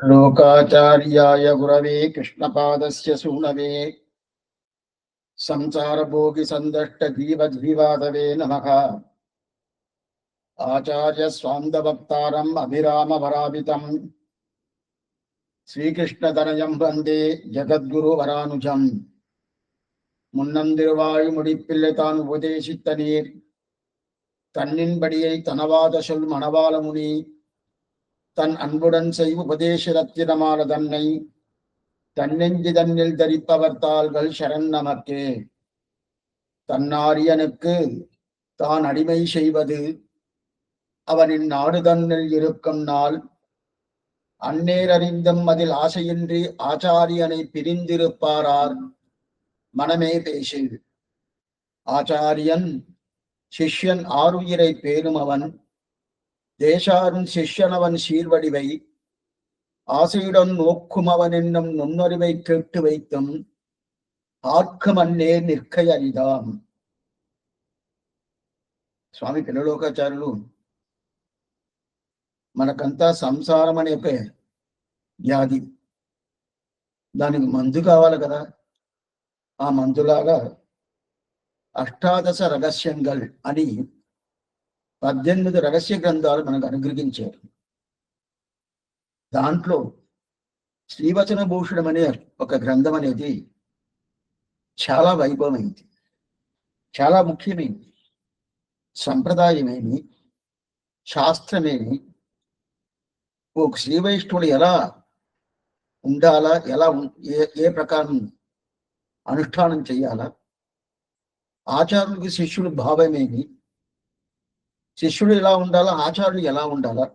लोकाचार्याय गुरवे कृष्णपादस्य सूनवे संसारभोगिसन्दष्टजीवद्विवादवे नमः। आचार्यस्वान्दवक्तारम् अभिरामवराभितम् श्रीकृष्णतनयं वन्दे जगद्गुरुवरानुजम्। முன்னந்திருவாய் உபதேசித்த நீர் தன்னின்படியை தனவாத சொல் மணவாளமுனி தன் அன்புடன் செய் உபதேச ரத்தினமான தன்னை தன்னெஞ்சி தன்னில் தரிப்பவர் தாள்கள் சரண் நமக்கே. தன்னாரியனுக்கு தான் அடிமை செய்வது அவனின் நாடு தன்னில் இருக்கும் நாள் அந்நேர் அறிந்தும் அதில் ஆசையின்றி ஆச்சாரியனை பிரிந்திருப்பாரார் மனமே பேசு. ஆச்சாரியன் சிஷ்யன் ஆறுயிரை பேணும் அவன் தேசாரும் சிஷ்யனவன் சீர்வடிவை ஆசையுடன் நோக்கும் அவன் என்னும் நுண்ணறிவை கேட்டு வைத்தும் ஆர்க்கும் அன்னே நிற்கை அறிதாம். స్వామి పిల్లలోకాచార్యులు మనకంతా సంసారం అనే ఒక వ్యాధి, దానికి మందు కావాలి కదా. ఆ మందులాగా అష్టాదశ రహస్యంగల్ అని 18 రహస్య గ్రంథాలు మనకు అనుగ్రహించారు. దాంట్లో శ్రీవచన భూషణం అనే ఒక గ్రంథం అనేది చాలా వైభవమైంది, చాలా ముఖ్యమైనది. సంప్రదాయమేమి, శాస్త్రమేమి, ఒక శ్రీ వైష్ణవుడు ఎలా ఉండాలా, ఎలా ఏ ప్రకారం అనుష్ఠానం చేయాలా, ఆచార్యుడికి శిష్యుడు భావమేమి, శిష్యుడు ఎలా ఉండాలా, ఆచార్యుడు ఎలా ఉండాలా,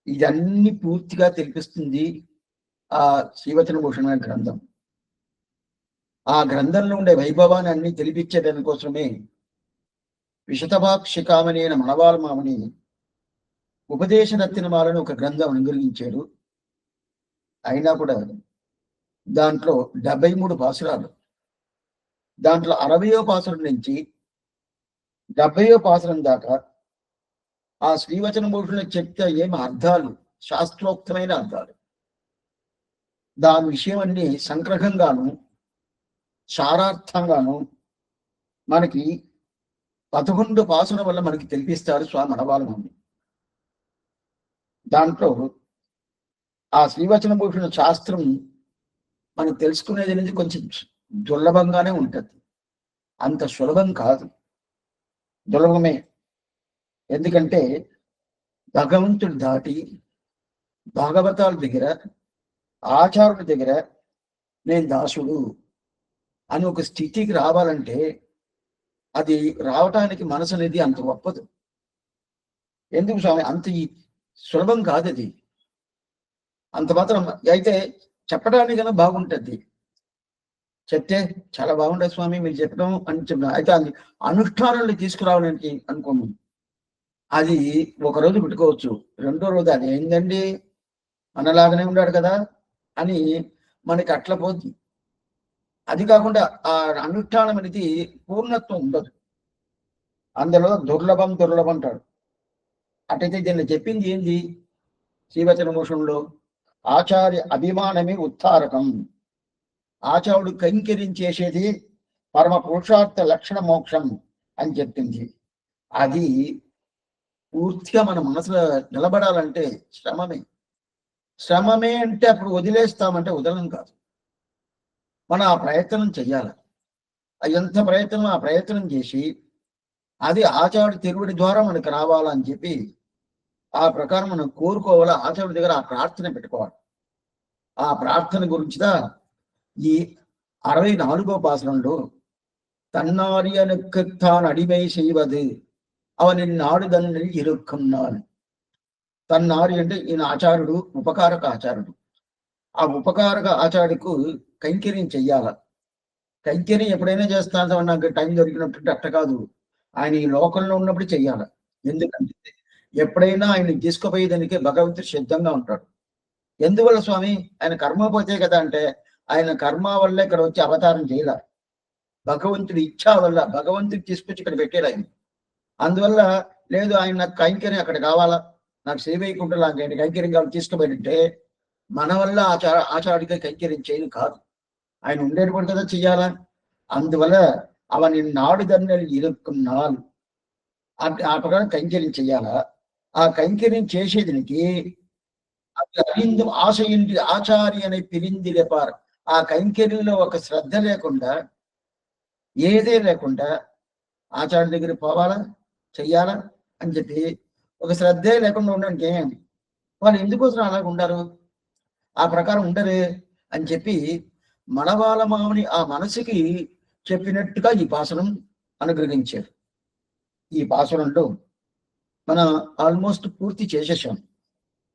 ఇదన్నీ పూర్తిగా తెలిపిస్తుంది ఆ శ్రీవచన భూషణ గ్రంథం. ఆ గ్రంథంలో ఉండే వైభవాన్ని అన్ని తెలిపించే దానికోసమే విశతభాక్షికామణి అయిన మనవాళ్ళ మామని ఉపదేశ రత్నమాలను ఒక గ్రంథం అనుగ్రహించారు. అయినా కూడా దాంట్లో 73 పాసురాలు, దాంట్లో 60వ పాసురం నుంచి 70వ పాసురం దాకా ఆ శ్రీవచన భూషణ చెప్తే ఏమి అర్థాలు, శాస్త్రోక్తమైన అర్థాలు, దాని విషయం అన్ని సంగ్రహంగాను సారార్థంగాను మనకి 11 పాసురం వల్ల మనకి తెలిపిస్తారు స్వామి మనవాళ్ళని. దాంట్లో ఆ శ్రీవచన భూషణ శాస్త్రం మనం తెలుసుకునేది అనేది కొంచెం దుర్లభంగానే ఉంటుంది, అంత సులభం కాదు, దుర్లభమే. ఎందుకంటే భగవంతుడి దాటి భాగవతాల దగ్గర ఆచార్యుల దగ్గర నేను దాసుడు అని ఒక స్థితికి రావాలంటే అది రావటానికి మనసు అనేది అంత గొప్పదు. ఎందుకు స్వామి, అంత సులభం కాదు అది. అంత మాత్రం అయితే చెప్పడానికైనా బాగుంటుంది, చెప్తే చాలా బాగుంటుంది స్వామి మీరు చెప్పడం అని చెప్పిన. అయితే అది అనుష్ఠానాలు తీసుకురావడానికి అనుకోము, అది ఒకరోజు పెట్టుకోవచ్చు, రెండో రోజు అది ఏంటండి మనలాగానే ఉన్నాడు కదా అని మనకి అట్లా పోద్ది. అది కాకుండా ఆ అనుష్ఠానం అనేది పూర్ణత్వం ఉండదు, అందులో దుర్లభం అంటాడు. అటైతే దీన్ని చెప్పింది ఏంది శ్రీవచన భూషణంలో, ఆచార్య అభిమానమే ఉత్తారకం, ఆచార్యుడు కైంకర్యం పరమ పురుషార్థ లక్షణ మోక్షం అని చెప్పింది. అది పూర్తిగా మన మనసులో నిలబడాలంటే శ్రమమే అంటే అప్పుడు వదిలేస్తామంటే వదలం కాదు, మనం ఆ ప్రయత్నం చెయ్యాలి. ఎంత ప్రయత్నం ఆ ప్రయత్నం చేసి అది ఆచార్యుడి తిరువుడి ద్వారా మనకు రావాలని చెప్పి ఆ ప్రకారం మనం కోరుకోవాలి. ఆచార్యుడి దగ్గర ఆ ప్రార్థన పెట్టుకోవాలి. ఆ ప్రార్థన గురించిదా ఈ 64వ పాసురంలో తన్నారియనుக்கு தான் அடிமை செய்வது அவனின் நாடுதன்னில் இருக்கும் நாள். తన్నారి అంటే ఈయన ఆచార్యుడు, ఉపకారక ఆచార్యుడు. ఆ ఉపకారక ఆచార్యుడికు కైంకర్యం చెయ్యాల. కైంకర్యం ఎప్పుడైనా చేస్తాను నాకు టైం దొరికినట్టు అట్ట కాదు, ఆయన ఈ లోకంలో ఉన్నప్పుడు చెయ్యాలి. ఎందుకంటే ఎప్పుడైనా ఆయన తీసుకుపోయేదానికి భగవంతుడు సిద్ధంగా ఉంటాడు. ఎందువల్ల స్వామి, ఆయన కర్మ పోతే కదా అంటే ఆయన కర్మ వల్ల ఇక్కడ వచ్చి అవతారం చేయాల, భగవంతుడి ఇచ్చా వల్ల భగవంతుడికి తీసుకొచ్చి ఇక్కడ పెట్టాడు ఆయన. అందువల్ల లేదు ఆయన నాకు కైంకర్యం అక్కడ కావాలా, నాకు శ్రీవైకుంఠం లాంటి కైంకర్యం కావాలి తీసుకుపోయింటే మన వల్ల ఆచార్యుడిగా కైంకర్యం కాదు, ఆయన ఉండేటువంటి కదా చెయ్యాలా. అందువల్ల అవని నాడుదన్నలు ఇరుక్కున్నాళ్ళు ఆ ప్రకారం కైంకర్యం చెయ్యాలా. ఆ కైంకర్యం చేసేదానికి అది అరిందు ఆశయింది ఆచార్య అని పిరిందిలెపారు. ఆ కైంకర్యంలో ఒక శ్రద్ధ లేకుండా, ఏదే లేకుండా ఆచార్య దగ్గర పోవాలా, చెయ్యాలా అని చెప్పి ఒక శ్రద్ధే లేకుండా ఉండడానికి ఏమి వాళ్ళు ఎందుకోసం అలాగ ఉండరు, ఆ ప్రకారం ఉండరు అని చెప్పి మనవాళ్ళ మామని ఆ మనసుకి చెప్పినట్టుగా ఈ పాసనం అనుగ్రహించారు. ఈ పాసనంలో మనం ఆల్మోస్ట్ పూర్తి చేసేసాం.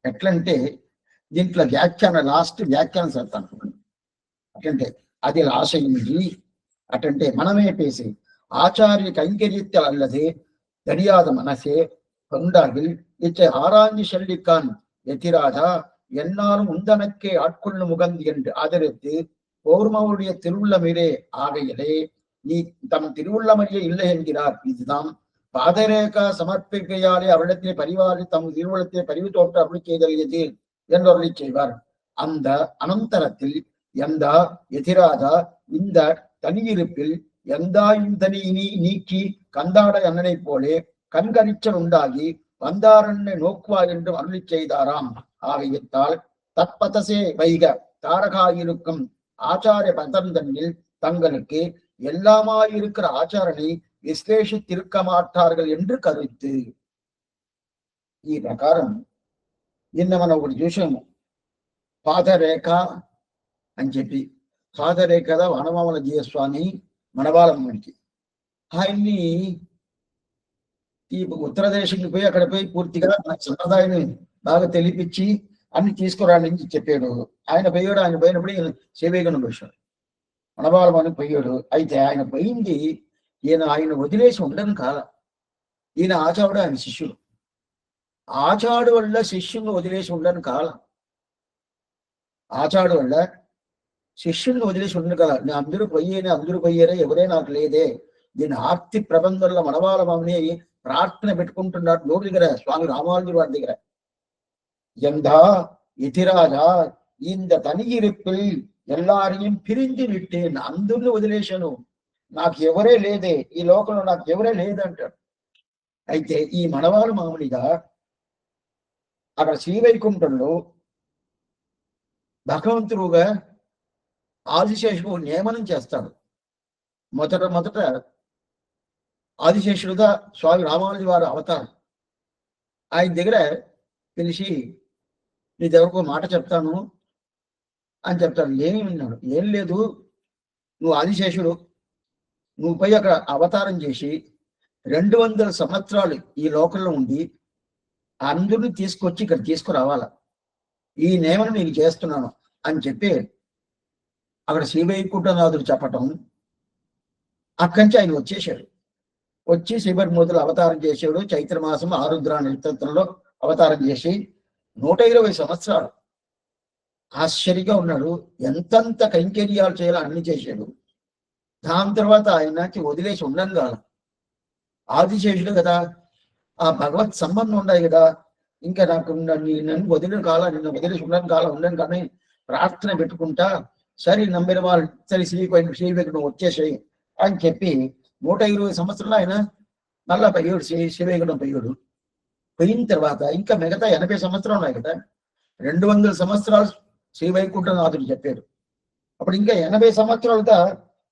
ఎట్లంటే దీంట్లో లాస్ట్ వ్యాఖ్యానం చేస్తాను. అట్లంటే అది లాసయింది అటంటే మనమే பேசி ஆச்சாரிய கைங்கரியத்தில் அல்லது தெரியாத மனசே கொண்டாகில் இச்சை ஆராய்ந்து சொல்லிக்கான் எத்திராஜா என்னாலும் உந்தனக்கே ஆட்கொள்ளும் முகந்து என்று ஆதரித்து பௌர்மாவுடைய திருவுள்ளமிரே ஆகையிலே நீ தம் திருவுள்ளமரியே இல்லை என்கிறார். இதுதான் பாதரேகா சமர்ப்பிக்கையாலே அவரிடத்திலே பரிவாரி தம் திருவுள்ளத்திலே பரிவு தோற்ற அப்படி செய்தலியது என்று அருளி செய்வார். அந்த அனந்தரத்தில் எந்த எதிராஜா இந்த தனியிருப்பில் எந்தாயும் தனி நீக்கி கந்தாட அண்ணனை போலே கண்கரிச்சல் உண்டாகி வந்தாரண்ணை நோக்குவா என்று அருளி செய்தாராம். ஆகையத்தால் தற்பதசே வைக தாரகாயிருக்கும் ஆச்சாரிய பதந்தனில் தங்களுக்கு எல்லாமாயிருக்கிற ஆச்சாரனை విశ్లేషితిరుక్క మాట్లాడగలు என்று కరుతు. ఈ ప్రకారం నిన్న మనం ఒకటి చూసాము, పాదరేఖ అని చెప్పి. పాదరేఖగా వనమామల జీయస్వామి మనవాళమ్మకి ఆయన్ని ఈ ఉత్తర దేశానికి పోయి అక్కడ పోయి పూర్తిగా సంప్రదాయాన్ని బాగా తెలిపించి అన్ని తీసుకురాని చెప్పాడు. ఆయన పోయినప్పుడు శివేగను వచ్చాడు, మనవాళమని పోయాడు. అయితే ఆయన పోయింది ఆయన వదిలేసి ఉండను కాల. ఈయన ఆచారుడు, ఆయన శిష్యుడు. ఆచాడు వల్ల శిష్యుని వదిలేసి ఉండను కాల. ఆచాడు వల్ల శిష్యుల్ని వదిలేసి ఉండను కాల. అందరూ పోయారే, ఎవరే నాకు లేదే. దీని ఆర్తి ప్రబంధంలో మనవాళమని ప్రార్థన పెట్టుకుంటున్నాడు నోటి దగ్గర, స్వామి రామానుజుల వారి దగ్గర. ఎందా ఇతిరాజా ఇంద తనిగిరిప్పిల్ ఎల్లారియం పిరించి విట్టేన్, అందరిని వదిలేశాను, నాకు ఎవరే లేదే, ఈ లోకంలో నాకు ఎవరే లేదంటాడు. అయితే ఈ మనవాళ్ళ మామూలుగా అక్కడ శ్రీవైకుంఠంలో భగవంతుడుగా ఆదిశేషుడు నియమనం చేస్తాడు. మొదట ఆదిశేషుడుగా స్వామి రామానుజు వారు అవతారం. ఆయన దగ్గర పిలిచి, నీ దగ్గరకు మాట చెప్తాను అని చెప్తాడు. ఏమి విన్నాడు? ఏం లేదు, నువ్వు ఆదిశేషుడు, నువ్వు పోయి అక్కడ అవతారం చేసి 200 సంవత్సరాలు ఈ లోకంలో ఉండి అందరిని తీసుకొచ్చి ఇక్కడ తీసుకురావాల, ఈ నియమనం నేను చేస్తున్నాను అని చెప్పి అక్కడ శ్రీవైకుంఠనాథుడు చెప్పటం. అక్కడి నుంచి ఆయన వచ్చేసాడు. వచ్చి శ్రీవర్మూర్తులు అవతారం చేశాడు. చైత్రమాసం ఆరుద్ర నక్షత్రంలో అవతారం చేసి 120 సంవత్సరాలు ఆశ్చర్యంగా ఉన్నాడు. ఎంతంత కైంకర్యాలు చేయాలో అన్ని చేశాడు. దాని తర్వాత ఆయనకి వదిలేసి ఉండను కాలం. ఆదిశేషుడు కదా, ఆ భగవత్ సంబంధం ఉన్నాయి కదా, ఇంకా నాకు నన్ను వదిలిన కాలం, నిన్ను వదిలేసి ఉండని కాలం ఉండను కానీ ప్రార్థన పెట్టుకుంటా, సరే నమ్మిన వాళ్ళు సరే శ్రీవేకుడు వచ్చేసాయి అని చెప్పి 120 సంవత్సరాలు ఆయన మళ్ళా పోయాడు. శ్రీవేకుడు పోయిన తర్వాత ఇంకా మిగతా 80 సంవత్సరాలు ఉన్నాయి కదా, 200 సంవత్సరాలు శ్రీవైకుంఠనాథుడు చెప్పాడు. అప్పుడు ఇంకా 80 సంవత్సరాలుగా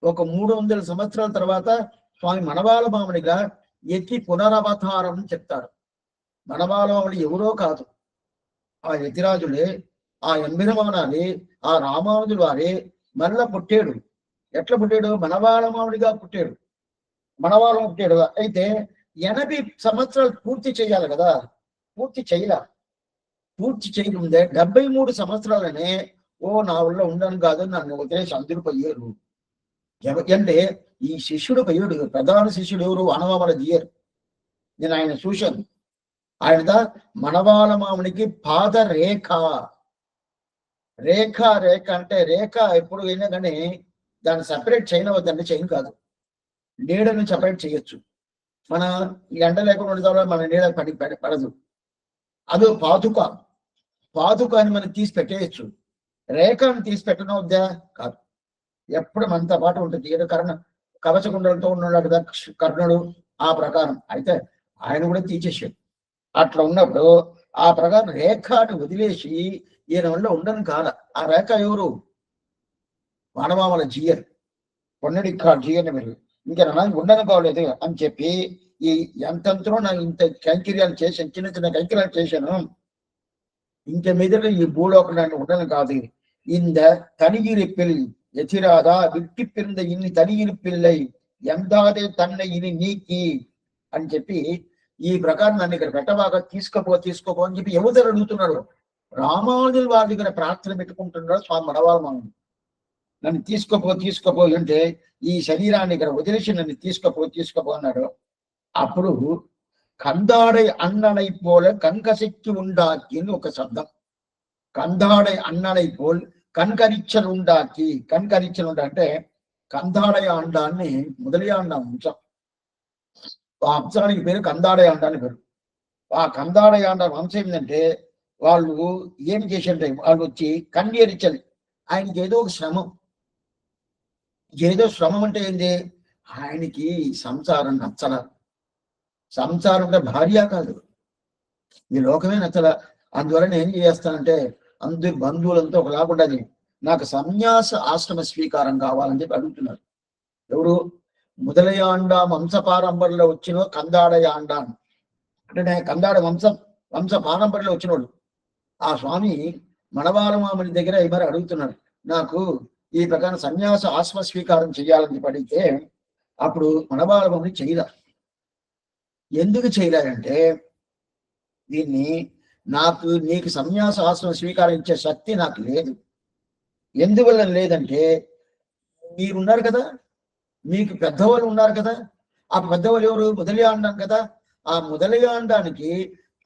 ఒక 300 సంవత్సరాల తర్వాత స్వామి మనవాళ మామనిగా ఎత్తి పునరవతారం చెప్తాడు. మనవాళ మామని ఎవరో కాదు, ఆ యతిరాజులే, ఆ ఎంబిరమానాలే, ఆ రామానుజులు వారే మళ్ళా పుట్టాడు. ఎట్లా పుట్టాడు? మనవాళ మామనిగా పుట్టాడు. మనవాళ్ళం పుట్టాడు. అయితే 80 సంవత్సరాలు పూర్తి చేయాలి కదా, పూర్తి చేయకుందే 73 సంవత్సరాలనే నా వల్ల ఉండను కాదు, నన్ను వదిలేసి అందరూ పోయారు. అంటే ఈ శిష్యుడు పోయాడు. ప్రధాన శిష్యుడు ఎవరు? వనమామల జీయర్. నేను ఆయన చూశాను. ఆయనదా మనవాళ మామనికి పాద రేఖ అంటే రేఖ ఎప్పుడు అయినా కానీ దాన్ని సపరేట్ చేయనవద్దండి, చైన్ కాదు, నీడను సపరేట్ చేయొచ్చు. మన ఎండ లేకుండా మన నీడ పడదు. అదో పాదుక. పాదుకాన్ని మనం తీసి పెట్టేయచ్చు, రేఖను తీసి పెట్టడం వద్దా? కాదు. ఎప్పుడు మనతో పాటు ఉంటుంది. ఏదో కవచకుండలతో ఉన్నాడు కదా కర్ణుడు, ఆ ప్రకారం అయితే ఆయన కూడా తీసేసాడు. అట్లా ఉన్నప్పుడు ఆ ప్రకారం రేఖని వదిలేసి ఈయన వల్ల ఉండను కాల. ఆ రేఖ ఎవరు? వానమామల జీయర్, పొన్నడి జీయర్ని మీరు ఇంకా నాకు ఉండను కావలేదు అని చెప్పి ఈ ఎంతంతలో నాకు ఇంత కైంకర్యాలు చేశాను, చిన్న చిన్న కైంకర్యాలు చేశాను, ఇంక మీద ఈ భూలోకం నన్ను ఉండను కాదు. இந்த தனியிருப்பில் எதிராதா விட்டு பிறந்த இனி தனியிருப்பில்லை ఎందాదే తన్னை ఇని నీకి అని చెప్పి ఈ ప్రకారం నన్ను ఇక్కడ పెట్టబాగా తీసుకోపో అని చెప్పి ఎవరు అడుగుతున్నాడు? రామానుజుల వారి దగ్గర ప్రార్థన పెట్టుకుంటున్నాడు స్వామి మనవాళ్ళ. నన్ను తీసుకోపో అంటే ఈ శరీరాన్ని ఇక్కడ వదిలేసి నన్ను తీసుకోపో అన్నాడు. అప్పుడు కందాడై అన్ననై పోల కన్కశక్తి ఉండాకి అని ఒక శబ్దం. కందాడై అన్ననై పోల్ కన్కరిచ్చలు ఉండాకి. కన్కరిచ్చలు ఉండా అంటే కందాడయ అండాన్ని మొదలియాండ వంశం, ఆ వంశానికి పేరు కందాడయ అండాన్ని పేరు. ఆ కందాడయ అండ వంశం ఏంటంటే వాళ్ళు ఏం చేశారంటే వాళ్ళు వచ్చి కన్యరిచ్చలు, ఆయనకి ఏదో ఒక శ్రమం. ఏదో శ్రమం అంటే ఏంది? ఆయనకి సంసారం నచ్చల. సంసారం అంటే భార్య కాదు, ఈ లోకమే నచ్చల. అందువల్ల నేను ఏం చేస్తానంటే అందరు బంధువులంతా ఒకలాగుండదు, నాకు సన్యాస ఆశ్రమ స్వీకారం కావాలని చెప్పి అడుగుతున్నారు. ఎవరు? మొదలయాండ వంశపారంపర్యంలో వచ్చిన కందాడయాండ అంటే కందాడ వంశ పారంపర్యంలో వచ్చినోడు. ఆ స్వామి మనవారమామని దగ్గర మరి అడుగుతున్నాడు, నాకు ఈ ప్రకారం సన్యాస ఆశ్రమ స్వీకారం చేయాలని చెప్పి అడిగితే అప్పుడు మనవారమామని చేయలేదు. ఎందుకు చేయలేదంటే దీన్ని నీకు సన్యాస ఆశ్రమ స్వీకారం ఇచ్చే శక్తి నాకు లేదు. ఎందువల్ల లేదంటే మీరున్నారు కదా, మీకు పెద్దవాళ్ళు ఉన్నారు కదా. ఆ పెద్దవాళ్ళు ఎవరు? మొదలియాండం కదా. ఆ మొదలియాండానికి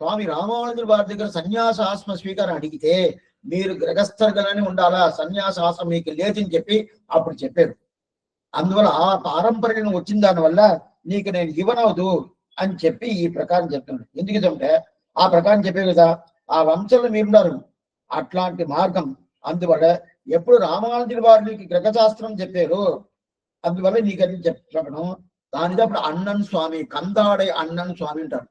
స్వామి రామానుజుల వారి దగ్గర సన్యాస ఆశ్రమ స్వీకారం అడిగితే మీరు గృహస్థగానే ఉండాలా, సన్యాస ఆశ్రమం మీకు లేదని చెప్పి అప్పుడు చెప్పారు. అందువల్ల ఆ పారంపర్యం వచ్చిన దానివల్ల నీకు నేను ఇవ్వనవదు అని చెప్పి ఈ ప్రకారం చెప్తున్నాడు. ఎందుకంటే ఆ ప్రకారం చెప్పే కదా, ఆ వంశంలో మీరున్నారు, అట్లాంటి మార్గం. అందువల్ల ఎప్పుడు రామానుజుల వారికి గ్రహశాస్త్రం చెప్పారు, అందువల్ల నీకని చెప్పడం. దానితో అప్పుడు అన్నన్ స్వామి, కందాడే అన్నన్ స్వామి అంటారు.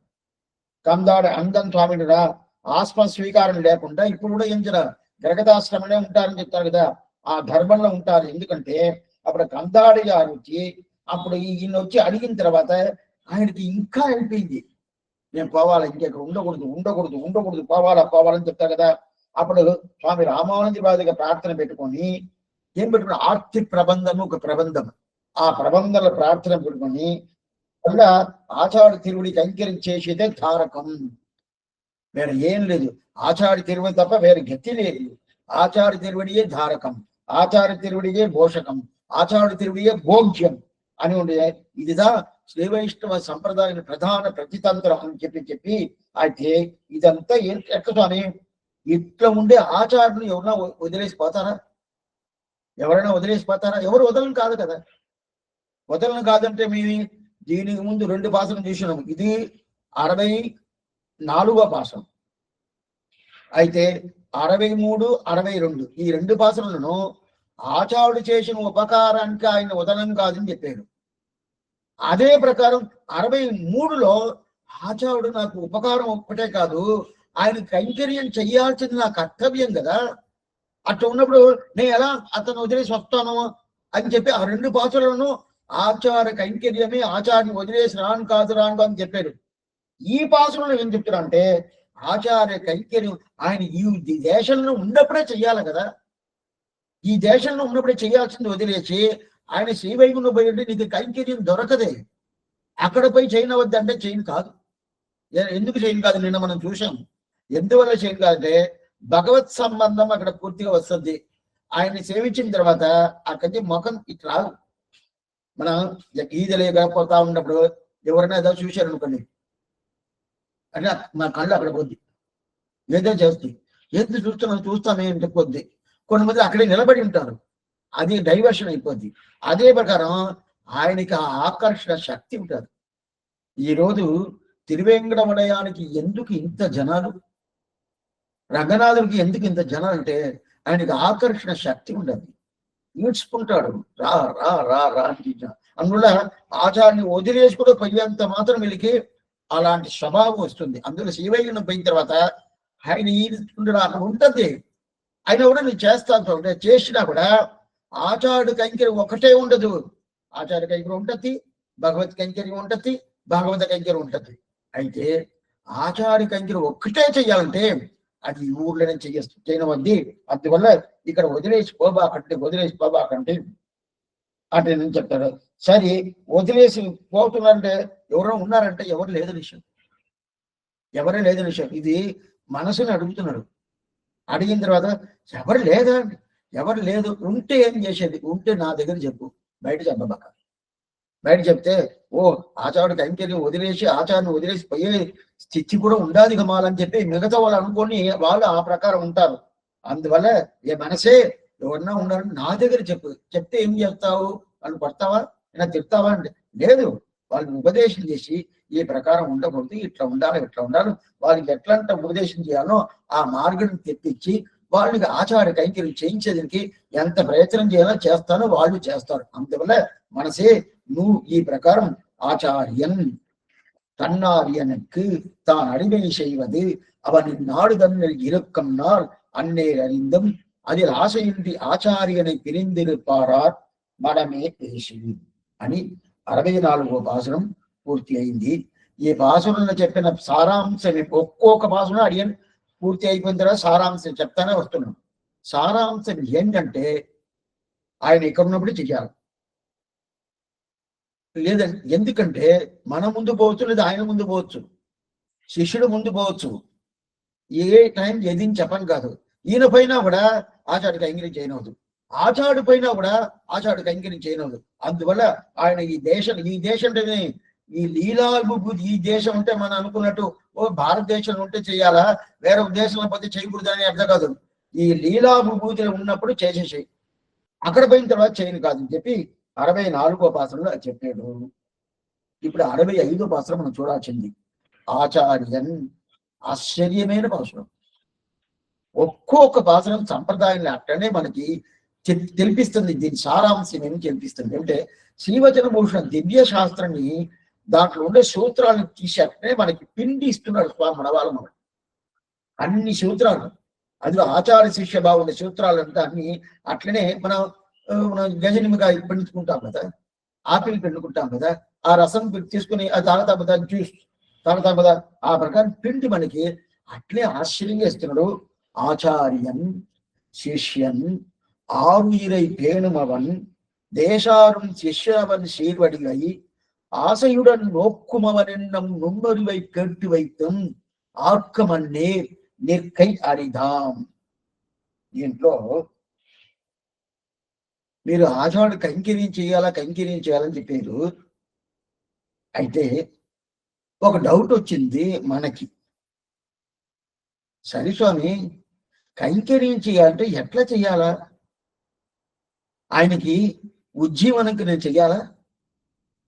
కందాడే అన్నన్ స్వామి అంటారా? ఆశ్రమ స్వీకారం లేకుండా ఇప్పుడు కూడా ఏం చేయాలి? గ్రహదాశ్రమనే ఉంటారని చెప్తారు కదా, ఆ ధర్మంలో ఉంటారు. ఎందుకంటే అప్పుడు కందాడి గారు వచ్చి అప్పుడు ఈయన వచ్చి అడిగిన తర్వాత ఆయనకి ఇంకా అయిపోయింది, నేను పోవాలి, ఇంకెక్కడ ఉండకూడదు పోవాలని చెప్తారు కదా. అప్పుడు స్వామి రామానుజ వారిగా ప్రార్థన పెట్టుకొని ఏం పెట్టుకుని ఆర్తిక్ ప్రబంధము ఒక ప్రబంధం, ఆ ప్రబంధాల ప్రార్థన పెట్టుకొని అలా ఆచార్య తిరువుడి కైంకర్యం చేసేదే తారకం, వేరే ఏం లేదు. ఆచార్య తిరువుడి తప్ప వేరే గతి లేదు. ఆచార్య తిరువుడియే ధారకం, ఆచార్య తిరువుడియే పోషకం, ఆచార్య తిరువుడియే భోగ్యం అని ఉండే. ఇదిదా శ్రీ వైష్ణవ సంప్రదాయ ప్రధాన ప్రతితంత్రం అని చెప్పి అయితే ఇదంతా ఎట్లా స్వామి? ఇట్లా ఉండే ఆచార్యులు ఎవరైనా వదిలేసిపోతారా? ఎవరు వదలను కాదు కదా. వదలను కాదంటే మేము దీనికి ముందు 2 పాసనం చూసినాము. ఇది 64వ పాసనం. అయితే 63, 62 ఈ 2 పాసనలను ఆచార్యుడు చేసిన ఉపకారానికి ఆయన వదనం కాదని చెప్పాడు. అదే ప్రకారం 63లో ఆచార్యుడు నాకు ఉపకారం ఒక్కటే కాదు, ఆయన కైంకర్యం చెయ్యాల్సింది నా కర్తవ్యం కదా. అట్లా ఉన్నప్పుడు నేను ఎలా అతను వదిలేసి వస్తాను అని చెప్పి ఆ 2 పాసులను ఆచార కైంకర్యమే, ఆచార్యం వదిలేసి రాను కాదు అని చెప్పారు. ఈ పాసులను ఏం చెప్తారంటే ఆచార్య కైంకర్యం ఆయన ఈ దేశంలో ఉన్నప్పుడే చెయ్యాలి కదా. ఈ దేశంలో ఉన్నప్పుడే చేయాల్సింది వదిలేసి ఆయన శ్రీవైకుంఠం పోయి ఉంటే నీకు కైంకర్యం దొరకదే. అక్కడ పోయి చేయనవద్దు అంటే చేయను కాదు. ఎందుకు చేయను కాదు? నిన్న మనం చూసాం. ఎందువల్ల చేయను కాదంటే భగవత్ సంబంధం అక్కడ పూర్తిగా వస్తుంది. ఆయన్ని సేవించిన తర్వాత అక్కడి ముఖం ఇట్లా రాదు. మనం ఈదలేకపోతా ఉన్నప్పుడు ఎవరైనా ఏదో చూశారు అనుకోండి, అంటే నా కళ్ళు అక్కడ పోద్ది, ఏదో చేస్తుంది. ఏది చూస్తామే అంటే కొద్ది కొంతమంది అక్కడే నిలబడి ఉంటారు, అది డైవర్షన్ అయిపోద్ది. అదే ప్రకారం ఆయనకి ఆ ఆకర్షణ శక్తి ఉంటుంది. ఈరోజు తిరువేంకటమలయానికి ఎందుకు ఇంత జనాలు? రంగనాథుడికి ఎందుకు ఇంత జనం అంటే ఆయనకి ఆకర్షణ శక్తి ఉండదు, ఈడ్చుకుంటాడు, రా రా రా రా అని. అందువల్ల ఆచార్ని వదిలేసి కూడా పోయేంత మాత్రం వీళ్ళకి అలాంటి స్వభావం వస్తుంది. అందులో శ్రీవైగుండం పోయిన తర్వాత ఆయన ఈడ్చుకుంటాడు, అక్కడ ఉంటుంది. అయినా కూడా నేను చేస్తాను, చేసినా కూడా ఆచార్య కైంకర్యం ఒకటే ఉండదు. ఆచార్య కైంకర్యం ఉంటుంది, భగవత్ కైంకర్యం ఉంటుంది, భాగవత కైంకర్యం ఉంటుంది. అయితే ఆచార్య కైంకర్యం ఒక్కటే చెయ్యాలంటే అది ఈ ఊర్లోనే చేయనవద్ది. అందువల్ల ఇక్కడ వదిలేసి పోబాకంటే అంటే నేను చెప్తాడు. సరే వదిలేసి పోతున్నారంటే ఎవరో ఉన్నారంటే ఎవరు లేదు విషయం, ఎవరే లేదు విషయం. ఇది మనసుని అడుగుతున్నాడు. అడిగిన తర్వాత ఎవరు లేదు ఉంటే ఏం చేసేది, ఉంటే నా దగ్గర చెప్పు, బయట చెప్పబాక. బయట చెప్తే ఓ ఆచార్యుడు కైంకర్యం వదిలేసి ఆచార్ని వదిలేసి పోయే స్థితి కూడా ఉండాలి కమాలని చెప్పి మిగతా వాళ్ళు అనుకొని వాళ్ళు ఆ ప్రకారం ఉంటారు. అందువల్ల ఏ మనసే ఎవరన్నా ఉండాలని నా దగ్గర చెప్తే ఏం చేస్తావు, వాళ్ళు పడతావా, ఇలా తిడతావా అంటే లేదు, వాళ్ళని ఉపదేశం చేసి ఈ ప్రకారం ఉండకూడదు, ఇట్లా ఉండాలి, వాళ్ళకి ఎట్లంట ఉపదేశం చేయాలో ఆ మార్గం తెప్పించి వాళ్ళకి ఆచార్య కైంకర్యం చేయించేదానికి ఎంత ప్రయత్నం చేయాలో చేస్తానో వాళ్ళు చేస్తారు. అందువల్ల మనసే నువ్వు ఈ ప్రకారం ஆச்சாரியன் தன்னாரியனுக்கு தான் அடிமை செய்வது அவனின் நாடுதன்னில் இருக்கும் நாள் அந்நேர் அறிந்தும் அதில் ఆశయింది ఆచార్యனை పిరిందిరుపారార్ మనమే పేసి అని 64వ పాసురం పూర్తి అయింది. ఈ పాసురంలో చెప్పిన సారాంశం ఒక్కొక్క పాసురం అడియన్ పూర్తి అయిపోయిన తర్వాత సారాంశం చెప్తానే వస్తున్నాం. సారాంశం ఏంటంటే ఆయన ఇక్కడ ఉన్నప్పుడు చెయ్యాలి, లేదండి ఎందుకంటే మన ముందు పోవచ్చు, లేదా ఆయన ముందు పోవచ్చు, శిష్యుడు ముందు పోవచ్చు, ఏ టైం ఏదిని చెప్పని కాదు. ఈయన పైన కూడా ఆచార్య కైంకర్యం చేయనవద్దు, ఆచార్యుడి పైన కూడా ఆచార్య కైంకర్యం చేయనవద్దు. అందువల్ల ఆయన ఈ దేశం అంటేనే ఈ లీలాభిభూతి, ఈ దేశం అంటే మనం అనుకున్నట్టు ఓ భారతదేశంలో ఉంటే చేయాలా, వేరే దేశంలో పోతే చేయకూడదు అని అర్థం కాదు. ఈ లీలాభిభూతిలో ఉన్నప్పుడు చేసేసేయి, అక్కడ పోయిన తర్వాత చేయను కాదు అని చెప్పి 64వ పాసరంలో చెప్పాడు. ఇప్పుడు 65వ పాసరం మనం చూడాల్సింది. ఆచార్యన్ ఆశ్చర్యమైన పాసరం. ఒక్కొక్క పాసరం సంప్రదాయంలో అట్టనే మనకి తెలిపిస్తుంది, దీని సారాంశం ఏమి తెలిపిస్తుంది అంటే శ్రీవచన భూషణం దివ్య శాస్త్రాన్ని దాంట్లో ఉండే సూత్రాలను తీసి అట్టనే మనకి పిండి ఇస్తున్నాడు స్వామి మనవాళ్ళ. మనం అన్ని సూత్రాలు, అది ఆచార్య శిష్య బాగుండే సూత్రాలంతా అన్ని అట్లనే మనం గజనిమికాయ పిండుకుంటాం కదా, ఆపిల్ పిండుకుంటాం కదా, ఆ రసం తీసుకుని అది తాగుతాం కదా, జ్యూస్ తాగుతాం కదా, ఆ ప్రకారం పిండి మనకి అట్లే ఆశ్చర్యంగా ఇస్తున్నాడు. ஆச்சாரியன் சிஷ்யன் ஆறுயிரை பேணுமவன் தேசாரும் சிஷ்யவன் சீர்வடிகை ஆசையுடன் நோக்குமவனென்னும் நுண்ணறிவை கேட்டு வைத்தும் ఆర్కమన్నే నిర్కై అరిదాం. దీంట్లో మీరు ఆచార్యుడు కైంకర్యం చేయాలని చెప్పారు. అయితే ఒక డౌట్ వచ్చింది మనకి, సరే స్వామి కైంకర్యం చేయాలంటే ఎట్లా చెయ్యాలా, ఆయనకి ఉజ్జీవనంకి నేను చెయ్యాలా,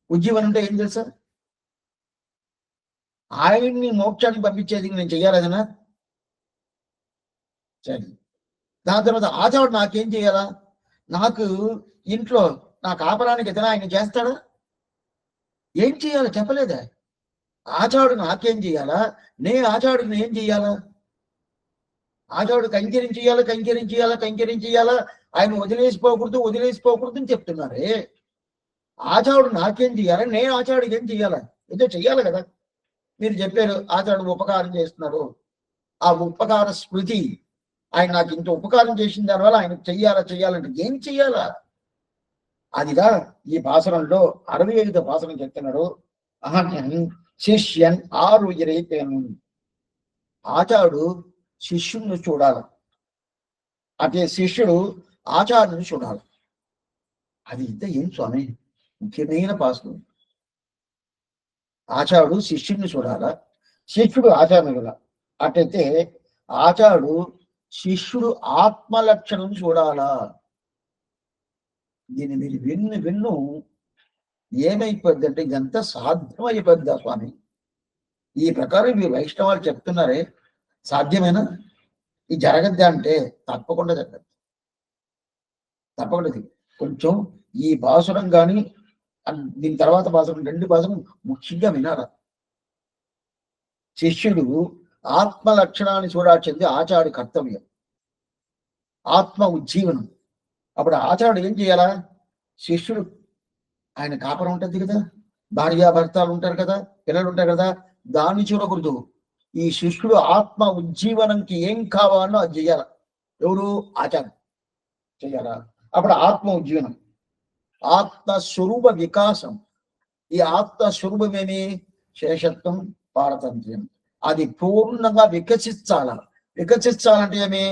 ఉజ్జీవనం అంటే ఏం తెలుసా, ఆయన్ని మోక్షానికి పంపించేది నేను చెయ్యాలదనా. సరే దాని తర్వాత ఆచార్యుడు నాకేం చేయాలా, నాకు ఇంట్లో నా కాపరానికి ఏదైనా ఆయన చేస్తాడా, ఏం చేయాలో చెప్పలేదా. ఆచార్యుడు నాకేం చేయాలా, ఆచార్యుడిని ఏం చేయాలా, ఆచార్యుడు కైంకర్యం చేయాలా, ఆయన వదిలేసిపోకూడదు అని చెప్తున్నారే. ఆచార్యుడు నాకేం చేయాలా, నేను ఆచార్యుడికి ఏం చేయాలా, ఏదో చెయ్యాలి కదా. మీరు చెప్పారు ఆచార్యుడు ఉపకారం చేస్తున్నారు, ఆ ఉపకార స్మృతి, ఆయన నాకు ఇంత ఉపకారం చేసిన దానివల్ల ఆయన చెయ్యాలంటే ఏం చెయ్యాలా, అదిగా ఈ పాసరంలో 65వ పాసరం చెప్తున్నాడు. శిష్యన్ ఆరుయిరై పేను, ఆచార్యుడు శిష్యుని చూడాలి, అదే శిష్యుడు ఆచార్యుని చూడాలి. అది ఇంత ఏం స్వామి ముఖ్యమైన పాసరం. ఆచార్యుడు శిష్యుడిని చూడాలా, శిష్యుడు ఆచార్యుని చూడాలి. అటైతే ఆచార్యుడు శిష్యుడు ఆత్మలక్షణం చూడాలా. దీన్ని మీరు విన్ను ఏమైపోద్ది అంటే ఇదంతా సాధ్యమైపోద్దా స్వామి, ఈ ప్రకారం మీరు వైష్ణవాలు చెప్తున్నారే సాధ్యమేనా, ఇది జరగద్దా అంటే తప్పకుండా జరగదు. తప్పకుండా కొంచెం ఈ భాసురం కానీ దీని తర్వాత భాసురం 2 భాసురం ముఖ్యంగా వినాల. శిష్యుడు ఆత్మ లక్షణాన్ని చూడాల్సింది ఆచార్య కర్తవ్యం, ఆత్మ ఉజ్జీవనం. అప్పుడు ఆచార్యుడు ఏం చేయాలా? శిష్యుడు ఆయన కాపురం ఉంటుంది కదా, భార్యాభర్తలు ఉంటారు కదా, పిల్లలు ఉంటారు కదా, దాన్ని చూడకూడదు. ఈ శిష్యుడు ఆత్మ ఉజ్జీవనంకి ఏం కావాలో అది చెయ్యాల. ఎవరు? ఆచార్యం చెయ్యాలా? అప్పుడు ఆత్మ ఉజ్జీవనం, ఆత్మస్వరూప వికాసం. ఈ ఆత్మస్వరూపమేమి? శేషత్వం, పారతంత్ర్యం. అది పూర్ణంగా వికసించాలంటే ఏమి?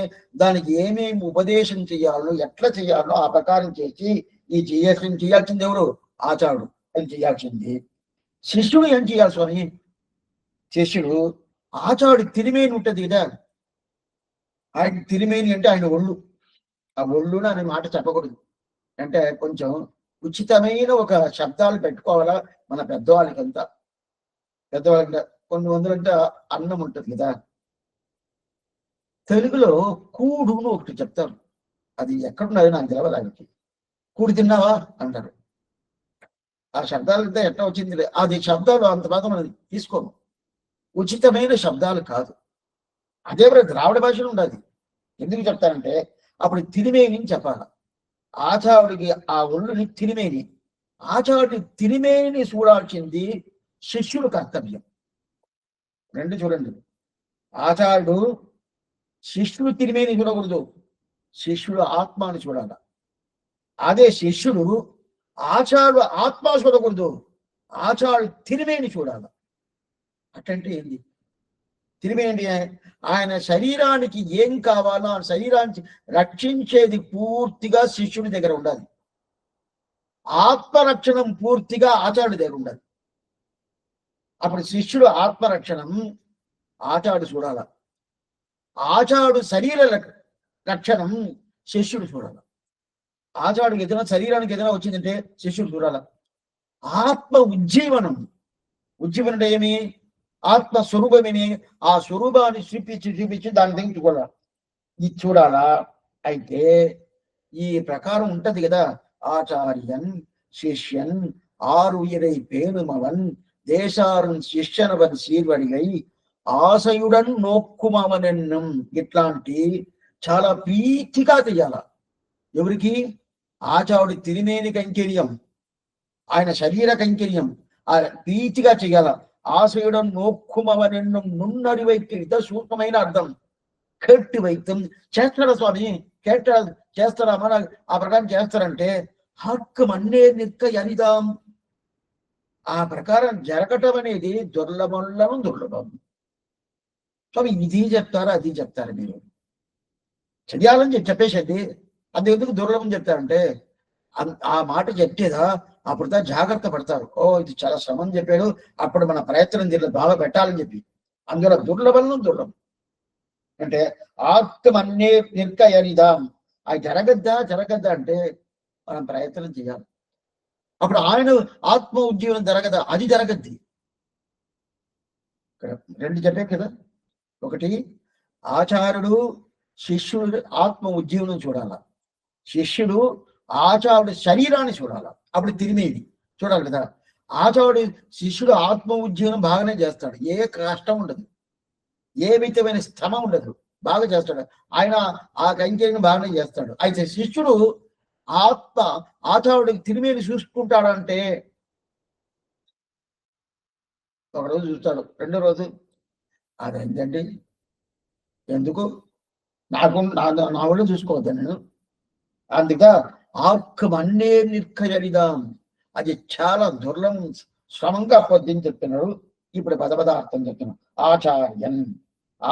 దానికి ఏమేమి ఉపదేశం చేయాలో, ఎట్లా చేయాలో ఆ ప్రకారం చేసి ఈ చేయాల్సింది ఎవరు? ఆచార్యుడు అని చేయాల్సింది. శిష్యుడు ఏం చేయాలి స్వామి? శిష్యుడు ఆచార్యుడు తిరిమేని ఉంటుంది కదా, ఆయన తిరిమేని అంటే ఆయన ఒళ్ళు. ఆ ఒళ్ళును అనే మాట చెప్పకూడదు. అంటే కొంచెం ఉచితమైన ఒక శబ్దాలు పెట్టుకోవాలా మన పెద్దవాళ్ళకంతా. పెద్దవాళ్ళంటే కొన్ని వందలంటే అన్నం ఉంటుంది కదా, తెలుగులో కూడును ఒకటి చెప్తారు. అది ఎక్కడున్నది నాకు తెలియదు. ఆయనకి కూడి తిన్నావా అంటారు. ఆ శబ్దాలంతా ఎట్లా వచ్చింది? అది శబ్దాలు అంత మాత్రం మనం తీసుకోము, ఉచితమైన శబ్దాలు కాదు. అదే ద్రావిడ భాషలో ఉండదు. ఎందుకు చెప్తారంటే అప్పుడు తిరిమేని చెప్పాల. ఆచార్యుడికి ఆ ఒళ్ళుని తిరిమేని, ఆచార్యుడి తిరిమేని చూడాల్సింది శిష్యుడు కర్తవ్యం. 2 చూడండి. ఆచార్యుడు శిష్యుడు తిరిమేని చూడకూడదు, శిష్యుడు ఆత్మని చూడాల. అదే శిష్యుడు ఆచార్యుడు ఆత్మ చూడకూడదు, ఆచార్యుడు తిరిమేని చూడాల. అట్టంటే ఏంది? తిరిమేంటి? ఆయన శరీరానికి ఏం కావాలో ఆ శరీరాన్ని రక్షించేది పూర్తిగా శిష్యుడి దగ్గర ఉండాలి. ఆత్మరక్షణం పూర్తిగా ఆచార్యుడి దగ్గర ఉండాలి. అప్పుడు శిష్యుడు ఆత్మరక్షణం ఆచార్యుడు చూడాల, ఆచార్యుడు శరీర రక్షణం శిష్యుడు చూడాల. ఆచార్యుడికి ఏదైనా శరీరానికి ఏదైనా వచ్చిందంటే శిష్యుడు చూడాల. ఆత్మ ఉజ్జీవనం అంటే ఏమి? ఆత్మ స్వరూపమేమి? ఆ స్వరూపాన్ని చూపించి దాని దగ్గర చూడాల. ఇది చూడాలా? అయితే ఈ ప్రకారం ఉంటది కదా, ఆచార్యన్ శిష్యన్ ఆరు ఇరై పేనుమవన్ దేశారున్ శిష్యనవన్ సీర్వడిగై ఆశయుడన్ నోక్కుమవనెన్నం. ఇట్లాంటి చాలా ప్రీతిగా చెయ్యాల. ఎవరికి? ఆచార్యుడి తిరిమేని కైంకర్యం, ఆయన శరీర కైంకర్యం ఆ ప్రీతిగా చెయ్యాల. ఆశయుడన్ నోక్కుమవనెన్నం నున్నడి వైద్యం. ఇద సూక్ష్మమైన అర్థం. కేట్టి వైద్యం చేస్తాడా స్వామి? చేస్తారా? మన ఆ ప్రకారం చేస్తారంటే హక్కు మన్నే నిక్క అనిదాం. ఆ ప్రకారం జరగటం అనేది దుర్లభం. స్వామి ఇది చెప్తారా అది చెప్తారా? మీరు చెయ్యాలని చెప్పేసేది అందుకు దుర్లభం చెప్తారంటే ఆ మాట చెప్పేదా అప్పుడు జాగ్రత్త పడతారు. ఓ ఇది చాలా శ్రమం చెప్పాడు, అప్పుడు మన ప్రయత్నం దీనిలో బాగా పెట్టాలని చెప్పి. అందులో దుర్లభం అంటే ఆత్మన్నే నిర్కయనిదాం. అది జరగద్దా అంటే మనం ప్రయత్నం చేయాలి. అప్పుడు ఆయన ఆత్మ ఉజ్జీవనం జరగదా? అది జరగద్ది. ఇక్కడ 2 చెప్పే కదా. ఒకటి ఆచార్యుడు శిష్యుడు ఆత్మ ఉజ్జీవనం చూడాల, శిష్యుడు ఆచార్యుడి శరీరాన్ని చూడాల. అప్పుడు తిరిమేది చూడాలి కదా. ఆచార్యుడు శిష్యుడు ఆత్మ ఉజ్జీవనం బాగానే చేస్తాడు, ఏ కష్టం ఉండదు, ఏ విధమైన శ్రమ ఉండదు, బాగా చేస్తాడు. ఆయన ఆ కైంకర్యం బాగానే చేస్తాడు. అయితే శిష్యుడు ఆత్మ ఆచార్యుడికి తిరిమేని చూసుకుంటాడంటే ఒకరోజు చూస్తాడు, రెండో రోజు అదేంటండి ఎందుకు నాకు నా వాళ్ళు చూసుకోవద్దా నేను? అందుక ఆత్మన్నే నిర్కయనిదాం. అది చాలా దుర్లభం, శ్రమంగా పొద్దుని చెప్తున్నాడు. ఇప్పుడు పదపదార్థం చెప్తున్నాడు.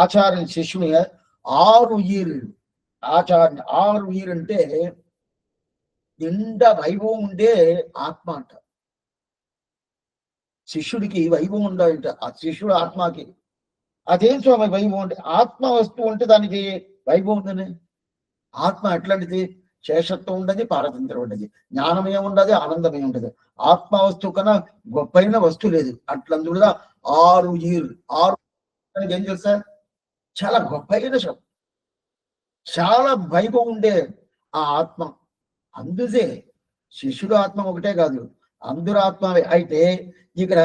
ఆచార్యం శిష్యుని 6 ఈరు. ఆచార్య 6 ఈరు అంటే నిండా వైభవం ఉండే ఆత్మ అంట. శిష్యుడికి వైభవం ఉండాలంట, ఆ శిష్యుడు ఆత్మకి. అదేం స్వామి వైభవం అంటే? ఆత్మ వస్తువు ఉంటే దానికి వైభవం ఉందని. ఆత్మ ఎట్లాంటిది? శేషత్వం ఉండదు, పారతంత్రం ఉండదు, జ్ఞానమే ఉండదు, ఆనందమే ఉండదు. ఆత్మ వస్తువు కన్నా గొప్పైన వస్తువు లేదు. అట్లందుగా 6 ఈరు. 6 ఏం చేస్తారు? చాలా గొప్పైన శబ్దం. చాలా వైభవం ఉండే ఆ ఆత్మ. అందుదే శిష్యుడు ఆత్మ ఒకటే కాదు, అందరు ఆత్మ. అయితే ఇక్కడ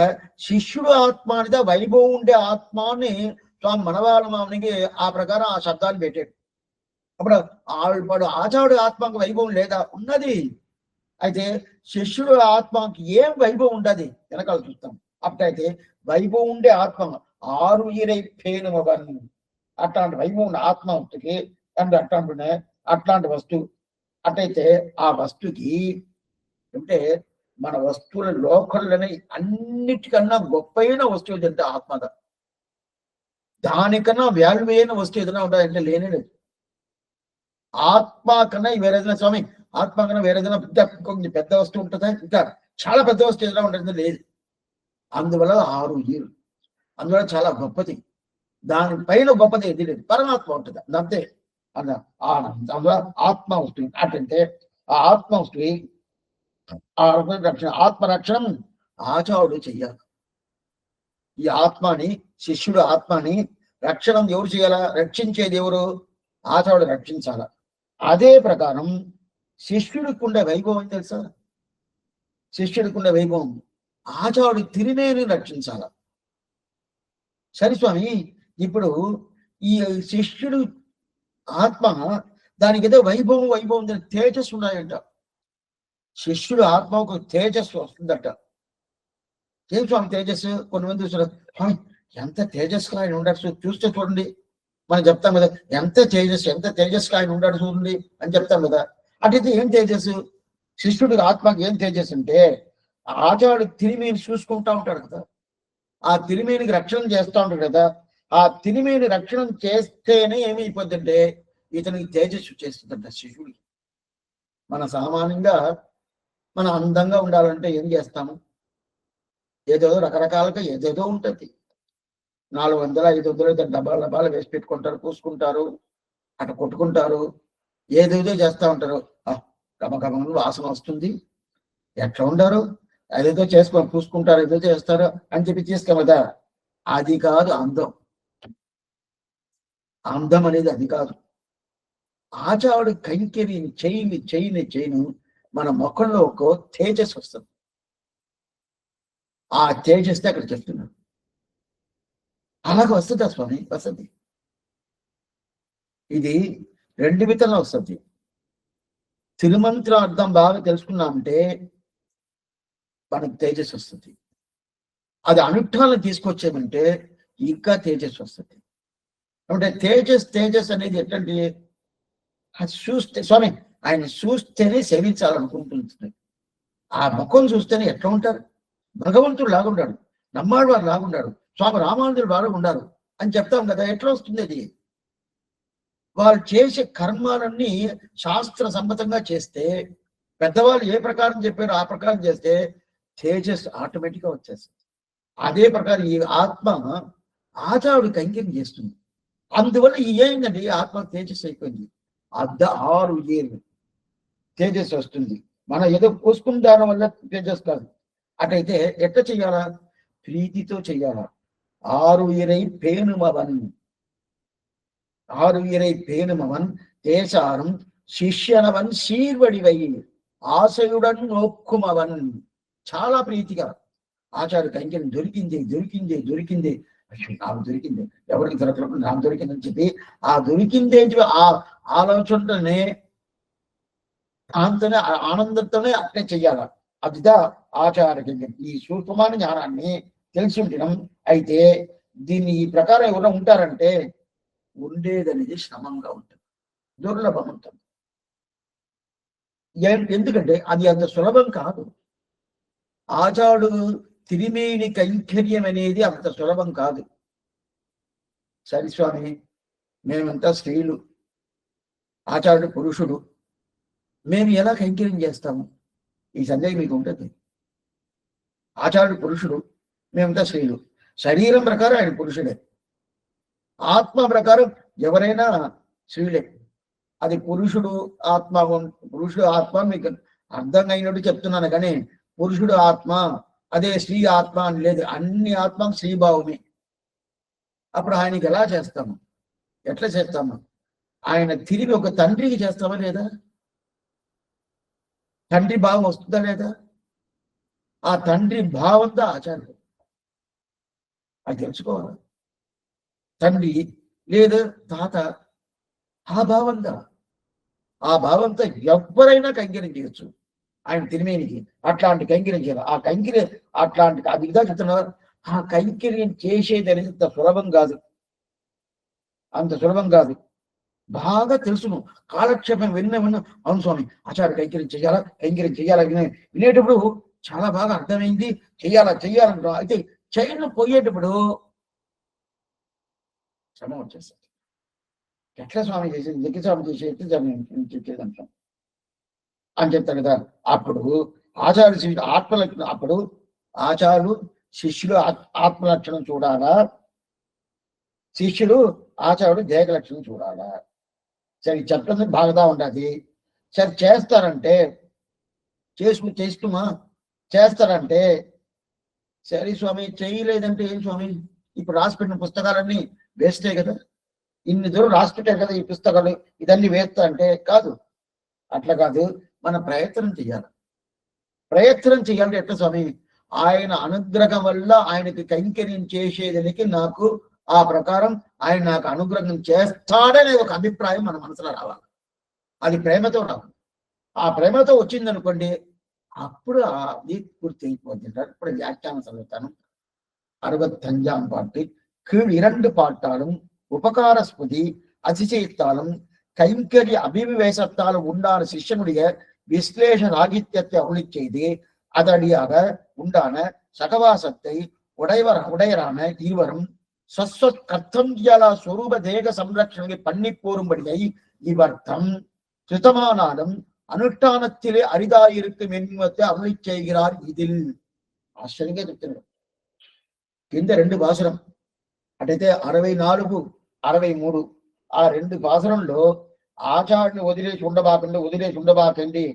శిష్యుడు ఆత్మ అనేది వైభవం ఉండే ఆత్మ అని స్వామి మనవాళ్ళ మామనికి ఆ ప్రకారం ఆ శబ్దాన్ని పెట్టాడు. అప్పుడు వాడు ఆచార్యుడు ఆత్మకు వైభవం లేదా? ఉన్నది. అయితే శిష్యుడు ఆత్మకి ఏం వైభవం ఉండదు వెనకాల చూస్తాం. అప్పుడైతే వైభవం ఉండే ఆత్మ ఆరు ఇరై పేనుమవన్, అట్లాంటి వైభవం ఉండే ఆత్మకి అట్లాంటి వస్తువు. అట్లయితే ఆ వస్తువుకి అంటే మన వస్తువుల లోకల్లోనే అన్నిటికన్నా గొప్పైన వస్తువు ఏదంటే ఆత్మద. దానికన్నా వాల్యూ అయిన వస్తువు ఏదైనా ఉండాలంటే లేనే లేదు. ఆత్మ కన్నా వేరేదైనా స్వామి, ఆత్మ కన్నా వేరేదైనా కొంచెం పెద్ద వస్తువు ఉంటుందా? ఇంకా చాలా పెద్ద వస్తువు ఏదైనా ఉంటుంది? లేదు. అందువల్ల 6 ఈరు, అందువల్ల చాలా గొప్పది. దానిపైన గొప్పది ఏది లేదు, పరమాత్మ ఉంటుంది అంతే. అందువల్ల ఆత్మ వస్తుంది. అంటే ఆ ఆత్మ వస్తుంది, ఆత్మరక్షణం ఆచార్యుడు చెయ్యాలి. ఈ ఆత్మని, శిష్యుడు ఆత్మని రక్షణం ఎవరు చేయాలా? రక్షించేది ఎవరు? ఆచార్యుడు రక్షించాల. అదే ప్రకారం శిష్యుడికి ఉండే వైభవం తెలుసా? శిష్యుడికి ఉండే వైభవం ఆచార్యుడు తిరిమేని రక్షించాల. సరే స్వామి, ఇప్పుడు ఈ శిష్యుడు ఆత్మ దానికి ఏదో వైభవం తేజస్సు ఉన్నాయంట. శిష్యుడు ఆత్మ ఒక తేజస్సు వస్తుందట. ఏం స్వామి తేజస్సు? కొంతమంది చూసారు, స్వామి ఎంత తేజస్సుగా ఆయన ఉండడు, చూస్తే చూడండి మనం చెప్తాం కదా, ఎంత తేజస్సుగా ఆయన ఉండడు చూడండి అని చెప్తాం కదా. అటైతే ఏం తేజస్సు? శిష్యుడికి ఆత్మకి ఏం తేజస్సు అంటే ఆచార్యుడు తిరిమేని చూసుకుంటా ఉంటాడు కదా, ఆ తిరిమేనికి రక్షణ చేస్తూ ఉంటాడు కదా. ఆ తిరిమేని రక్షణ చేస్తేనే ఏమైపోతుందంటే ఇతనికి తేజస్సు చేస్తుందంట శిష్యుడికి. మన సామాన్యంగా మనం అందంగా ఉండాలంటే ఏం చేస్తాము? ఏదో రకరకాలుగా ఏదేదో ఉంటుంది. 400, 500 డబ్బాలు వేసి పెట్టుకుంటారు, పూసుకుంటారు, అటు కొట్టుకుంటారు, ఏదేదో చేస్తూ ఉంటారు. గమగమను వాసన వస్తుంది, ఎట్లా ఉండరు, అదేదో చేసుకొని పూసుకుంటారు, ఏదో చేస్తారు అని చెప్పి తీసుకో కదా. అది కాదు అందం. అందం అనేది అది కాదు. ఆచార్యుడు కైంకర్యం చేయను మన ముఖంలో ఒక తేజస్సు వస్తుంది. ఆ తేజస్సు అక్కడ చెప్తున్నాడు. అలాగ వస్తుందా స్వామి? వస్తుంది. ఇది 2 విధంగా వస్తుంది. తిరుమంత్ర అర్థం బాగా తెలుసుకున్నామంటే మనకు తేజస్సు వస్తుంది. అది అనుష్ఠానం తీసుకొచ్చామంటే ఇంకా తేజస్సు వస్తుంది. అంటే తేజస్ అనేది ఎట్లాంటి? అది చూస్తే స్వామి ఆయన చూస్తేనే సేవించాలనుకుంటుంది. ఆ ముఖం చూస్తేనే ఎట్లా ఉంటారు? భగవంతుడు లాగుంటాడు, నమ్మాడు వారు లాగుంటాడు, స్వామి రామానుజులు వారు ఉండారు అని చెప్తాం కదా. ఎట్లా వస్తుంది అది? వాళ్ళు చేసే కర్మాలన్నీ శాస్త్ర సమ్మతంగా చేస్తే, పెద్దవాళ్ళు ఏ ప్రకారం చెప్పారో ఆ ప్రకారం చేస్తే తేజస్ ఆటోమేటిక్గా వచ్చేస్తుంది. అదే ప్రకారం ఈ ఆత్మ ఆచార్యుడు కైంకర్యం చేస్తుంది. అందువల్ల ఏంటంటే ఆత్మ తేజస్సు అయిపోయింది. 6 ఏళ్ళు తేజస్సు వస్తుంది. మనం ఏదో పూసుకున్న దాని వల్ల తేజస్సు కాదు. అటైతే ఎట్లా చెయ్యాలా? ప్రీతితో చెయ్యాలా. 6 ఇరై పేనుమవన్, 6 ఇరై పేనుమవన్ தேசாரும் శిష్యనవన్ శీర్వడివై ఆశయుడన్ నోక్కుమవన్. చాలా ప్రీతిగా ఆచార్య కైంకర్యం దొరికింది నాకు దొరికింది, ఎవరికి దొరకనప్పుడు నాకు దొరికిందని చెప్పి ఆ దొరికిందే ఆ ఆలోచనతోనే దాంతోనే ఆనందంతోనే అట్లే చెయ్యాల. అదిదా ఆచార్య కైంకర్యం. ఈ సూక్ష్మమైన జ్ఞానాన్ని తెలిసి ఉండడం. అయితే దీన్ని ఈ ప్రకారం ఎవరైనా ఉంటారంటే ఉండేదనేది శ్రమంగా ఉంటుంది, దుర్లభం ఉంటుంది. ఎందుకంటే అది అంత సులభం కాదు. ఆచార్యుడు తిరిమేని కైంకర్యం అనేది అంత సులభం కాదు. సరి స్వామి, మేమంతా స్త్రీలు, ఆచార్యుడు పురుషుడు, మేము ఎలా కైంకర్యం చేస్తాము? ఈ సందేహం మీకు ఉంటుంది. ఆచార్యుడు పురుషుడు, మేమంతా స్త్రీలు. శరీరం ప్రకారం ఆయన పురుషుడే, ఆత్మ ప్రకారం ఎవరైనా స్త్రీలే. అది పురుషుడు ఆత్మ మీకు అర్థం అయినట్టు చెప్తున్నాను కానీ పురుషుడు ఆత్మ అదే స్త్రీ ఆత్మ అని లేదు. అన్ని ఆత్మ శ్రీభావమే. అప్పుడు ఆయనకి ఎలా చేస్తాము? ఎట్లా చేస్తాము? ఆయన తిరిగి ఒక తండ్రికి చేస్తావా లేదా? తండ్రి భావం వస్తుందా లేదా? ఆ తండ్రి భావంతో ఆచార్యుడు అది తెలుసుకోవాలి. తండ్రి లేదా తాత ఆ భావంతో ఎవరైనా కైంకర్యం చేయొచ్చు. ఆయన తిరిమేనికి అట్లాంటి కైంకర్యం చేయాలి. ఆ కైంకర్యం అట్లాంటి అది ఇదా చెప్తున్నారు. ఆ కైంకర్యం చేసేది అనేది అంత సులభం కాదు, అంత సులభం కాదు. బాగా తెలుసును. కాలక్షేపం విన్న అవును స్వామి ఆచార్య కైంకర్యం చెయ్యాలా వినేటప్పుడు చాలా బాగా అర్థమైంది. చెయ్యాలంటాం. అయితే చేయను పోయేటప్పుడు శ్రమ వచ్చేస్తుంది. ఎట్లా స్వామి చేసేది, జగ్గి స్వామి చేసేది చెప్పేదంటాం అని చెప్తారు కదా. అప్పుడు ఆచార్య శిష్యుడు ఆత్మలక్షణం, అప్పుడు ఆచార్యులు శిష్యులు ఆత్మలక్షణం చూడాలా, శిష్యుడు ఆచార్యుడు దేహ లక్షణం చూడాలా. సరే చెప్పడం బాగా ఉండదు. సరే చేస్తారంటే చేస్తుమా చేస్తారంటే సరే స్వామి చేయలేదంటే ఏం స్వామి? ఇప్పుడు రాసిపెట్టిన పుస్తకాలన్నీ వేస్టే కదా, ఇన్ని దూరం రాసిపెట్టారు కదా ఈ పుస్తకాలు, ఇదన్నీ వేస్తా అంటే కాదు. అట్లా కాదు, మనం ప్రయత్నం చేయాలంటే ఎట్లా స్వామి? ఆయన అనుగ్రహం వల్ల ఆయనకి కైంకర్యం చేసేదానికి నాకు ఆ ప్రకారం ఆయన నాకు అనుగ్రహం చేస్తాడనే ఒక అభిప్రాయం మన మనసులో రావాలి. అది ప్రేమతో రావాలి. ఆ ప్రేమతో వచ్చిందనుకోండి, అప్పుడు అది పూర్తి అయిపోతుంది. ఇప్పుడు వ్యాఖ్యానం చదువుతాను. 65 பாட்டு. கீழ் 2 பாட்டாலும் உபகார ஸ்புதி அதிசயத்தாலும் கைங்கரிய அபிவிவேசத்தால் உண்டான சிஷ்யனுடைய விஸ்லேஷ ராகித்யத்தை அருளி செய்து அதடியாக உண்டான சகவாசத்தை உடையரான இருவரும் ஸ்வஸ்வத் கர்த்தங்கியால ஸ்வரூப தேக சம்ரட்சணை பண்ணி போரும்படியை இவர்த்தம் சுத்தமானாலும் అనుష్ఠానத்திலே అరిదాயிருக்கும் என்பதை అరుళి செய்கிறார். ఇదిల్ ఆశ్చర్యంగా చెప్తున్నారు. కింద 2 భాషరం అటైతే 64, 63 ఆ 2 భాషరంలో ఆచార్యుని వదిలేసి ఉండబాకండి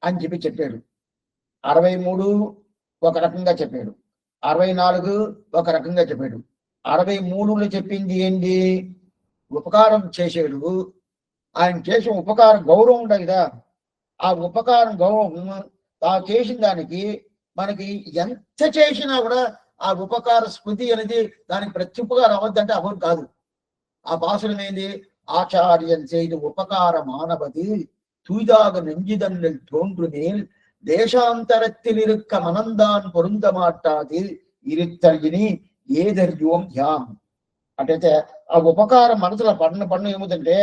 అని చెప్పాడు. 63 ఒక రకంగా చెప్పాడు, 64 ఒక రకంగా చెప్పాడు. 63లో చెప్పింది ఏంటి? ఉపకారం చేసాడు. ఆయన చేసిన ఉపకారం గౌరవం ఉండదు కదా, ఆ ఉపకారం గౌరవం చేసిన దానికి మనకి ఎంత చేసినా కూడా ఆ ఉపకార స్మృతి అనేది దానికి ప్రత్యుపకారం అవద్దంటే అవ్వదు కాదు. ఆ భాషణం ఏంది? ఆచార్యం செய்து ఉపకారமானவது தூய்தாக நெஞ்சிதனில் தோன்றுமேல் தேசாந்தரத்தில் இருக்க மனந்தான் பொருந்த மாட்டாது இருத்தల్ని ఏదర్యోం యాం. అంటే ఆ ఉపకారం మనసులో పడిన ఏముందంటే,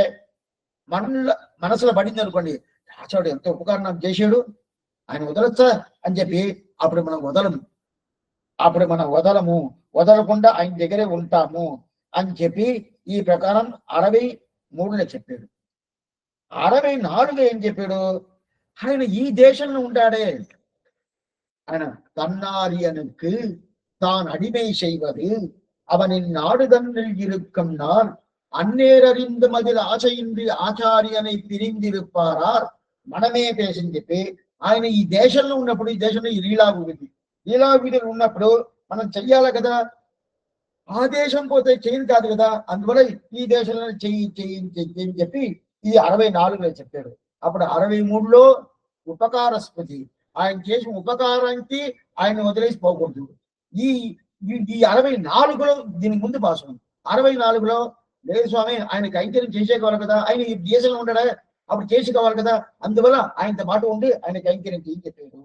మనసులో పడింది అనుకోండి, ఆచార్యుడు ఎంత ఉపకారం నాకు చేసాడు, ఆయన వదలొచ్చా అని చెప్పి అప్పుడు మనం వదలకుండా ఆయన దగ్గరే ఉంటాము అని చెప్పి ఈ ప్రకారం 63లో చెప్పాడు. 64లో ఏం చెప్పాడు? ఆయన ఈ దేశంలో ఉంటాడే, ఆయన தன்னாரியனுக்கு தான் அடிமை செய்வது அவனின் நாடுதன்னில் இருக்கும் நாள் அந்நேரறிந்து மதில் ఆశయింది ఆచార్యனை పిరిందిరుపారార్ మనమే పేసని చెప్పి ఆయన ఈ దేశంలో ఉన్నప్పుడు, ఈ దేశంలో ఈ లీలావిధులు ఉన్నప్పుడు మనం చెయ్యాలి కదా. ఆ దేశం పోతే చేయను కాదు కదా, అందువల్ల ఈ దేశంలో చెయ్యి చెప్పి ఇది 64లో చెప్పాడు. అప్పుడు 63లో ఉపకార స్మృతి, ఆయన చేసిన ఉపకారానికి ఆయన వదిలేసి పోకూడదు. ఈ 64లో దీనికి ముందు భాషణం. 64లో లేదు స్వామి ఆయన కైంకర్యం చేసేవారు కదా, ఆయన ఈ దేశంలో ఉండడా, అప్పుడు చేసుకోవాలి కదా, అందువల్ల ఆయనతో పాటు ఉండి ఆయన కైంకర్యం చేసి చెప్పాడు.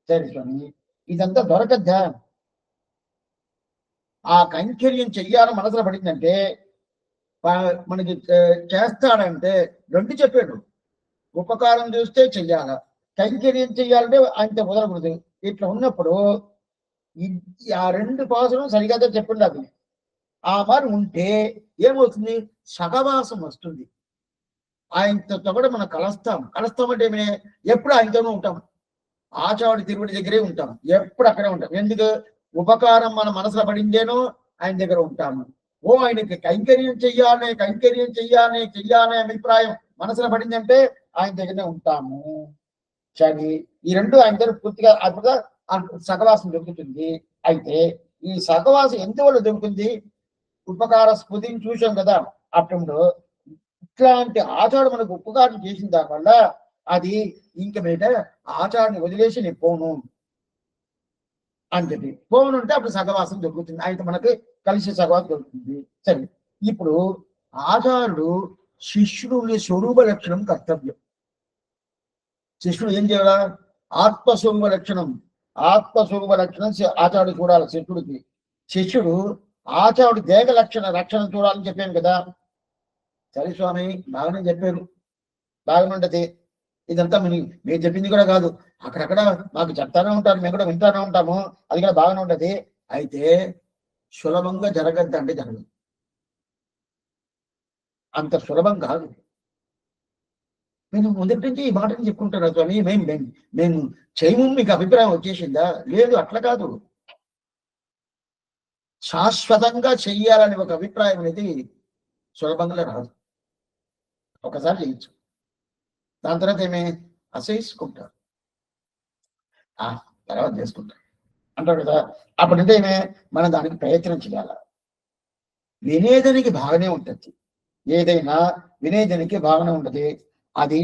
సరే స్వామి ఇదంతా దొరకద్దా? ఆ కైంకర్యం చెయ్యాలని మనసులో పడిందంటే మనకి చేస్తాడంటే 2 చెప్పాడు. ఉపకారం చూస్తే చెయ్యాల, కైంకర్యం చెయ్యాలంటే ఆయనతో వదలకూడదు. ఇట్లా ఉన్నప్పుడు ఆ 2 భాషలు సరిగా చెప్పిండదు. ఆ మరి ఉంటే ఏమవుతుంది? సహవాసం వస్తుంది. ఆయనతో కూడా మనం కలుస్తాం అంటే ఎప్పుడు ఆయనతోనే ఉంటాం. ఆచార్యుడి తిరుపతి దగ్గరే ఉంటాం, ఎప్పుడు అక్కడే ఉంటాం. ఎందుకు? ఉపకారం మన మనసులో పడిందేనో ఆయన దగ్గర ఉంటాము. ఆయనకి కైంకర్యం చెయ్యాలనే అభిప్రాయం మనసులో పడిందంటే ఆయన దగ్గరనే ఉంటాము. సరే ఈ 2 ఆయన దగ్గర పూర్తిగా అద్భుత సహవాసం దొరుకుతుంది. అయితే ఈ సహవాసం ఎందువల్ల దొరుకుతుంది? ఉపకార స్మృతిని చూసాం కదా. అప్పుడు ఇట్లాంటి ఆచారం మనకు ఉపకారం చేసిన దానివల్ల అది ఇంక మీద ఆచారాన్ని వదిలేసి నేను పోను అని చెప్పి పోను అంటే అప్పుడు సహవాసం దొరుకుతుంది, అయితే మనకి కలిసి సహవాసం దొరుకుతుంది. సరే, ఇప్పుడు ఆచార్యుడు శిష్యుని స్వరూప లక్షణం కర్తవ్యం. శిష్యుడు ఏం చేయాలా? ఆత్మస్వరూప లక్షణం, ఆత్మస్వరూప లక్షణం ఆచార్యుడు చూడాలి శిష్యుడికి. శిష్యుడు ఆచార్యుడు దేహ రక్షణ చూడాలని చెప్పాను కదా. సరే స్వామి, బాగానే చెప్పారు, బాగానే ఉంటది. ఇదంతా మీరు చెప్పింది కూడా కాదు, అక్కడక్కడ మాకు చెప్తానే ఉంటారు, మేము కూడా వింటానే ఉంటాము, అది కూడా బాగానే ఉంటది. అయితే సులభంగా జరగద్దు అంటే జరగదు, అంత సులభం కాదు. నేను మొదటి నుంచి ఈ మాటని చెప్పుకుంటాను స్వామి, మేము చేయము, మీకు అభిప్రాయం వచ్చేసిందా? లేదు, అట్లా కాదు. శాశ్వతంగా చెయ్యాలని ఒక అభిప్రాయం అనేది సులభంగా రాదు. ఒకసారి చేయొచ్చు, దాని తర్వాత ఏమే అసహించుకుంటారు, తర్వాత చేసుకుంటారు అంటారు కదా. అప్పుడంటే ఏమే మనం దానికి ప్రయత్నం చేయాల. వినేదానికి బాగానే ఉంటుంది, ఏదైనా వినేదానికి బాగానే ఉంటుంది. అది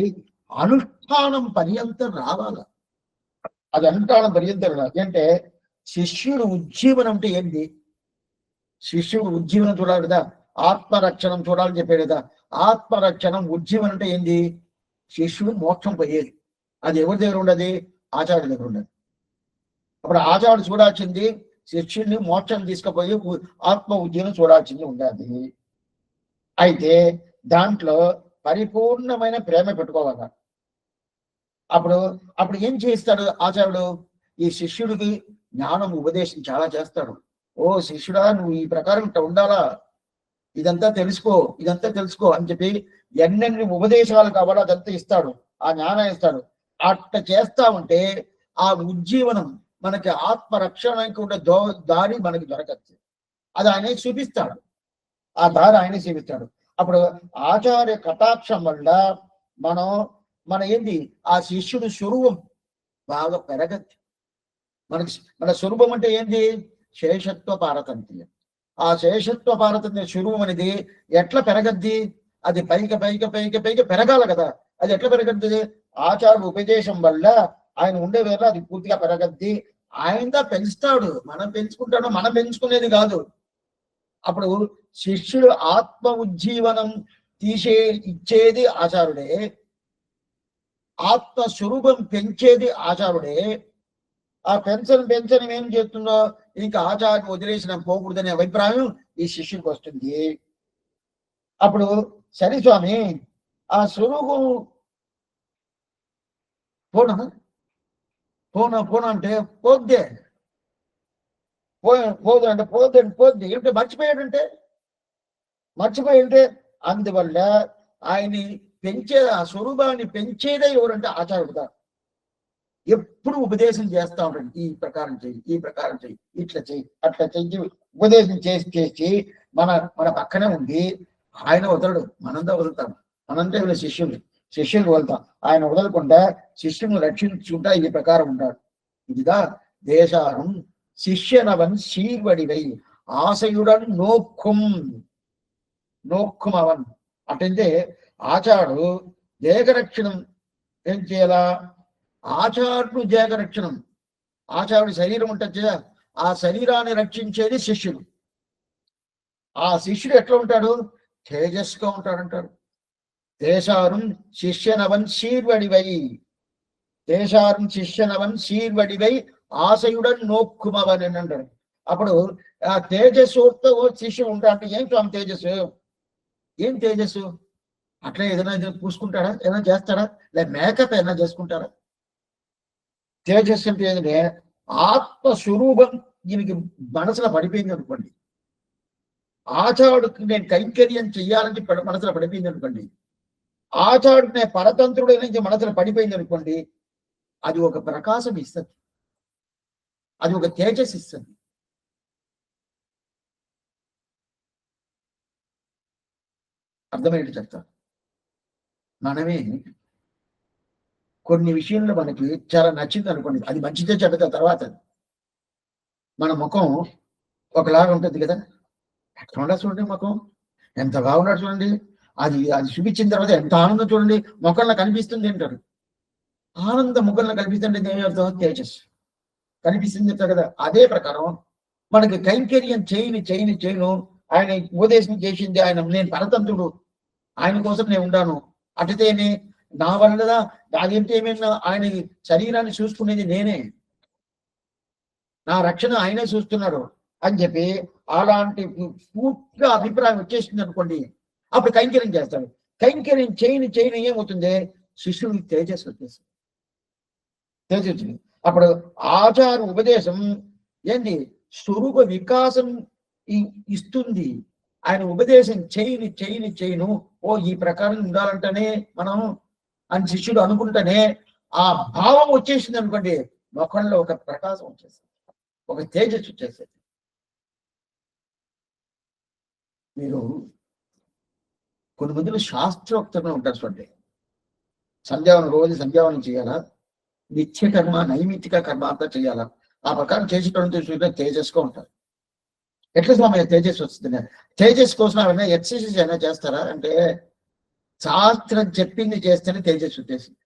అనుష్ఠానం పర్యంతం రావాల. అది అనుష్ఠానం పర్యంతం రావాలి అంటే శిష్యుడు ఉజ్జీవనం అంటే ఏంటి? శిష్యుడు ఉజ్జీవనం చూడాలి కదా, ఆత్మరక్షణం చూడాలని చెప్పాడు కదా. ఆత్మరక్షణం ఉజ్జీవనం అంటే ఏంటి? శిష్యుడు మోక్షం పోయేది. అది ఎవరి దగ్గర ఉండదు? ఆచార్యుడి దగ్గర ఉండదు. అప్పుడు ఆచార్యుడు చూడాల్సింది శిష్యుడిని మోక్షం తీసుకుపోయి ఆత్మ ఉజ్జీవనం చూడాల్సింది ఉండదు. అయితే దాంట్లో పరిపూర్ణమైన ప్రేమ పెట్టుకోవాలి. అప్పుడు ఏం చేస్తాడు ఆచార్యుడు? ఈ శిష్యుడికి జ్ఞానం ఉపదేశం చాలా చేస్తాడు. ఓ శిష్యుడా, నువ్వు ఈ ప్రకారం ఉండాలా, ఇదంతా తెలుసుకో అని చెప్పి ఎన్నెన్ని ఉపదేశాలు కావాలో అదంతా ఇస్తాడు, ఆ జ్ఞానం ఇస్తాడు. అట్ట చేస్తా ఉంటే ఆ ఉజ్జీవనం మనకి ఆత్మరక్షణకి ఉండే దారి మనకి దొరకచ్చు. అది ఆయన చూపిస్తాడు, ఆ దారి ఆయన చూపిస్తాడు. అప్పుడు ఆచార్య కటాక్షం వల్ల మన ఏంది, ఆ శిష్యుడు స్వరూపం బాగా పెరగచ్చు. మన స్వరూపం అంటే ఏంది? శేషత్వ పారతంత్ర్యం. ఆ శేషత్వ పారతంత్ర్య స్వరూపం అనేది ఎట్లా పెరగద్ది? అది పైకి పెరగాల కదా. అది ఎట్లా పెరగద్ది? ఆచార్య ఉపదేశం వల్ల ఆయన ఉండే వేళ అది పూర్తిగా పెరగద్ది. ఆయన పెంచుతాడు, మనం పెంచుకునేది కాదు. అప్పుడు శిష్యుడు ఆత్మ ఉజ్జీవనం ఇచ్చేది ఆచార్యుడే, ఆత్మ స్వరూపం పెంచేది ఆచార్యుడే. ఆ పెంచని ఏం చేస్తుందో ఇంకా ఆచార్యం వదిలేసిన పోకూడదనే అభిప్రాయం ఈ శిష్యుడికి వస్తుంది. అప్పుడు సరే స్వామి, ఆ స్వరూపం పోనా అంటే పోద్దే, పోద్ది ఏమిటో మర్చిపోయాడంటే అందువల్ల ఆయన్ని ఆ స్వరూపాన్ని పెంచేదే ఎవరంటే ఆచార్యుడు కాదు. ఎప్పుడు ఉపదేశం చేస్తా ఉంటాడు, ఈ ప్రకారం చెయ్యి, ఇట్లా చెయ్యి, అట్లా చెయ్యి, ఉపదేశం చేసి మన పక్కనే ఉండి ఆయన వదలడు, మనంతా వదులుతాం. మనంతా వీళ్ళ శిష్యులు వదులుతాం. ఆయన వదలకుండా శిష్యుని రక్షించుకుంటా ఈ ప్రకారం ఉంటాడు. ఇదిగా దేశారం శిష్యనవన్ శీర్వడివై ఆశయుడన్ నోక్కుం అవన్. అంటే ఆచార్యుడు దేహరక్షణం ఏం చేయాలా? ఆచార్యుడు దేహరక్షణం, ఆచార్యుడి శరీరం ఉంటుంది కదా, ఆ శరీరాన్ని రక్షించేది శిష్యుడు. ఆ శిష్యుడు ఎట్లా ఉంటాడు? తేజస్గా ఉంటాడంటాడు. దేశారం శిష్యనవన్ శీర్వడివై ఆశయుడన్ నోక్కుమవన్ అని అంటాడు. అప్పుడు ఆ తేజస్సుతో శిష్యుడు ఉంటా అంటే ఏం స్వామి తేజస్సు? ఏం తేజస్సు? అట్లా ఏదైనా పూసుకుంటాడా? ఏదైనా చేస్తాడా? లేక మేకప్ ఏదైనా చేసుకుంటారా? తేజస్సు అంటే ఏంటంటే ఆత్మస్వరూపం దీనికి మనసులో పడిపోయింది అనుకోండి. ఆచార్యుడికి నేను కైంకర్యం చెయ్యాలని మనసులో పడిపోయింది అనుకోండి. ఆచార్యుడికి నేను పరతంత్రుడు నుంచి మనసులో పడిపోయింది అనుకోండి. అది ఒక ప్రకాశం ఇస్తుంది, అది ఒక తేజస్ ఇస్తుంది. అర్థమయ్యేది చెప్తాను. మనమే కొన్ని విషయంలో మనకి చాలా నచ్చింది అనుకోండి, అది మంచిదే చెడ్డదా తర్వాత మన ముఖం ఒకలాగా ఉంటుంది కదా. ఎట్లా ఉండాలి చూడండి, ముఖం ఎంత బాగున్నాడు చూడండి, అది అది చూపించిన తర్వాత ఎంత ఆనందం చూడండి, ముఖంలో కనిపిస్తుంది అంటారు. ఆనందం ముఖంలో కనిపిస్తుంటే ఏమవుతాం? తేజస్సు కనిపిస్తుంది కదా. అదే ప్రకారం మనకి కైంకర్యం చేయను ఆయన ఉపదేశం చేసింది ఆయన, నేను పరతంత్రుడు, ఆయన కోసం నేను ఉన్నాను. అటుతేనే నా వల్ల అదేంటి ఏమైనా ఆయన శరీరాన్ని చూసుకునేది నేనే, నా రక్షణ ఆయనే చూస్తున్నాడు అని చెప్పి అలాంటి పూర్తిగా అభిప్రాయం వచ్చేసింది అనుకోండి, అప్పుడు కైంకర్యం చేస్తాడు. కైంకర్యం చేయని ఏమవుతుంది? శిష్యుడికి తేజస్సు వచ్చేస్తుంది. తేజస్సు అప్పుడు ఆచార ఉపదేశం ఏంటి? స్వరూప వికాసం ఇస్తుంది. ఆయన ఉపదేశం చేయను ఓ ఈ ప్రకారం ఉండాలంటేనే మనం అని శిష్యుడు అనుకుంటేనే ఆ భావం వచ్చేసింది అనుకోండి, ముఖంలో ఒక ప్రకాశం వచ్చేసింది, ఒక తేజస్సు వచ్చేసింది. మీరు కొన్ని మందిలో శాస్త్రోక్తంగా ఉంటారు చూడండి, సంధ్యావనం రోజు సంధ్యావనం చేయాలా, నిత్య కర్మ నైమిత్తిక కర్మ అంతా చేయాలా, ఆ ప్రకారం చేసేటువంటి చూస్తే తేజస్గా ఉంటారు. ఎట్లా స్వామి తేజస్సు వస్తుంది? తేజస్సు కోసం ఏమైనా ఎక్సర్సైజ్ అయినా చేస్తారా అంటే, శాస్త్రం చెప్పింది చేస్తేనే తేజస్సు వచ్చేసింది.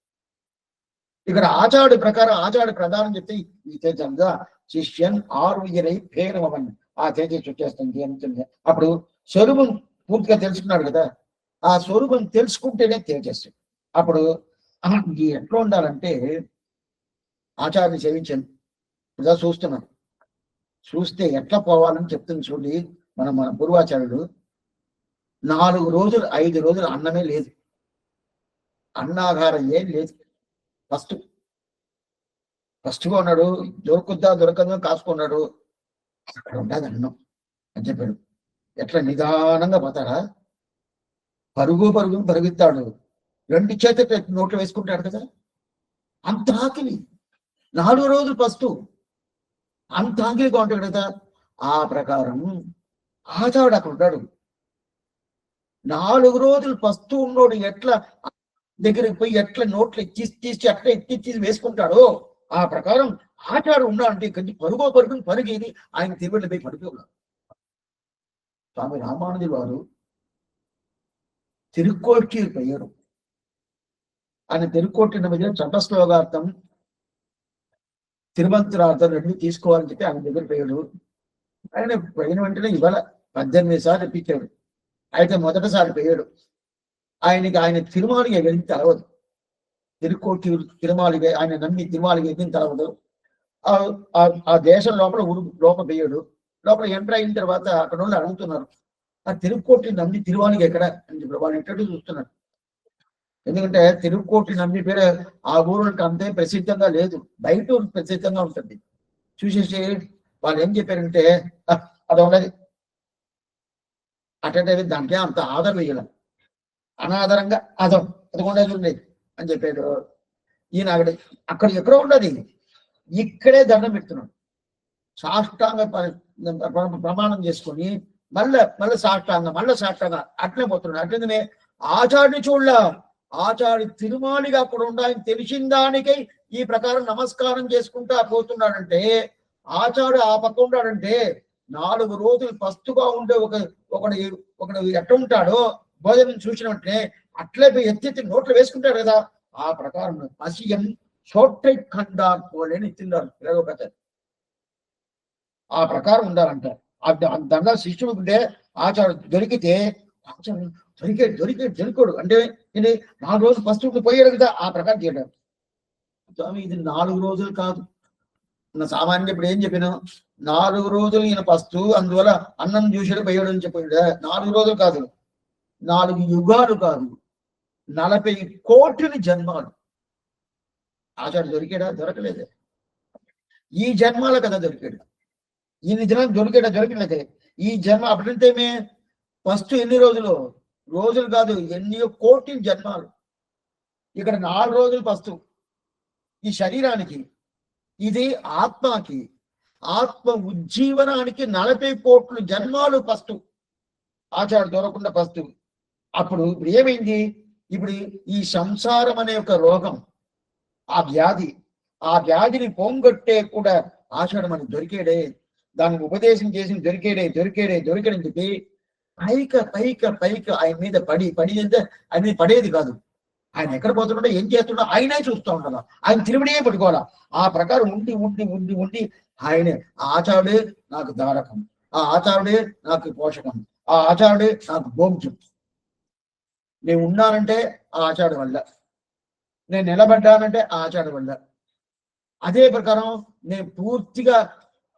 ఇక్కడ ఆచార్యుడి ప్రకారం ఆచార్యుడి ప్రధానం చెప్తే ఈ తేజంగా శిష్యన్ ఆరుయరై పేరమని ఆ తేజస్సు వచ్చేస్తుంది అంటుంది. అప్పుడు స్వరూపం పూర్తిగా తెలుసుకున్నాడు కదా, ఆ స్వరూపం తెలుసుకుంటేనే తేజస్సు. అప్పుడు ఎట్లా ఉండాలంటే, ఆచార్యుని సేవించండి, ఇలా చూస్తున్నాను, చూస్తే ఎట్లా పోవాలని చెప్తుంది చూడండి. మన పూర్వాచార్యుడు 4 రోజులు 5 రోజులు అన్నమే లేదు, అన్నాహారం ఏం లేదు. ఫస్ట్గా ఉన్నాడు, దొరకదా కాసుకున్నాడు, అక్కడ ఉండదు అన్నం అని చెప్పాడు. ఎట్లా నిదానంగా పోతాడా, పరుగు పరుగుతాడు, 2 చేతులు నోట్లో వేసుకుంటాడు కదా. అంత ఆకలి, 4 రోజులు ఫస్ట్ అంత ఆకలిగా ఉంటాడు కదా. ఆ ప్రకారం ఆచార్యుడు అక్కడ ఉంటాడు, 4 రోజులు ఫస్ట్ ఉన్నోడు ఎట్లా దగ్గరికి పోయి ఎట్లా నోట్లు తీసి అట్లా తీసి వేసుకుంటాడో, ఆ ప్రకారం ఆచార్యుడు ఉన్నాడంటే కొంచెం పరుగేది ఆయన తిరువెళ్ళి పోయి పడిపోయాడు. స్వామి రామానుజుల వారు తిరుక్కోటి పోయాడు. ఆయన తిరుక్కోటిన మధ్య చంపశ్లోగార్థం తిరుమంత్రార్థం 2 తీసుకోవాలని చెప్పి ఆయన దగ్గర పోయాడు. ఆయన పోయిన వెంటనే ఇవాళ 18 సార్లు ఇప్పించాడు. అయితే మొదటిసారి పోయాడు, ఆయన తిరుమాలిగా వెళ్ళి తెలవదు, తిరుక్కోటి తిరుమాలిగా ఆయన నమ్మి తిరుమాలిగా వెళ్ళి తెలవదు. ఆ దేశం లోపల పోయాడు. లోపల ఎంటర్ అయిన తర్వాత అక్కడ వాళ్ళు అడుగుతున్నారు, ఆ తిరుక్కోటి నమ్మి తిరుమాలిగా ఎక్కడ అని చెప్పి వాళ్ళు ఎట్టడు చూస్తున్నారు. ఎందుకంటే తిరుక్కోటి నమ్మి పేరు ఆ ఊరికి అంతే ప్రసిద్ధంగా లేదు, బయట ఊరికి ప్రసిద్ధంగా ఉంటుంది. చూసేసి వాళ్ళు ఏం చెప్పారంటే, అది ఉన్నది అటెండ్ దానికే అంత ఆదరణ వేయాలి, అనాదరంగా అది ఉండేది ఉండేది అని చెప్పాడు. ఈయన అక్కడ ఎక్కడో ఉండదు, ఇక్కడే దండం పెడుతున్నాడు, సాష్టాంగ ప్రమాణం చేసుకొని మళ్ళీ సాష్టాంగ అట్లే పోతున్నాడు. అట్లనే ఆచార్యుని చూడలా, ఆచార్య తిరుమాలిగా అక్కడ ఉండాలని తెలిసిన దానికై ఈ ప్రకారం నమస్కారం చేసుకుంటా పోతున్నాడంటే, ఆచార్యుడు ఆ పక్క ఉన్నాడంటే 4 రోజులు ఫస్ట్గా ఉండే ఒకడు ఎట్ట ఉంటాడో భోజనం చూసిన వెంటనే అట్లే పోయి ఎత్తి నోట్లు వేసుకుంటాడు కదా. ఆ ప్రకారం అసియం చోట్టే ఖండా పోలేని తిన్నారు పిల్లగొక. ఆ ప్రకారం ఉండాలంట. దండ శిష్యుడు ఉంటే ఆచార్యుడు దొరికితే, ఆచార్యుడు దొరికాడు అంటే 4 రోజులు ఫస్ట్ పోయాడు కదా, ఆ ప్రకారం చేయడం. స్వామి ఇది 4 రోజులు కాదు, సామాన్య ఇప్పుడు ఏం చెప్పినా 4 రోజులు ఈయన ఫస్ట్, అందువల్ల అన్నం చూసాడు పోయాడు అని చెప్పాడు. 4 రోజులు కాదు, 4 యుగాలు కాదు, 40 కోట్ల జన్మాలు ఆచార్యుడు దొరికాడా? దొరకలేదు. ఈ జన్మాల కదా దొరికాడు. ఈయన జనం దొరకలేదే ఈ జన్మ. అప్పుడంతేమే ఫస్ట్ ఎన్ని రోజులు కాదు, ఎన్ని కోట్ల జన్మాలు. ఇక్కడ 4 రోజులు ఫస్ట్ ఈ శరీరానికి, ఇది ఆత్మకి, ఆత్మ ఉజ్జీవనానికి 40 కోట్ల జన్మాలు ఫస్ట్ ఆచార్యుడు దొరకకుండా ఫస్ట్. అప్పుడు ఇప్పుడు ఏమైంది? ఇప్పుడు ఈ సంసారం అనే ఒక రోగం, ఆ వ్యాధిని పోంగొట్టే కూడా ఆచార్యుడు మనకు దొరికాడే, దానికి ఉపదేశం చేసి దొరికాడని చెప్పి పైక ఆయన మీద పడి అంటే ఆయన మీద పడేది కాదు. ఆయన ఎక్కడ పోతున్నాడో ఏం చేస్తున్నాడో ఆయనే చూస్తూ ఉండాలి. ఆయన తిరుమడియే పట్టుకోవాలా. ఆ ప్రకారం ఉండి ఆయనే ఆచారుడే నాకు దారకం, ఆ ఆచారుడే నాకు పోషకం, ఆ ఆచారుడే నాకు భోగ్యం. నేను ఉన్నానంటే ఆ ఆచార్య వల్ల, నేను నిలబడ్డానంటే ఆ ఆచార్య వల్ల. అదే ప్రకారం నేను పూర్తిగా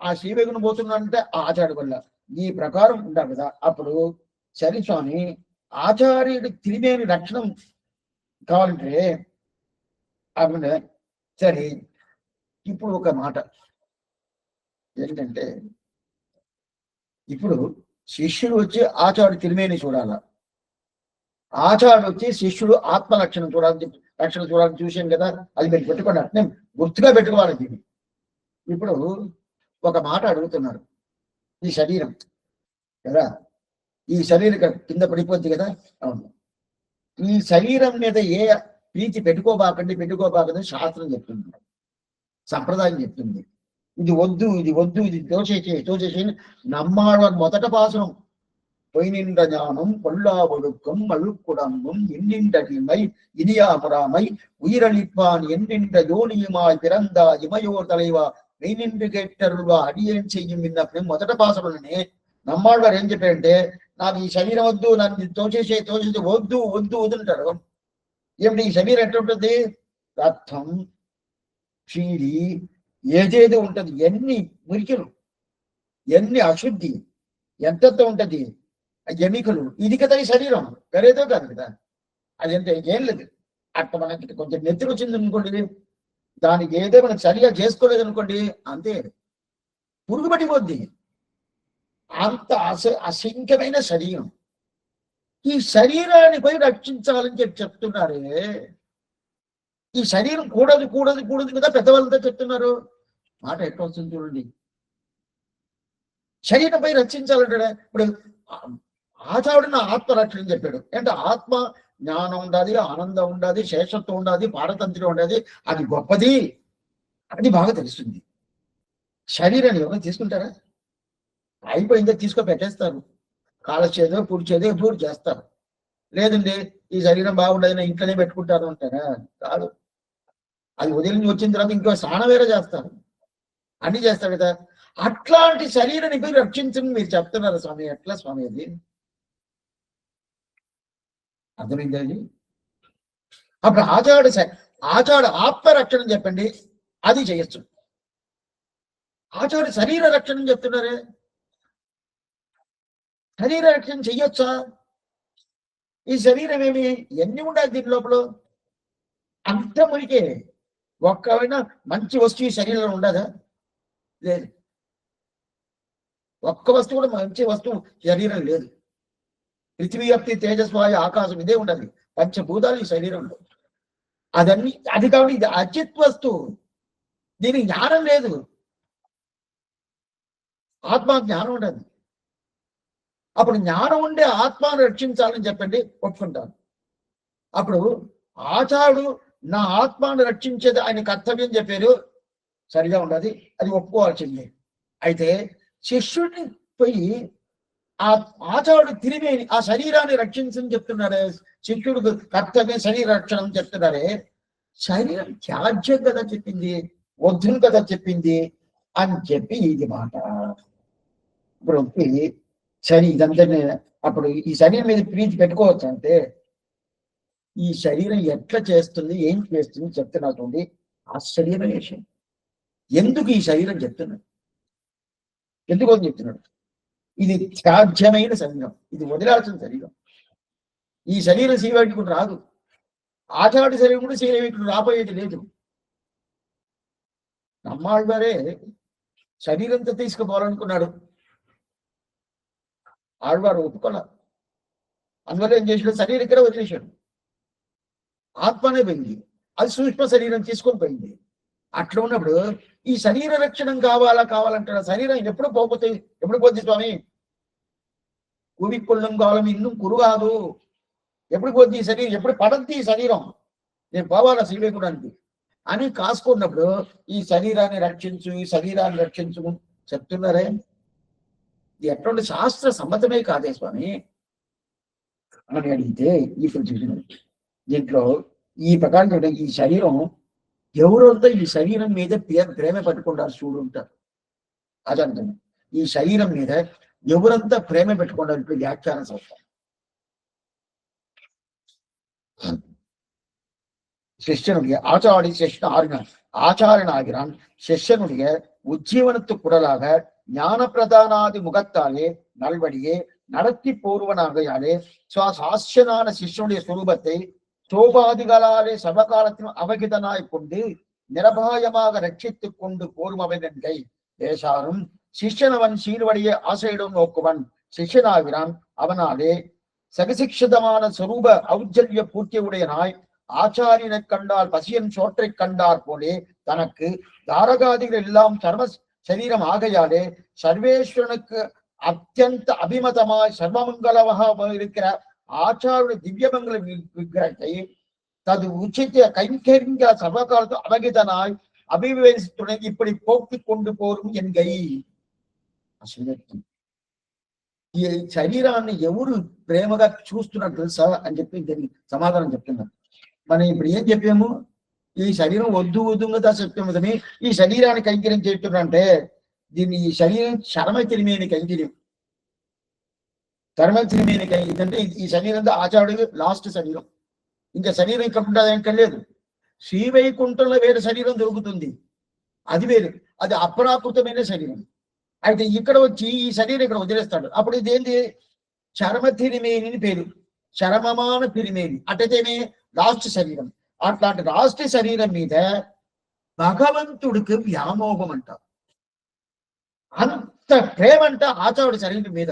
ఆ శ్రీవేగును పోతున్నానంటే ఆ ఆచార్య వల్ల. ఈ ప్రకారం ఉండాలి కదా. అప్పుడు సరి స్వామి ఆచార్యుడి తిరిమేని రక్షణం కావాలంటే అప్పుడు సరే. ఇప్పుడు ఒక మాట ఏంటంటే, ఇప్పుడు శిష్యుడు వచ్చి ఆచార్యుడు తిరిమేని చూడాల, ఆచార్యుడు వచ్చి శిష్యుడు ఆత్మ లక్షణం చూడాలని చెప్పి రక్షణ చూడాలని చూసాం కదా. అది మీరు పెట్టుకోండి, అట్నే గుర్తుగా పెట్టుకోవాలి దీన్ని. ఇప్పుడు ఒక మాట అడుగుతున్నారు, ఈ శరీరం కదా, ఈ శరీరం కింద పడిపోద్ది కదా. అవును, ఈ శరీరం మీద ఏ ప్రీతి పెట్టుకోబాకండి శాస్త్రం చెప్తుంది, సంప్రదాయం చెప్తుంది. ఇది వద్దు, ఇది తోచేసి నమ్మాడు మొదట పాసనం பொய்நின்ற ஞானம் பொல்லா ஒழுக்கம் அழுக்குடம்பும் இன்னின்றடிமை இனியாமுறாமை உயிரளிப்பான் என்னின்ற யோனியுமாய் பிறந்தா இமையோர் தலைவா மெய்நின்று கேட்டருள்வా అడియేం చెయ్యం విన్నప్పుడు మొదట పాసలోనే నమ్మాళ్ళవారు ఏం చెప్పారంటే, నాకు ఈ శరీరం వద్దు, నన్ను తోచేసే వద్దు అంటారు. ఏమిటి ఈ శరీరం ఎట్లుంటుంది? రక్తం, క్షీరి, ఏదేదో ఉంటది, ఎన్ని మురికలు, ఎన్ని అశుద్ధి, ఎంతతో ఉంటది ఎమికలు. ఇది కదా ఈ శరీరం, వేరేదో కాదు కదా. అది అంటే ఏం లేదు. అట్ట మనకి కొంచెం నెత్తికి వచ్చింది అనుకోండి, దానికి ఏదో మనకు సరిగా చేసుకోలేదు అనుకోండి, అంతే పురుగు పట్టిపోద్ది. అంత అసంఖ్యమైన శరీరం. ఈ శరీరాన్ని పోయి రక్షించాలని చెప్తున్నారే. ఈ శరీరం కూడదు కదా పెద్దవాళ్ళతో చెప్తున్నారు. మాట ఎట్లా వస్తుంది చూడండి. శరీరంపై రక్షించాలంటాడే. ఇప్పుడు ఆచార్యుడు నా ఆత్మరక్షణ చెప్పాడు అంటే ఆత్మ జ్ఞానం ఉండాలి, ఆనందం ఉండాలి, శేషత్వం ఉండాలి, పారతంత్ర్యం ఉండాలి, అది గొప్పది అది బాగా తెలుస్తుంది. శరీరాన్ని ఎవరు తీసుకుంటారా? అయిపోయిందో తీసుకో పెట్టేస్తారు, కాలచేదో పూర్తి చేస్తారు. లేదండి ఈ శరీరం బాగుండదని ఇంట్లోనే పెట్టుకుంటారు అంటారా? కాదు, అది వదిలి వచ్చిన తర్వాత ఇంకో స్నానం వేరే చేస్తారు, అన్ని చేస్తారు కదా. అట్లాంటి శరీరాన్ని మీరు రక్షించని మీరు చెప్తున్నారు స్వామి. ఎట్లా స్వామి అది? అర్థమైందండి? అప్పుడు ఆచార్యుడు ఆత్మరక్షణ చెప్పండి, అది చేయొచ్చు. ఆచార్యుడు శరీర రక్షణ చెప్తున్నారే, శరీర రక్షణ చెయ్యొచ్చా? ఈ శరీరం ఏమి ఎన్ని ఉండాలి దీని లోపల? అంత మురికే. ఒక్కవైనా మంచి వస్తువు ఈ శరీరంలో ఉండదా? లేదు. ఒక్క వస్తువు కూడా మంచి వస్తువు శరీరం లేదు. పృథివీ, అప్తి, తేజస్వాయు, ఆకాశం ఇదే ఉండాలి, పంచభూతాలు ఈ శరీరంలో. అది కాబట్టి ఇది అచిత్ వస్తువు, దీనికి జ్ఞానం లేదు, ఆత్మ జ్ఞానం ఉండదు. అప్పుడు జ్ఞానం ఉండే ఆత్మను రక్షించాలని చెప్పండి, ఒప్పుకుంటాను. అప్పుడు ఆచార్యుడు నా ఆత్మను రక్షించేది ఆయన కర్తవ్యం చెప్పారు, సరిగా ఉండదు, అది ఒప్పుకోవాల్సిందే. అయితే శిష్యుడిని పోయి ఆ ఆచార్యుడు తిరిమేని ఆ శరీరాన్ని రక్షించని చెప్తున్నారే, శిష్యుడు కర్తవ్యం శరీర రక్షణ అని చెప్తున్నారే. శరీరం త్యాజ్యం కదా చెప్పింది, వద్దును కదా చెప్పింది అని చెప్పి ఇది మాట. ఇప్పుడు ఇదంతా అప్పుడు ఈ శరీరం మీద ప్రీతి పెట్టుకోవచ్చు అంటే, ఈ శరీరం ఎట్లా చేస్తుంది, ఏం చేస్తుంది చెప్తున్నటువంటి ఆశ్చర్యమైన విషయం. ఎందుకు ఈ శరీరం చెప్తున్నాడు, ఎందుకు అని చెప్తున్నాడు? ఇది త్యాజ్యమైన శరీరం, ఇది వదిలాల్సిన శరీరం. ఈ శరీరం శ్రీవేంకటుడు రాదు, ఆచార్య శరీరం కూడా శ్రీవేంకటుడు రాబోయేది లేదు. నమ్మాళ్ళవారే శరీరంతో తీసుకుపోవాలనుకున్నాడు, ఆళ్వారు ఒప్పుకోలే. అందువల్ల ఏం చేసాడు, శరీరం ఇక్కడ వదిలేశాడు, ఆత్మనే పోయింది, అది సూక్ష్మ శరీరం తీసుకొని పోయింది. అట్లా ఉన్నప్పుడు ఈ శరీర రక్షణ కావాలంటాడు. శరీరం ఎప్పుడు పోద్ది స్వామి? కువికొల్లం కావాలం ఇన్ను కురుగాదు, ఎప్పుడు పోద్ది శరీరం, ఎప్పుడు పడద్ది శరీరం, నేను పోవాలా శ్రీవేకుడానికి అని కాసుకున్నప్పుడు ఈ శరీరాన్ని రక్షించు చెప్తున్నారే. ఇది ఎటువంటి శాస్త్ర సమ్మతమే కాదే స్వామి అని అడిగితే ఇప్పుడు చూసినది దీంట్లో ఈ ప్రకారం చూడండి, ఈ శరీరం ఎవరంతా ఈ శరీరం మీద ప్రేమ పట్టుకుంటారు చూడు ఉంటారు. అదంతా ఈ శరీరం మీద ఎవరంతా ప్రేమ పెట్టుకుంటారు ఇప్పుడు వ్యాఖ్యానం చేస్తారు. ಶಿಷ್ಯನಿಗೆ ஆச்சாரி சிஷ்யன் ஆறினான் ஆச்சாரன் ஆகிறான். சிஷ்யனுடைய உஜ்ஜீவனத்து குரலாக ஞான பிரதானாதி முகத்தாலே நல்வழியே நடத்தி போருவனாகையாலே சாஸ்யனான சிஷ்யனுடைய சுரூபத்தை சோபாதிகளாலே சர்வகாலத்திலும் அவகிதனாய் கொண்டு நிரபாயமாக ரட்சித்துக் கொண்டு போருமவன் என்கை தேசாரும் சிஷ்யனவன் சீர்வழியை ஆசையிடும் நோக்குவன் சிஷ்யனாகிறான். அவனாலே சகசிக்ஷிதமான சொரூப ஔஜல்ய பூர்த்தியுடையனாய் ஆச்சாரியனை கண்டால் பசியன் சோற்றை கண்டார் போலே தனக்கு தாரகாதிகள் எல்லாம் சர்வ சரீரம் ஆகையாலே சர்வேஸ்வரனுக்கு அத்தியந்த அபிமதமாய் சர்வமங்கலமாக இருக்கிற ஆச்சாரிய திவ்யமங்கல விக்கிரகத்தை தது உச்சித்த கைங்கரிங்க சர்வகாலத்து அவகிதனாய் అభివేశిస్తున్నది ఇప్పుడు పోక్కొండు పోరు ఎన్గై. అసలు ఈ శరీరాన్ని ఎవరు ప్రేమగా చూస్తున్నారు తెలుసా అని చెప్పి దీనికి సమాధానం చెప్తున్నారు. మనం ఇప్పుడు ఏం చెప్పాము, ఈ శరీరం వద్దు వద్దుగా చెప్తాము కానీ ఈ శరీరాన్ని కైంకర్యం చేస్తున్నారంటే దీన్ని ఈ శరీరం చర్మతిరిమేని కైంకర్యం. చర్మతిరిమేని కైంకర్యం అంటే ఈ శరీరంతో ఆచారుడు లాస్ట్ శరీరం. ఇంకా శరీరం ఇక్కడ ఉంటుంది ఇంకా లేదు. శ్రీవైకుంఠంలో వేరే శరీరం దొరుకుతుంది, అది వేరు, అది అప్రాకృతమైన శరీరం. అయితే ఇక్కడ వచ్చి ఈ శరీరం ఇక్కడ వదిలేస్తాడు. అప్పుడు ఇదేంటి, చర్మ తిరిమేని పేరు, చరమమాన తిరిమేని అటైతేనే లాస్ట్ శరీరం. అట్లాంటి లాస్ట్ శరీరం మీద భగవంతుడికి వ్యామోహం అంట, అంత ప్రేమ అంట ఆచారుడి శరీరం మీద.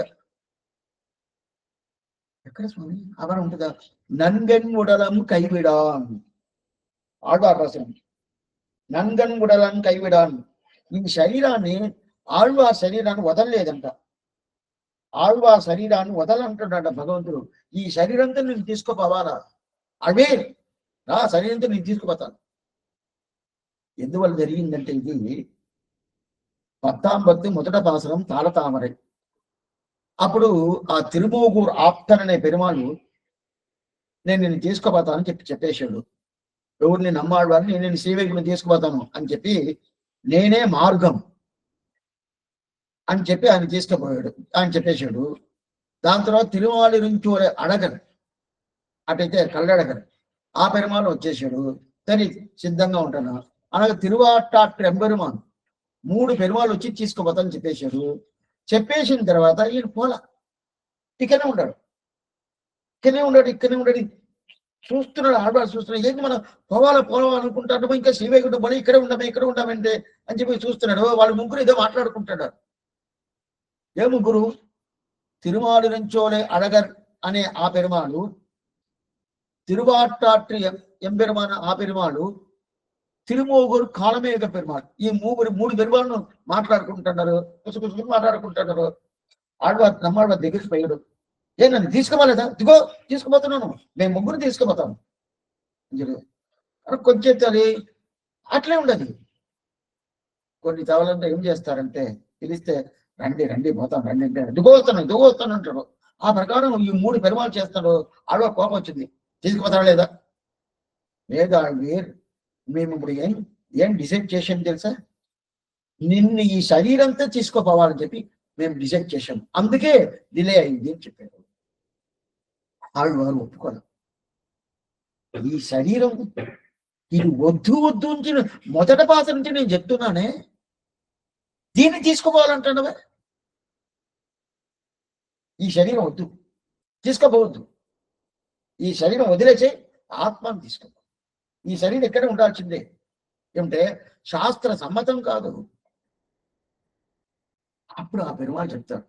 ఎక్కడ స్వామి అవరం ఉంటుందా? నన్గన్ ఉడలం కైవిడాన్ ఆళ్వార్ రాశాను. నన్గన్ ఉడలం కైవిడాన్. ఈ శరీరాన్ని ఆళ్వార్ శరీరాన్ని వదలలేదంట. ఆళ్వార్ శరీరాన్ని వదలంటున్నాడు భగవంతుడు. ఈ శరీరంతో నేను తీసుకుపోవాలా, అవే నా శరీరంతో నేను తీసుకుపోతాను. ఎందువల్ల జరిగిందంటే ఇది 10 మొదట పాసరం తాళతామరై. అప్పుడు ఆ తిరుమోగూరు ఆప్తన్ అనే పెరుమాళ్ళు నేను తీసుకుపోతానని చెప్పేశాడు. ఎవరిని నమ్మాడని నేను శ్రీవైకుంఠం తీసుకుపోతాను అని చెప్పి, నేనే మార్గం అని చెప్పి ఆయన తీసుకుపోయాడు, ఆయన చెప్పేశాడు. దాని తర్వాత తిరుమాలి నుంచి అడగరు, అటైతే కళ్ళడగరు, ఆ పెరుమాళ్ళు వచ్చేసాడు. సరే సిద్ధంగా ఉంటాను అనగా తిరువాటాట్టు ఎంబెరుమాను 3 పెరుమాళ్ళు వచ్చి తీసుకుపోతానని చెప్పేశాడు. చెప్పేసిన తర్వాత ఈయన పోలా, ఇక్కడనే ఉన్నాడు. చూస్తున్నాడు, ఆడవాడు చూస్తున్నాడు. ఏంటి మనం పోవాలనుకుంటాడు, ఇంకా శ్రీవైకుంఠం పోయి ఇక్కడే ఉండమంటే అని చెప్పి చూస్తున్నాడు. వాళ్ళు ముగ్గురు ఏదో మాట్లాడుకుంటాడు. ఏ ముగ్గురు? తిరుమాలు నుంచోలే అడగర్ అనే ఆ పెరుమాళ్ళు, తిరువాటాట్టు ఎంబెరుమాన ఆ పెరుమాళ్ళు, తిరుమోగూరు కాలమేఘ పెరుమాళ్, ఈ 3 పెరుమాళ్ళు మాట్లాడుకుంటున్నారు. మాట్లాడుకుంటున్నారు. ఆడవారు నమ్మాడవారి దగ్గరికి పోయాడు. నన్ను తీసుకుపోలేదా? దిగో తీసుకుపోతున్నాను, మేము ముగ్గురు తీసుకుపోతాము. కొంచెం తల్లి అట్లే ఉండదు. కొన్ని తవలంటే ఏం చేస్తారంటే పిలిస్తే రండి పోతాం, రండి అంటే దిగో వస్తాను అంటాడు. ఆ ప్రకారం ఈ 3 పెరుమాళ్ళు చేస్తాడు. ఆడవారు కోపం వచ్చింది, తీసుకుపోతాడా లేదా? లేదా మేము ఇప్పుడు ఏం డిసైడ్ చేసాం తెలుసా? నిన్ను ఈ శరీరంతో తీసుకుపోవాలని చెప్పి మేము డిసైడ్ చేసాం, అందుకే డిలే అయింది అని చెప్పారు. వారు ఒప్పుకోరు. ఈ శరీరం ఇది వద్దు నుంచి మొదట పాత నుంచి నేను చెప్తున్నానే, దీన్ని తీసుకుపోవాలంటున్నావే. ఈ శరీరం వద్దు, తీసుకోపోవద్దు. ఈ శరీరం వదిలేసే ఆత్మను తీసుకో. ఈ శరీరం ఎక్కడే ఉండాల్సిందే. ఏమంటే శాస్త్ర సమ్మతం కాదు. అప్పుడు ఆ పెరుమాళ్ళు చెప్తారు,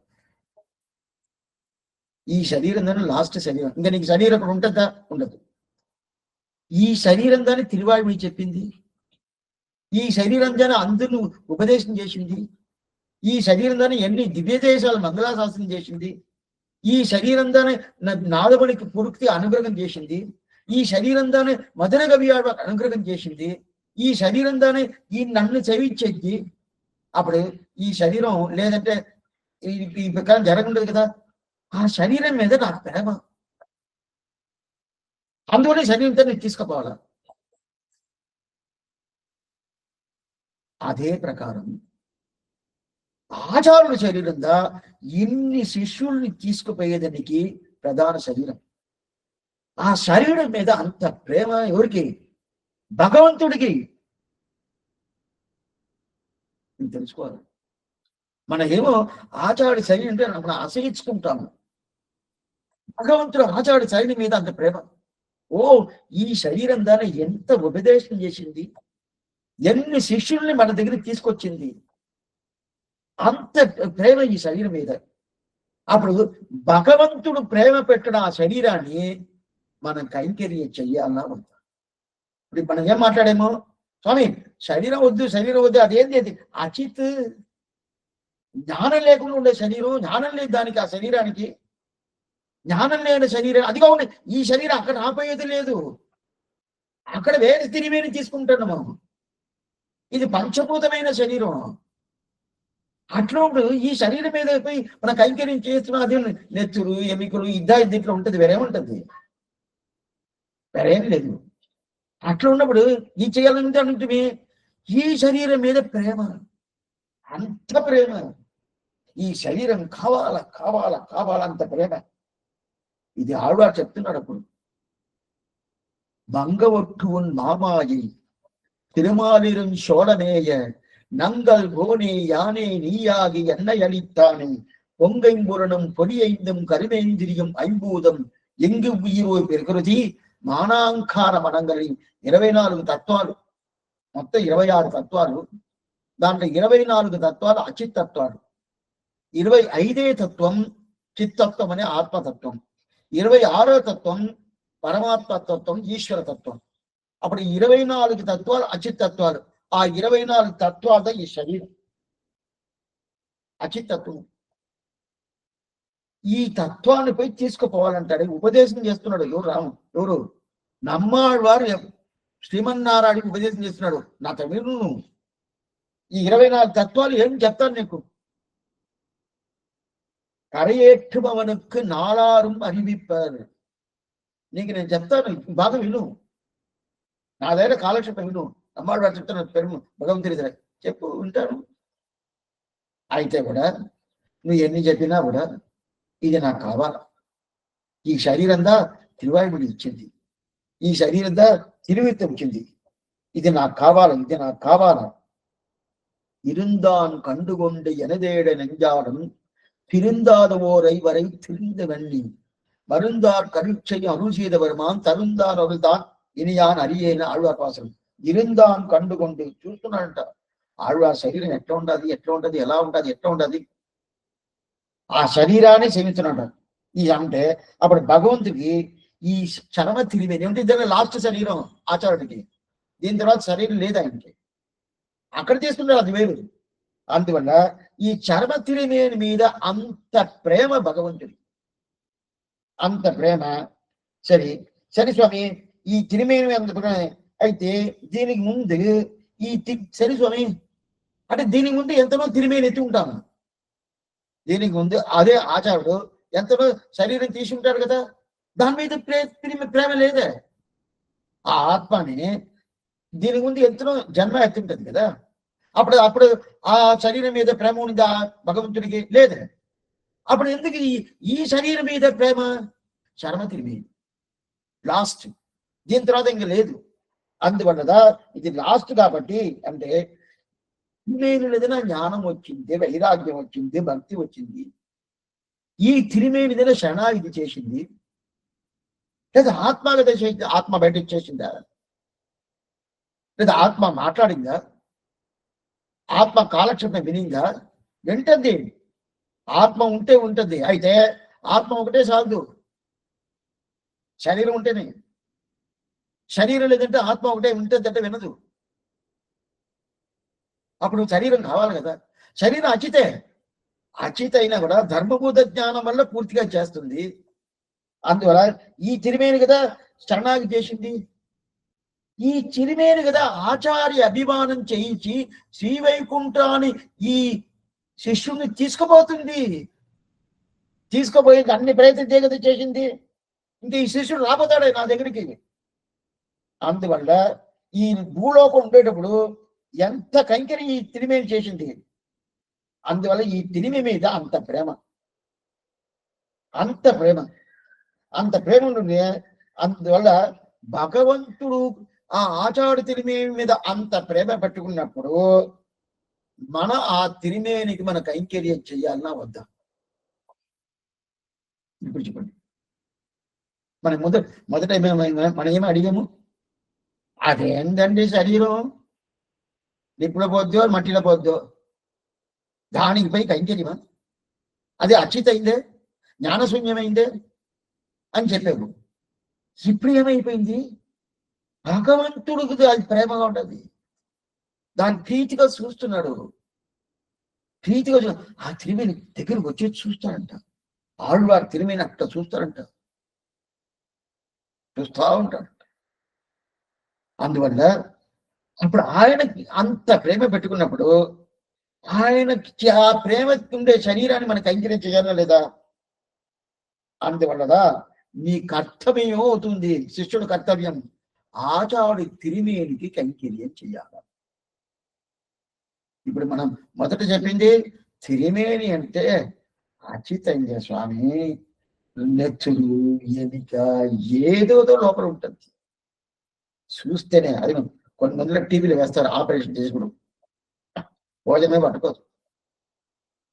ఈ శరీరం దాని లాస్ట్ శరీరం, ఇంకా నీకు శరీరం అక్కడ ఉంటుందా? ఉండదు. ఈ శరీరం దాన్ని తిరువాయుమి చెప్పింది, ఈ శరీరం దాన్ని అందరూ ఉపదేశం చేసింది, ఈ శరీరం దాన్ని ఎన్ని దివ్యదేశాలు మంగళాశాసనం చేసింది, ఈ శరీరం దాన్ని నాదమణికి పురుక్తి అనుగ్రహం చేసింది, ఈ శరీరం దాన్ని మదన కవి అనుగ్రహం చేసింది, ఈ శరీరం దాన్ని ఈ నన్ను చవిచ్చేది. అప్పుడు ఈ శరీరం లేదంటే ఈ ప్రకారం జరగundదు కదా. ఆ శరీరం మీద నాకు ప్రేమ, అందువల్ల శరీరంతో నీకు తీసుకుపోవాలా. అదే ప్రకారం ఆచారుల శరీరంగా ఇన్ని శిష్యుల్ని తీసుకుపోయేదానికి ప్రధాన శరీరం. ఆ శరీరం మీద అంత ప్రేమ ఎవరికి? భగవంతుడికి. తెలుసుకోవాలి. మనమేమో ఆచార్య శరీరం అంటే మనం అసహించుకుంటాము. భగవంతుడు ఆచార్య శరీరం మీద అంత ప్రేమ. ఓ ఈ శరీరం దాన్ని ఎంత ఉపదేశం చేసింది, ఎన్ని శిష్యుల్ని మన దగ్గరికి తీసుకొచ్చింది, అంత ప్రేమ ఈ శరీరం మీద. అప్పుడు భగవంతుడు ప్రేమ పెట్టిన ఆ శరీరాన్ని మనం కైంకర్యం చెయ్యాలన్నా ఉంటాం. ఇప్పుడు మనం ఏం మాట్లాడేమో, స్వామి శరీరం వద్దు, శరీరం వద్దు, అదేంటి అది అచిత్, జ్ఞానం లేకుండా ఉండే శరీరం, జ్ఞానం లేదు దానికి, ఆ శరీరానికి జ్ఞానం లేని శరీరం అదిగా ఉండే. ఈ శరీరం అక్కడ ఆపోయేది లేదు, అక్కడ వేరే తిరిమేని తీసుకుంటున్నాము. ఇది పంచభూతమైన శరీరం. అట్లా ఈ శరీరం మీద పోయి మన కైంకర్యం చేస్తున్న అది నెత్తురు ఎమికలు దీంట్లో ఉంటుంది, వేరేముంటుంది, వేరేం లేదు. అట్లా ఉన్నప్పుడు ఈ చేయాలంటే ఉంటుంది. ఈ శరీరం మీద ప్రేమ, అంత ప్రేమ, ఈ శరీరం కావాలా కావాలా కావాలంత ప్రేమ. ఇది ఆళ్వార్ చెప్తున్నాడు. అప్పుడు బంగవట్టువున్ మామాయి తిరుమాలిరం சோழனேய நங்கள் போனே யானே நீயாகி என்னை அளித்தானே பொங்கைம்புரனும் பொடியைந்தும் கருமேந்திரியும் ஐம்பூதம் ఎంగు ఉయిరో ప్రకృతి మానాంకార మనంగలి 24 తత్వాలు, మొత్తం 26 తత్వాలు. దాంట్లో 24 తత్వాలు అచిత్ తత్వాలు, 25 తత్వం చిత్తత్వం అనే ఆత్మతత్వం, 26వ తత్వం పరమాత్మ తత్వం, ఈశ్వర తత్వం. అప్పుడు 24 తత్వాలు అచిత్ తత్వాలు. ఆ 24 తత్వాలతో ఈ శరీరం అచిత్ తత్వం. ఈ తత్వాన్ని పోయి తీసుకుపోవాలంటాడు, ఉపదేశం చేస్తున్నాడు. ఎవరు నమ్మాళ్వారు శ్రీమన్నారాయణకి ఉపదేశం చేస్తున్నాడు. నా తమిళ ఈ 24 తత్వాలు ఏం చెప్తాను నీకు. కరయేట్టుమవనుకు నాలారు அறிவிப்பர். నీకు నేను చెప్తాను, బాగా విను, నా దగ్గర కాలక్షేపం విను. నమ్మాళ్వారు చెప్తాను, పెరుము భగవంతుడి దగ్గర చెప్పు, వింటాను. అయితే కూడా నువ్వు ఎన్ని చెప్పినా కూడా ఇది నాకు కావాలా. ఈ శరీరందా తిరువాయుముడి ఇచ్చింది, ఈ శరీరందా తిరువిత్తం ఇచ్చింది, ఇది నాకు కావాలా, ఇది నాకు కావాలా. இருந்தான் கண்டுகொண்டு எனதேட நெஞ்சாடும் திருந்தாத ஓரை வரை திரிந்த வெள்ளி மருந்தார் கருட்சை அருள் செய்த வருமான் తరుందాన్ అరుల్దాన్ ఇనియాన్ అరియైన ఆళ్వార్ వాసనం. ఇరుందాన్ కండుకొండు చూస్తున్నాడంట ఆళ్వార్ శరీరం ఎట్లా ఉండాలి, ఎట్లా ఉంటది, ఎలా ఉంటది, ఎట్లా ఉంటది, ఆ శరీరాన్ని సేవిస్తున్నాడు. ఈ అంటే అప్పుడు భగవంతుడికి ఈ చర్మ తిరిమేని ఏమిటి, దాని లాస్ట్ శరీరం ఆచార్యుడికి, దీని తర్వాత శరీరం లేదు ఆయనకి, అక్కడ తీసుకున్నాడు, అది వేరు. అందువల్ల ఈ చర్మ తిరిమేని మీద అంత ప్రేమ భగవంతుడి, అంత ప్రేమ. సరే సరే స్వామి, ఈ తిరిమేని అంత అయితే దీనికి ముందు సరే స్వామి అంటే దీనికి ముందు ఎంతనో తిరిమేని ఎత్తి ఉంటాము. దీనికి ముందు అదే ఆచార్యుడు ఎంతనో శరీరం తీసి ఉంటాడు కదా, దాని మీద ప్రేమ లేదే. ఆ ఆత్మని దీనికి ముందు ఎంతనో జన్మ ఎత్తుంటది కదా, అప్పుడు ఆ శరీరం మీద ప్రేమ ఉంది ఆ భగవంతుడికి లేదే. అప్పుడు ఎందుకు ఈ శరీరం మీద ప్రేమ? చర్మ తిరిగి లాస్ట్, దీని తర్వాత ఇంక లేదు. అందువల్లదా ఇది లాస్ట్ కాబట్టి అంటే నేను ఏదైనా జ్ఞానం వచ్చింది, వైరాగ్యం వచ్చింది, భక్తి వచ్చింది, ఈ తిరిమేనిదైనా శరణాగతి చేసింది, లేదా ఆత్మగత చేసింది, ఆత్మ బయటకు చేసిందా, లేదా ఆత్మ మాట్లాడిందా, ఆత్మ కాలక్షేపం వినిందా, వింటది. ఆత్మ ఉంటే ఉంటది. అయితే ఆత్మ ఒకటే సాధు, శరీరం ఉంటేనే. శరీరం లేదంటే ఆత్మ ఒకటే ఉంటుందంటే వినదు. అప్పుడు శరీరం కావాలి కదా. శరీరం అచితే, అచిత అయినా కూడా ధర్మబోధ జ్ఞానం వల్ల పూర్తిగా చేస్తుంది. అందువల్ల ఈ చిరిమేని కదా శరణాగతి చేసింది, ఈ చిరిమేని కదా ఆచార్య అభిమానం చేయించి శ్రీవైకుంఠాన్ని ఈ శిష్యుడిని తీసుకుపోతుంది. తీసుకుపోయింది, అన్ని ప్రయత్నం కదా చేసింది. ఇంక ఈ శిష్యుడు రాబోతాడే నా దగ్గరికి. అందువల్ల ఈ భూలోకం ఉండేటప్పుడు ఎంత కైంకర్యం ఈ తిరిమేని చేసింది. అందువల్ల ఈ తిరిమి మీద అంత ప్రేమ, అంత ప్రేమ, అంత ప్రేమ ఉండే. అందువల్ల భగవంతుడు ఆ ఆచాడు తిరిమేని మీద అంత ప్రేమ పెట్టుకున్నప్పుడు మన ఆ తిరిమేనికి మన కైంకర్యం చెయ్యాలన్నా వద్దా? ఇప్పుడు చెప్పండి. మనం మొదట మనం ఏమి అడిగాము? అదేంటండి శరీరం నిప్పుల పోద్దో మట్టిలో పోద్దో, దానికి పై కైంకర్యమా? అది అచ్చితైందే, జ్ఞానశూన్యమైందే అని చెప్పాము. ఇప్పుడు ఏమైపోయింది? భగవంతుడికి అది ప్రేమగా ఉంటుంది, దాన్ని ప్రీతిగా చూస్తున్నాడు. ప్రీతిగా ఆ తిరిమిని దగ్గరకు వచ్చేది చూస్తాడంట. ఆళ్వారు తిరిమిని అట్లా చూస్తారంట, చూస్తూ ఉంటాడు. అందువల్ల అప్పుడు ఆయనకి అంత ప్రేమ పెట్టుకున్నప్పుడు ఆయనకి ఆ ప్రేమ ఉండే శరీరాన్ని మనకు కైంకర్యం చేయాలా లేదా? అందువల్ల నీ కర్తవ్యం అవుతుంది, శిష్యుడు కర్తవ్యం ఆచాడు తిరిమేనికి కైంకర్యం చేయాలి. ఇప్పుడు మనం మొదట చెప్పింది తిరిమేని అంటే అచితంగా స్వామి, నెచ్చులు ఎనిక ఏదోదో లోపల ఉంటుంది, చూస్తేనే. అది కొంతమందిలో టీవీలో వేస్తారు, ఆపరేషన్ చేసుకుడు భోజనమే పట్టుకోదు,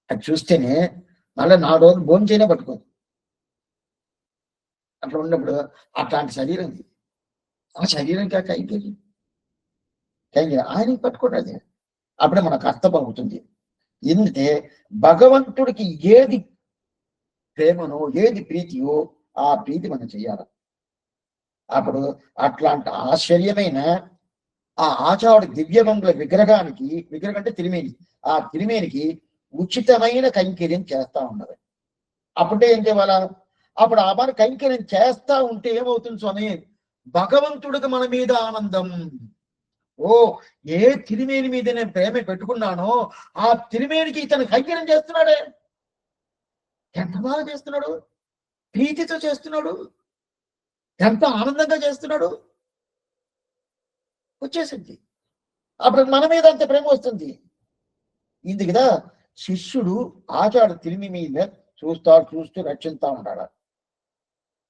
అది చూస్తేనే మళ్ళీ 4 రోజులు భోజనం చేయనే పట్టుకోదు. అట్లా ఉన్నప్పుడు అట్లాంటి శరీరం, ఆ శరీరం కాక అయిపోయింది ఆయనకి పట్టుకోండి. అప్పుడే మన కర్తవ్యం అవుతుంది. ఎందుకంటే భగవంతుడికి ఏది ప్రేమనో ఏది ప్రీతియో ఆ ప్రీతి మనం చెయ్యాలి. అప్పుడు అట్లాంటి ఆశ్చర్యమైన ఆ ఆచార్యుడి దివ్యమంగళ విగ్రహానికి, విగ్రహం అంటే తిరిమేని, ఆ తిరిమేనికి ఉచితమైన కైంకర్యం చేస్తా ఉన్నది. అప్పుడే ఏం చేయాలా? అప్పుడు ఆ మన కైంకర్యం చేస్తా ఉంటే ఏమవుతుంది స్వామి? భగవంతుడికి మన మీద ఆనందం. ఓ, ఏ తిరిమేని మీద నేను ప్రేమ పెట్టుకున్నానో ఆ తిరిమేనికి ఇతను కైంకర్యం చేస్తున్నాడే, ఎంత బాగా చేస్తున్నాడు, ప్రీతితో చేస్తున్నాడు, ఎంత ఆనందంగా చేస్తున్నాడు, వచ్చేసింది. అప్పుడు మన మీద అంత ప్రేమ వస్తుంది. ఇది కదా శిష్యుడు ఆచార్య తిరిమి మీద చూస్తూ రక్షిస్తా ఉంటాడు.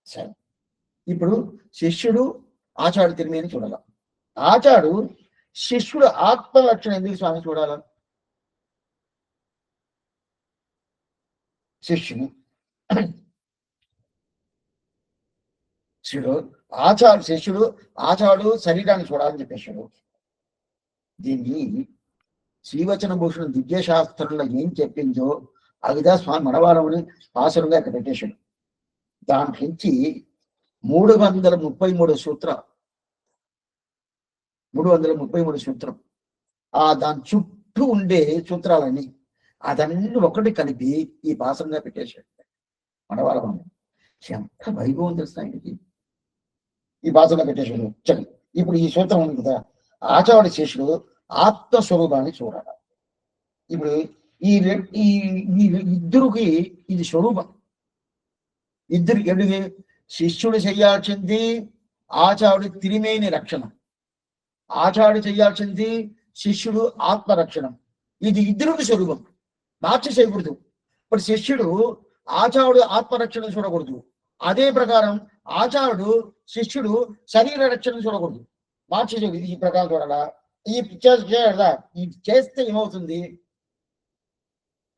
సరే, ఇప్పుడు శిష్యుడు ఆచార్య తిరిమిని చూడాల. ఆచార్యుడు శిష్యుడు ఆత్మలక్షణ ఎందుకు స్వామి చూడాల? శిష్యుడు శిష్యుడు ఆచార్యుడు శరీరాన్ని చూడాలని చెప్పేశాడు. దీన్ని శ్రీవచన భూషణ దివ్యశాస్త్రంలో ఏం చెప్పిందో అవిదా స్వామి మనవారముని పాసులుగా ఇక్కడ పెట్టేశాడు. దాంట్లోంచి 333 సూత్రం, 333 సూత్రం, దాని చుట్టూ ఉండే సూత్రాలన్నీ అదన్నీ ఒకటి కలిపి ఈ పాసంగా పెట్టేశాడు మనవారముని. ఎంత వైభవం తెలుసు ఆయనకి, ఈ భాషలో పెట్టేశాడు. చలి ఇప్పుడు ఈ సూత్రం ఉంది కదా, ఆచార్య శిష్యుడు ఆత్మస్వరూపాన్ని చూడాలి. ఇప్పుడు ఈ ఇద్దరికి ఇది స్వరూపం. ఇద్దరు ఎడుగు శిష్యుడు చెయ్యాల్సింది ఆచార్యుడు తిరిమేని రక్షణ, ఆచార్యుడు చెయ్యాల్సింది శిష్యుడు ఆత్మరక్షణం. ఇది ఇద్దరికి స్వరూపం, మార్చి చేయకూడదు. ఇప్పుడు శిష్యుడు ఆచార్యుడు ఆత్మరక్షణ చూడకూడదు, అదే ప్రకారం ఆచార్యుడు శిష్యుడు శరీర రక్షణ చూడకూడదు, మార్చి ఈ ప్రకారం చూడాలా. ఈ చేయడా ఇది చేస్తే ఏమవుతుంది?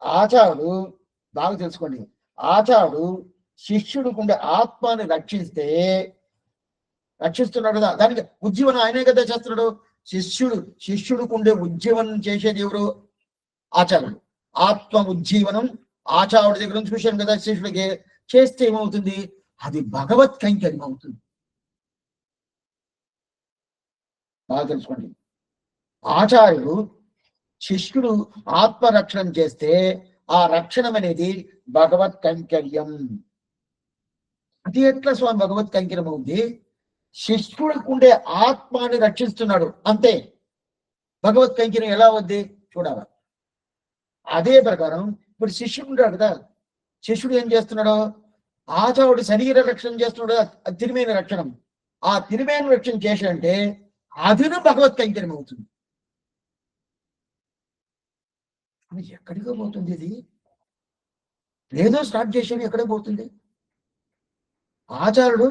ఆచార్యుడు బాగా తెలుసుకోండి, ఆచార్యుడు శిష్యుడికి ఆత్మని రక్షిస్తున్నాడు కదా, దానికి ఉజ్జీవనం ఆయనే కదా చేస్తున్నాడు. శిష్యుడికి ఉజ్జీవనం చేసేది ఎవరు? ఆచార్యుడు. ఆత్మ ఉజ్జీవనం ఆచార్యుడి దగ్గర నుంచి చూశాను కదా, శిష్యుడికి చేస్తే ఏమవుతుంది? అది భగవత్ కైంకర్యం అవుతుంది. బాగా తెలుసుకోండి, ఆచార్యుడు శిష్యుడు ఆత్మరక్షణ చేస్తే ఆ రక్షణం అనేది భగవత్ కైంకర్యం. అది ఎట్లా స్వామి భగవత్ కైంకర్యం అవుతుంది? శిష్యుడికి ఆత్మని రక్షిస్తున్నాడు అంతే. భగవత్ కైంకర్యం ఎలా అవుద్ది చూడాలి. అదే ప్రకారం ఇప్పుడు శిష్యుడు ఉంటాడు కదా, శిష్యుడు ఏం చేస్తున్నాడు? ఆచార్యుడు శరీర రక్షణ చేస్తున్నాడు, తిరిమేని రక్షణం. ఆ తిరిమేని రక్షణ చేశాడంటే అదిను భగవత్ కైంకర్యం అవుతుంది. ఎక్కడికో పోతుంది ఇది, ఏదో స్టార్ట్ చేసేది ఎక్కడ పోతుంది? ఆచార్యుడు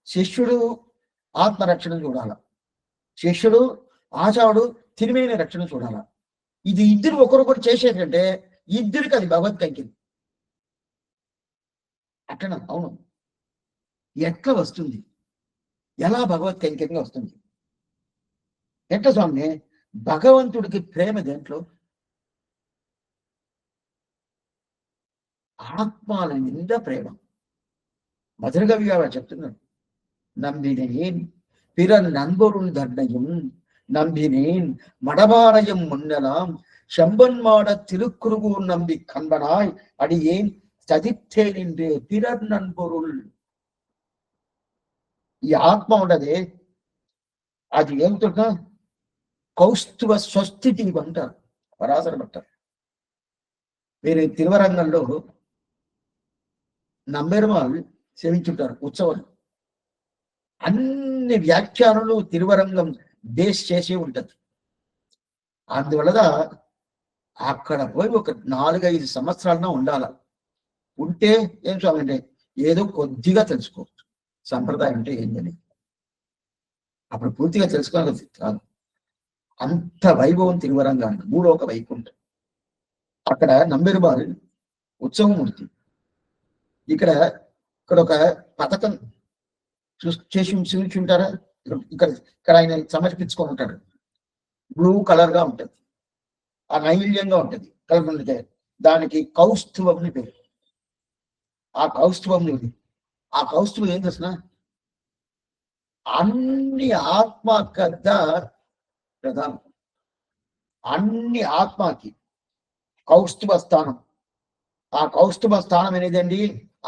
శిష్యుడు ఆత్మరక్షణ చూడాల, శిష్యుడు ఆచార్యుడు తిరిమేని రక్షణ చూడాల. ఇది ఇద్దరు ఒకరొకరు చేసేటంటే ఇద్దరికి అది భగవత్ కైంకర్యం. అట్లా అవును. ఎట్లా వస్తుంది? ఎలా భగవత్ కైంకర్యంగా వస్తుంది? ఎట్లా స్వామి? భగవంతుడికి ప్రేమ దేంట్లో? ఆత్మాల మీద ప్రేమ. మధురకవి గారు చెప్తున్నాడు, நம்பினேன் பிறர் நண்பருள் தன்னையும் நம்பினேன் மடபாரயம் முன்னலாம் செம்பன் மாட திருக்குறுகூர் நம்பி கண்பனாய் அடியேன் చదిత్తేన్ என்று பிறர் நண்பருள். ఈ ఆత్మ ఉండదే అది ఏమిటో కౌస్తువ స్వస్థితి అంటారు పరాశర భట్టారు. మీరు తిరువరంగంలో నంబెరుమాల్ సేవించుంటారు ఉత్సవం. అన్ని వ్యాఖ్యానాలు తిరువరంగం బేస్ చేసి ఉంటది. అందువల్ల అక్కడ పోయి ఒక 4-5 సంవత్సరాలన్నా ఉండాల. ఉంటే ఏం స్వామి అంటే ఏదో కొద్దిగా తెలుసుకోవచ్చు సంప్రదాయం అంటే ఏంటని. అప్పుడు పూర్తిగా తెలుసుకోవాలి కాదు. అంత వైభవం తిరువరంగానికి, భూలోక వైకుంఠం. అక్కడ నంబెరుమాల్ ఉత్సవమూర్తి. ఇక్కడ ఒక పథకం చేసి చూపించుంటారా? ఇక్కడ ఇక్కడ ఆయన సమర్పించుకొని ఉంటాడు. బ్లూ కలర్ గా ఉంటుంది, ఆ నైల్యంగా ఉంటుంది కలర్ ఉంటే దానికి కౌస్తుభం అని పేరు. ఆ కౌస్తుభం ఆ కౌస్తుభం ఏం చేసిన అన్ని ఆత్మ కథ ప్రధానం. అన్ని ఆత్మకి కౌస్తుభ స్థానం. ఆ కౌస్తుభ స్థానం అనేదండి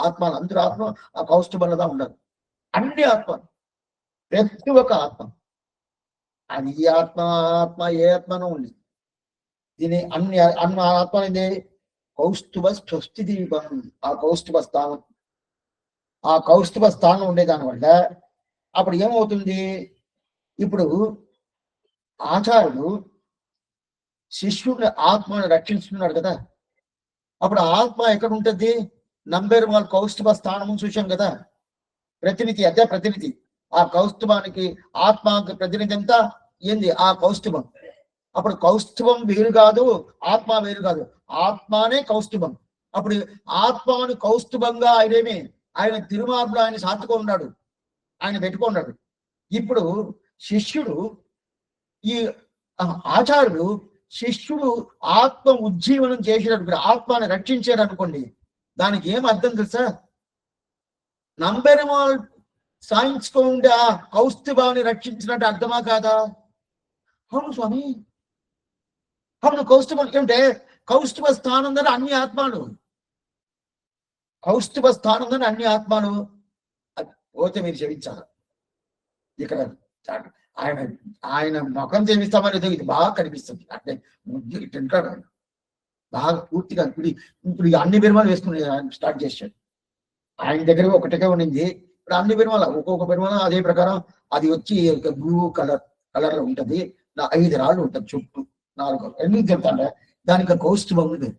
ఆత్మ. అందరూ ఆత్మ ఆ కౌస్తుభంలోదా ఉండదు. అన్ని ఆత్మ, ప్రతి ఒక్క ఆత్మ. అది ఈ ఆత్మ ఆత్మ ఏ ఆత్మనో ఉంది. దీని అన్ని అన్ని ఆత్మ అనేది కౌస్తుభ స్వస్తి దీపం. ఆ కౌస్తుభ స్థానం, ఆ కౌస్తుభ స్థానం ఉండే దానివల్ల అప్పుడు ఏమవుతుంది? ఇప్పుడు ఆచార్యుడు శిష్యుడిని ఆత్మను రక్షిస్తున్నాడు కదా, అప్పుడు ఆత్మ ఎక్కడ ఉంటుంది? నంబెరుమాల్ కౌస్తుభ స్థానం చూసాం కదా. ప్రతినిధి అదే ప్రతినిధి. ఆ కౌస్తుభానికి ఆత్మకి ప్రతినిధి ఎంత ఏంది? ఆ కౌస్తుభం. అప్పుడు కౌస్తుభం వేరు కాదు, ఆత్మ వేరు కాదు, ఆత్మనే కౌస్తుభం. అప్పుడు ఆత్మను కౌస్తుభంగా ఆయన తిరుమార్పులో ఆయన సాతుకున్నాడు, ఆయన పెట్టుకున్నాడు. ఇప్పుడు శిష్యుడు ఈ ఆచార్యుడు శిష్యుడు ఆత్మ ఉజ్జీవనం చేసేటప్పుడు ఆత్మని రక్షించాడు అనుకోండి, దానికి ఏం అర్థం తెలుసా? నంబెరుమాల్ సాయించుకుంటే ఆ కౌస్తుభాన్ని రక్షించినట్టు అర్థమా కాదా? అవును స్వామి, అవును. కౌస్తుభం ఏమిటే? కౌస్తుభ స్థానం ద్వారా అన్ని ఆత్మలు, కౌస్తుభ స్థానం ద్వారా అన్ని ఆత్మలు పోతే మీరు క్షమించాలి. ఇక్కడ ఆయన ఆయన ముఖం చేపిస్తామనేది ఇది బాగా కనిపిస్తుంది. అంటే తింటాడు బాగా పూర్తిగా. ఇప్పుడు అన్ని పెరుమాలు వేసుకుని స్టార్ట్ చేశాడు. ఆయన దగ్గర ఒకటిగా ఉండింది, ఇప్పుడు అన్ని పెరుమాల ఒక్కొక్క పెరుమాల అదే ప్రకారం అది వచ్చి బ్లూ కలర్ లో ఉంటది. 5 రాళ్ళు ఉంటుంది చుట్టూ, 4 ఎందుకు చెప్తాంటే దానికి కౌస్తుభం ఉంది.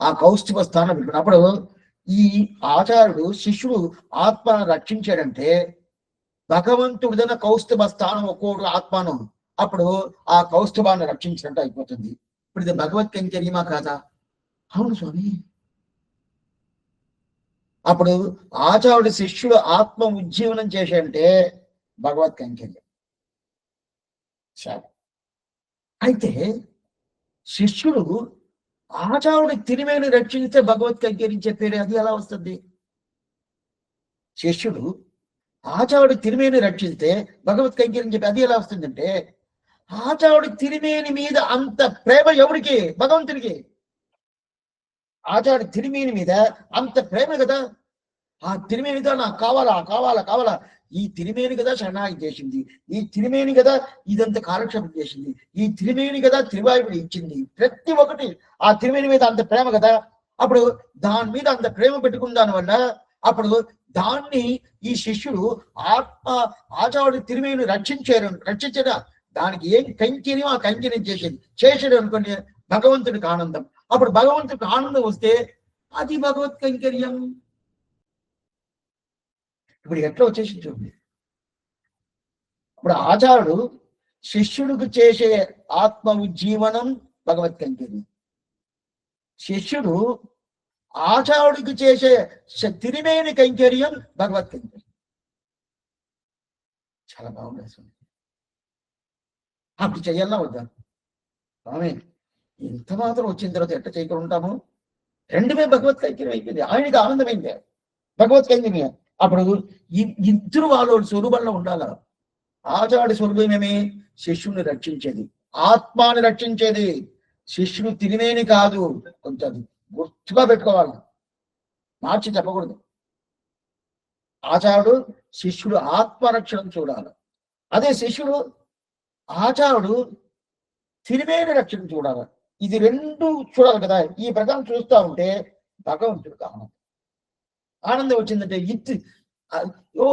ఆ కౌస్తుభ స్థానం పెట్టినప్పుడు ఈ ఆచార్యుడు శిష్యుడు ఆత్మను రక్షించాడంటే భగవంతుడిదైన కౌస్తుభ స్థానం ఒక్కొక్క ఆత్మను, అప్పుడు ఆ కౌస్తుభాన్ని రక్షించినట్టు అయిపోతుంది. ఇప్పుడు ఇది భగవత్ కైంకర్యమా కాదా? అవును స్వామి. అప్పుడు ఆచార్యుడు శిష్యుడు ఆత్మ ఉజ్జీవనం చేసేంటే భగవత్ కైంకర్యం. అయితే శిష్యుడు ఆచార్యుడి తిరిమేని రక్షిస్తే భగవత్ కైంకర్యం చెప్పేది అది ఎలా వస్తుంది? శిష్యుడు ఆచార్యుడి తిరిమేని రక్షిస్తే భగవత్ కైంకర్యం చెప్పి అది ఎలా వస్తుందంటే, ఆచార్యుడి తిరిమేని మీద అంత ప్రేమ ఎవరికి? భగవంతుడికి. ఆచార్యుడి తిరిమేని మీద అంత ప్రేమ కదా. ఆ తిరిమేనితో నాకు కావాలా కావాలా కావాలా, ఈ తిరిమేని కదా శరణాయి చేసింది, ఈ తిరిమేని కదా ఇదంతా కాలక్షేపం చేసింది, ఈ తిరిమేని కదా తిరువాయుడు ఇచ్చింది, ప్రతి ఒక్కటి ఆ తిరిమేని మీద అంత ప్రేమ కదా. అప్పుడు దాని మీద అంత ప్రేమ పెట్టుకున్న దాని వల్ల అప్పుడు దాన్ని ఈ శిష్యుడు ఆత్మ ఆచార్యుడు తిరిమేని రక్షించడా దానికి ఏం కైంకర్యం ఆ కైంకర్యం చేసాడు అనుకోండి భగవంతుడికి ఆనందం. అప్పుడు భగవంతుడికి ఆనందం వస్తే అది భగవత్ కైంకర్యం. ఇప్పుడు ఎట్లా వచ్చేసి చూడండి. ఇప్పుడు ఆచార్యుడు శిష్యుడికి చేసే ఆత్మ ఉజ్జీవనం భగవత్ కైంకర్యం, శిష్యుడు ఆచార్యుడికి చేసే తిరిమేని కైంకర్యం భగవత్ కైంకర్యం. చాలా బాగుంది. అప్పుడు చెయ్యాలన్నా వద్దా స్వామి? ఇంత మాత్రం వచ్చిన తర్వాత ఎట్లా చేయకుండా ఉంటాము? రెండుమే భగవత్ కైంకర్యం అయిపోయింది, ఆయనకి ఆనందమైంది భగవత్ కైంకర్యం. అప్పుడు ఇద్దరు వాళ్ళ స్వరూపంలో ఉండాల. ఆచార్య స్వరూపమేమి? శిష్యుని రక్షించేది, ఆత్మాని రక్షించేది. శిష్యుడు తిరిమేని కాదు, కొంచెం గుర్తుగా పెట్టుకోవాలి, మార్చి చెప్పకూడదు. ఆచార్యుడు శిష్యుడు ఆత్మరక్షణ చూడాలి, అదే శిష్యుడు ఆచార్యుడు తిరిమేని రక్షణ చూడాలి. ఇది రెండు చూడాలి కదా. ఈ ప్రకారం చూస్తూ ఉంటే భగవంతుడికి ఆనందం వచ్చిందంటే ఓ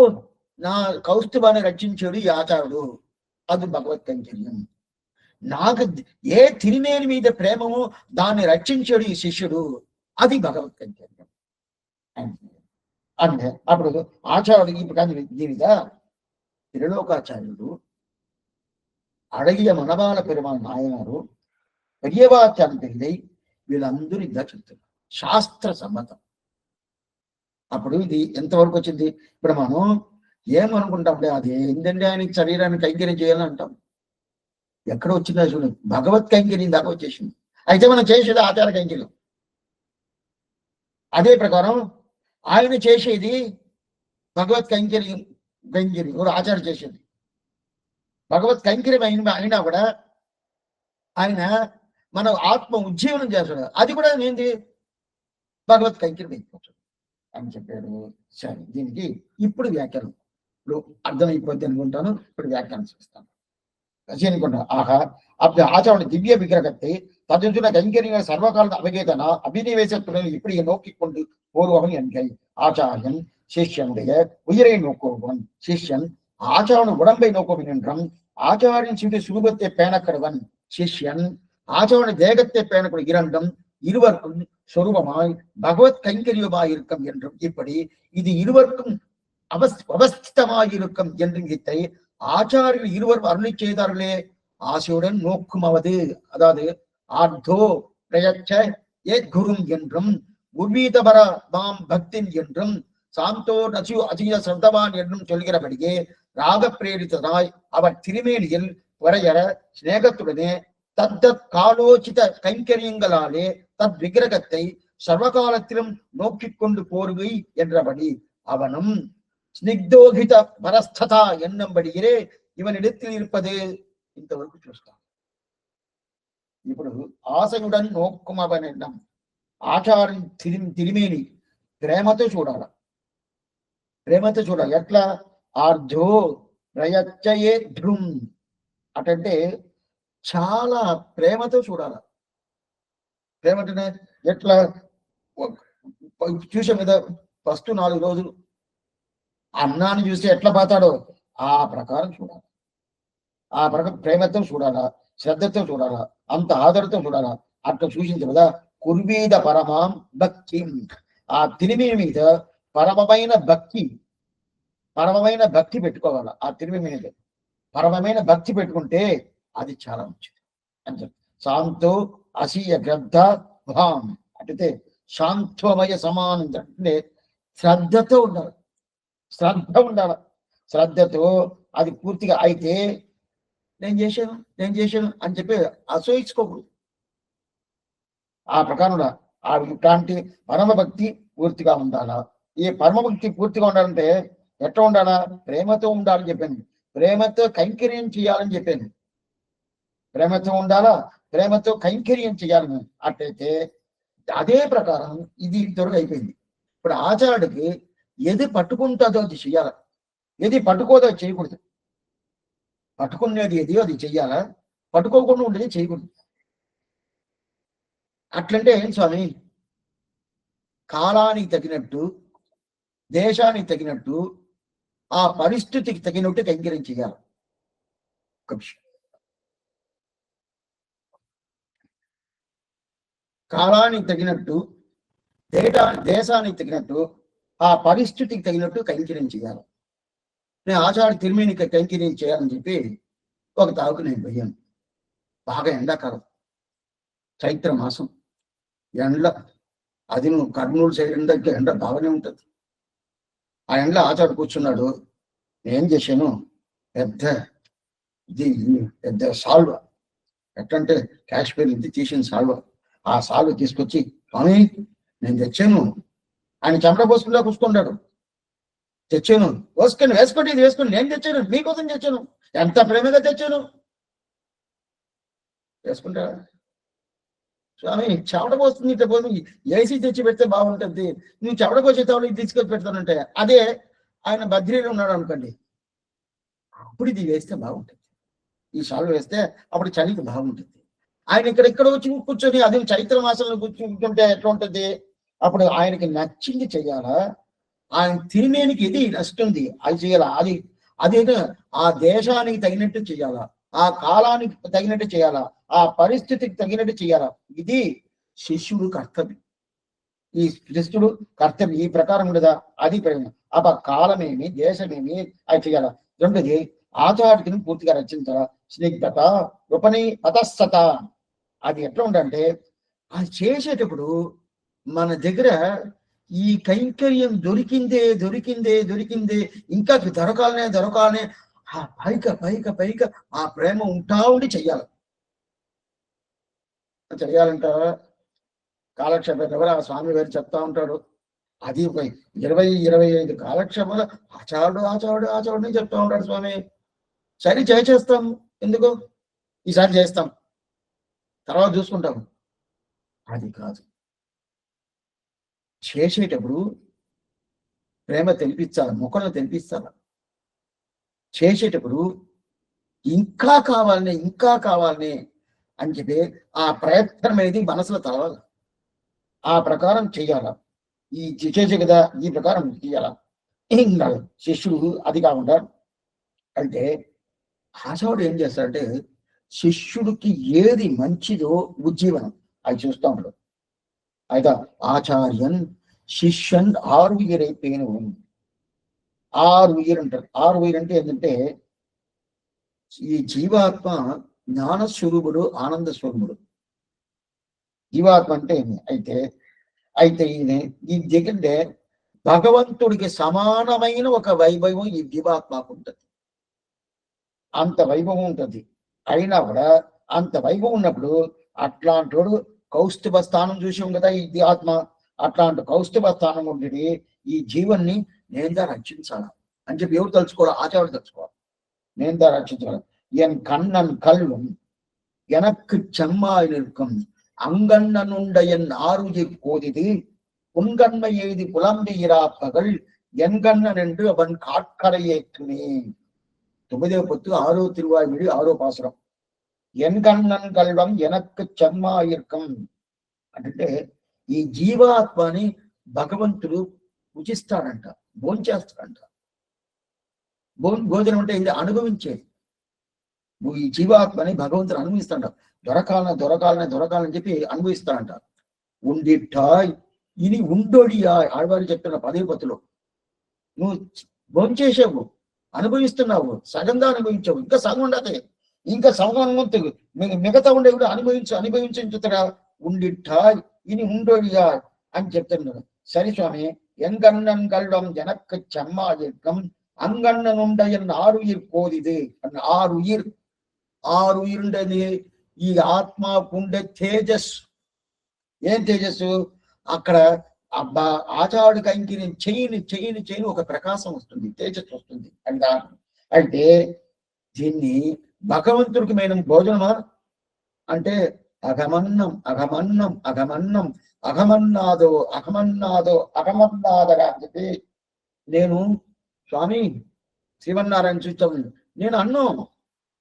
నా కౌస్తుభాన్ని రక్షించాడు ఈ ఆచార్యుడు, అది భగవత్ కైంకర్యం. నాకు ఏ తిరిమేని మీద ప్రేమమో దాన్ని రక్షించాడు ఈ శిష్యుడు, అది భగవత్ కైంకర్యం అంటే. అప్పుడు ఆచార్యుడు ఈ ప్రకారం దీనిగా తిరులోకాచార్యుడు అడగియ మనబాల పెరుమాళ్ నాయనారు పర్యవాచారం పెరిగి వీళ్ళందరూ ఇలా చెప్తున్నారు శాస్త్ర సమ్మతం. అప్పుడు ఇది ఎంతవరకు వచ్చింది? ఇప్పుడు మనం ఏమనుకుంటాం, అది ఏంటంటే ఆయనకి శరీరాన్ని కైంకర్యం చేయాలని అంటాం. ఎక్కడ వచ్చిందా చూడండి, భగవత్ కైంకర్యం దాకా వచ్చేసింది. అయితే మనం చేసేది ఆచార కైంకర్యం. అదే ప్రకారం ఆయన చేసేది భగవత్ కైంకర్యం. ఆచార్య చేసేది భగవత్ కైంకర్యం అయినా కూడా ఆయన మన ఆత్మ ఉజ్జీవనం చేస్తాడు, అది కూడా ఏంటి భగవత్ కైంకర్యం అయిపోతాడు అని చెప్పాడు. సరే, దీనికి ఇప్పుడు వ్యాఖ్యానం ఇప్పుడు అర్థమైపోద్ది అనుకుంటాను. ఇప్పుడు వ్యాఖ్యానం చేస్తాను. అనుకుంటా ఆహా அப்படி ஆச்சாரனுடைய திவ்ய விக்கிரகத்தை ததுன கைங்கரிய சர்வகால அவகேதன அபிநிவேசத்துடன் இப்படி நோக்கி கொண்டு போருவவன் என்கை. ஆச்சாரியன் சிஷ்யனுடைய உயிரை நோக்குவன், சிஷ்யன் ஆச்சாரன் உடம்பை நோக்குவன் என்றும், ஆச்சாரியன் சிறு சுரூபத்தை பேணக்கிறவன் சிஷ்யன் ஆச்சாரனுடைய தேகத்தை பேணக்கூடிய இரண்டும் இருவருக்கும் சொரூபமாய் பகவத் கைங்கரியமாய் இருக்கும் என்றும், இப்படி இது இருவருக்கும் அவஸ்திதமாயிருக்கும் என்றும் இத்தை ஆச்சாரியர்கள் இருவர் அருளி செய்தார்களே ஆசையுடன் நோக்குமாவது, அதாவது ஆர்த்தோ பிரயச்ச ஏத் குரும் என்றும், உர்வீதபர மாம் பக்தின் என்றும், சாந்தோ நசியோ அஜிய சர்தவான் என்றும் சொல்கிறபடியே ராக பிரேரித்ததாய் அவர் திருமேனியில் வரையற சிநேகத்துடனே தத்தத் காலோச்சித கைங்கரியங்களாலே தத் விக்கிரகத்தை சர்வகாலத்திலும் நோக்கிக் கொண்டு போர்வை என்றபடி அவனும் ஸ்னிக்தோகித பரஸ்ததா என்னும்படியே இவனிடத்தில் இருப்பது ఇంతవరకు చూస్తాం. ఇప్పుడు ఆశయుడని నోక్కుమ అవనం ఆచారం తిరిమేని ప్రేమతో చూడాలి, ప్రేమతో చూడాలి. ఎట్లా? ఆర్ధో ప్రయచ్చయే ధ్రుం అటంటే చాలా ప్రేమతో చూడాలి. ప్రేమంటేనే ఎట్లా చూసే మీద ఫస్ట్ 4 రోజులు అన్నాన్ని చూసి ఎట్లా పోతాడో ఆ ప్రకారం చూడాలి. ఆ ప్రకారం ప్రేమతో చూడాలా, శ్రద్ధతో చూడాలా, అంత ఆదరతో చూడాలా. అట్లా చూసిన తర్వాత కుర్వీద పరమాం భక్తి, ఆ తిరిమి మీద పరమమైన భక్తి పెట్టుకోవాలా. ఆ తిరిమి మీద పరమమైన భక్తి పెట్టుకుంటే అది చాలా మంచిది అని చెప్పి. శాంతో అసీయ గ్రద్ధ భాం అంటే శాంతమయ సమానం అంటే శ్రద్ధతో ఉండాలి, శ్రద్ధ ఉండాలి. శ్రద్ధతో అది పూర్తిగా అయితే నేను చేశాను అని చెప్పి అసూయించుకోకూడదు. ఆ ప్రకారం ఇట్లాంటి పరమభక్తి పూర్తిగా ఉండాలా. ఈ పరమభక్తి పూర్తిగా ఉండాలంటే ఎట్లా ఉండాలా? ప్రేమతో ఉండాలని చెప్పాను, ప్రేమతో కైంకర్యం చేయాలని చెప్పాను. ప్రేమతో ఉండాలా, ప్రేమతో కైంకర్యం చేయాలని. అట్లయితే అదే ప్రకారం ఇది ఇంతవరకు అయిపోయింది. ఇప్పుడు ఆచార్యుడికి ఏది పట్టుకుంటుందో అది చేయాలి. ఏది పట్టుకోదో చేయకూడదు. పట్టుకునేది ఏది అది చెయ్యాలా, పట్టుకోకుండా ఉండేది చేయకూడదు. అట్లంటే ఏం స్వామి, కాలానికి తగినట్టు, దేశానికి తగినట్టు, ఆ పరిస్థితికి తగినట్టు కైంకర్యం చేయాలి. ఒక విషయం, కాలానికి తగినట్టు, దేశానికి తగినట్టు, ఆ పరిస్థితికి తగినట్టు కైంకర్యం చేయాలి. నేను ఆచార్య తిరుమేనికి కైంకర్యం చేయాలని చెప్పి ఒక తావుకు నేను పోయాను. బాగా ఎండాకాలం, చైత్ర మాసం, ఎండ, అది నువ్వు కర్నూలు సైడ్ ఎండ బాగానే ఉంటుంది. ఆ ఎండలో ఆచార్య కూర్చున్నాడు. ఏం చేశాను, పెద్ద ఇది పెద్ద సాల్వ, ఎట్లంటే కాశ్మీర్ ఇది తీసిన సాల్వ, ఆ సాల్వ తీసుకొచ్చి, స్వామి నేను తెచ్చాను, ఆయన చెమట పోసుకుంటా కూర్చుకుంటాడు. తెచ్చాను, వేసుకోండి ఇది వేసుకోండి, నేను తెచ్చాను, మీకోసం తెచ్చాను, ఎంత ప్రేమగా తెచ్చాను, వేసుకుంటా. స్వామి చెమట పోస్తుంది, ఇట్లా పోతుంది, ఏసీ తెచ్చి పెడితే బాగుంటుంది, నువ్వు చెమట పోసేతావు ఇది తీసుకొచ్చి పెడతానంటే. అదే ఆయన బద్రీలో ఉన్నాడు అనుకోండి, అప్పుడు ఇది వేస్తే బాగుంటుంది, ఈ సాల్వ వేస్తే అప్పుడు చలికి బాగుంటుంది. ఆయన ఇక్కడ వచ్చి కూర్చొని అది చైత్ర మాసంలో కూర్చుంటుంటే ఎట్లా ఉంటుంది, అప్పుడు ఆయనకి నచ్చింది చెయ్యాలా, ఆయన తిరిమేనికి ఇది నచ్చుతుంది అది చేయాలా, అది ఆ దేశానికి తగినట్టు చేయాలా, ఆ కాలానికి తగినట్టు చేయాలా, ఆ పరిస్థితికి తగినట్టు చేయాలా. ఇది శిష్యుడు కర్తవ్యం, ఈ శిష్యుడు కర్తవ్యం ఈ ప్రకారం ఉండదా, అది ప్రయోజనం. అప్ప కాలమేమి దేశమేమి అది చేయాలా. రెండోది ఆచార్యుని పూర్తిగా రచించాల, స్నిగ్ధత ఉపని పతస్థత. అది ఎట్లా ఉండంటే, అది చేసేటప్పుడు మన దగ్గర ఈ కైంకర్యం దొరికిందే ఇంకా దొరకాలనే ఆ పైక ఆ ప్రేమ ఉంటా ఉండి చెయ్యాలంట. కాలక్షేపం ఎవరు ఆ స్వామి గారు చెప్తా ఉంటాడు, అది 20-25 కాలక్షేపాలు ఆచారుడు చెప్తా ఉంటాడు స్వామి. సరే చేస్తాం, ఎందుకు ఈసారి చేస్తాం, తర్వాత చూసుకుంటాం. అది కాదు, చేసేటప్పుడు ప్రేమ తెలిపించాలి, ముఖంలో తెలిపించాలి. చేసేటప్పుడు ఇంకా కావాలని అని చెప్పి ఆ ప్రయత్నం అనేది మనసులో తలవాలి. ఆ ప్రకారం చెయ్యాల, ఈ చేసే కదా ఈ ప్రకారం చెయ్యాల. ఇంకా శిష్యుడు అది కాకుండా అంటే ఆచార్యుడు ఏం చేస్తాడంటే, శిష్యుడికి ఏది మంచిదో ఉజ్జీవనం అది చూస్తూ ఉంటాడు. అయితే ఆచార్యన్ శిష్యన్ ఆరుయిరైపోయిన ఆరుయిర్ అంటారు. ఆరుయిర్ అంటే ఏంటంటే, ఈ జీవాత్మ జ్ఞానస్వరూపుడు, ఆనంద స్వరూపుడు జీవాత్మ అంటే. అయితే ఈయన ఈ దగ్గర భగవంతుడికి సమానమైన ఒక వైభవం ఈ జీవాత్మకు ఉంటుంది, అంత వైభవం ఉంటుంది. అయినా కూడా అంత వైభవం ఉన్నప్పుడు అట్లాంటోడు కౌస్తుభ స్థానం చూసాం కదా ఈ ఆత్మ, అట్లాంటి కౌస్తుభ స్థానం ఉండేది ఈ జీవన్ని నేనుదా రక్షించాలి అని చెప్పి ఎవరు తలుచుకోవాలి, ఆచార్యుడు తలుచుకోవాలి. నేనుదా రక్షించాలి. ఎన్ కన్నన్ కళ్ళు ఎనక్కు చెమ్మాయి నిற்கும் அங்கண்ணனுண்ட என் ஆருஜி கோதிது உன்கண்ம எய்தி புலம்பியிராப்பகள் என்கண்ணன் என்று அவன் காட்கரையேற்றுமே. 9వ పొత్తు 6వ తిరువాయిమిడి 6వ పాసురం. ఎన్కన్నన్ కల్వం ఎనక్కు చెమ్మాయిర్కం అంటే ఈ జీవాత్మని భగవంతుడు పూజిస్తాడంట, భోంచేస్తాడంట. భోజనం అంటే ఇది అనుభవించేది. ఈ జీవాత్మని భగవంతుడు అనుభవిస్తాడంట, దొరకాలని చెప్పి అనుభవిస్తాడంట. ఉండిట్టాయ్ ఇని ఉండొడియాయ్ ఆడవారు చెప్తున్న 10వ పత్తులో, నువ్వు భోంచేసావు, అనుభవిస్తున్నావు, సగంగా అనుభవించావు, ఇంకా సగం ఉండదు, ఇంకా సగం మిగతా ఉండే కూడా అనుభవించుతరా. ఉండిట్టాయ్ ఇని ఉండొడియాయ్ అని చెప్తున్నాడు. సరే స్వామి, ఎంగన్నన్ కల్వం జనక్కు చెమ్మాయిర్కం అంగన్ననుండయన్ ఆరుయిర్ కోదిది అన్న. ఆరుయిర్ ఉండేది ఈ ఆత్మకుండే తేజస్సు. ఏం తేజస్సు, అక్కడ అబ్బా ఆచార్యుడి కైంకర్యం చేయని ఒక ప్రకాశం వస్తుంది, తేజస్సు వస్తుంది అంటే. అంటే దీన్ని భగవంతుడికి మేము భోజనమా అంటే అఘమన్నాదో అని చెప్పి, నేను స్వామి శ్రీమన్నారాయణ చూస్తాము. నేను అన్ను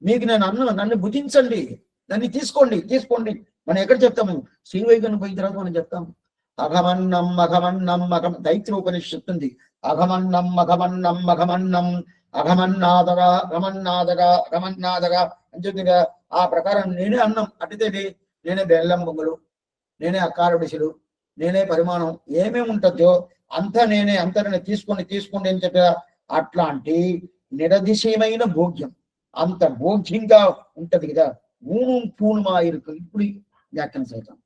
మీకు, నేను అన్ను, నన్ను భుజించండి, నన్ను తీసుకోండి. మనం ఎక్కడ చెప్తాము? శ్రీవైకుని పోయిన తర్వాత మనం చెప్తాము అఘమన్నం అఘమన్నం దైత్రోపనిషత్తు ఉంది. అఘమన్నం అఘమన్నం అఘమన్నం అఘమన్నాదగా అఘమన్నాదగా అఘమన్నాదగా అని చెప్పిగా ఆ ప్రకారం నేనే అన్నం అటుతే నేనే బెల్లం బొమ్మలు, నేనే అక్కారడిసులు, నేనే పరిమాణం ఏమేమి ఉంటుందో అంతా నేనే, అంతా నేను తీసుకోండి అని చెప్పా. అట్లాంటి నిరదిశయమైన భోగ్యం, అంత భోగ్యంగా ఉంటది కదా. ஊனும் பூணுமா இருக்கு. இப்படி வியாக்கியம் செய்யலாம்.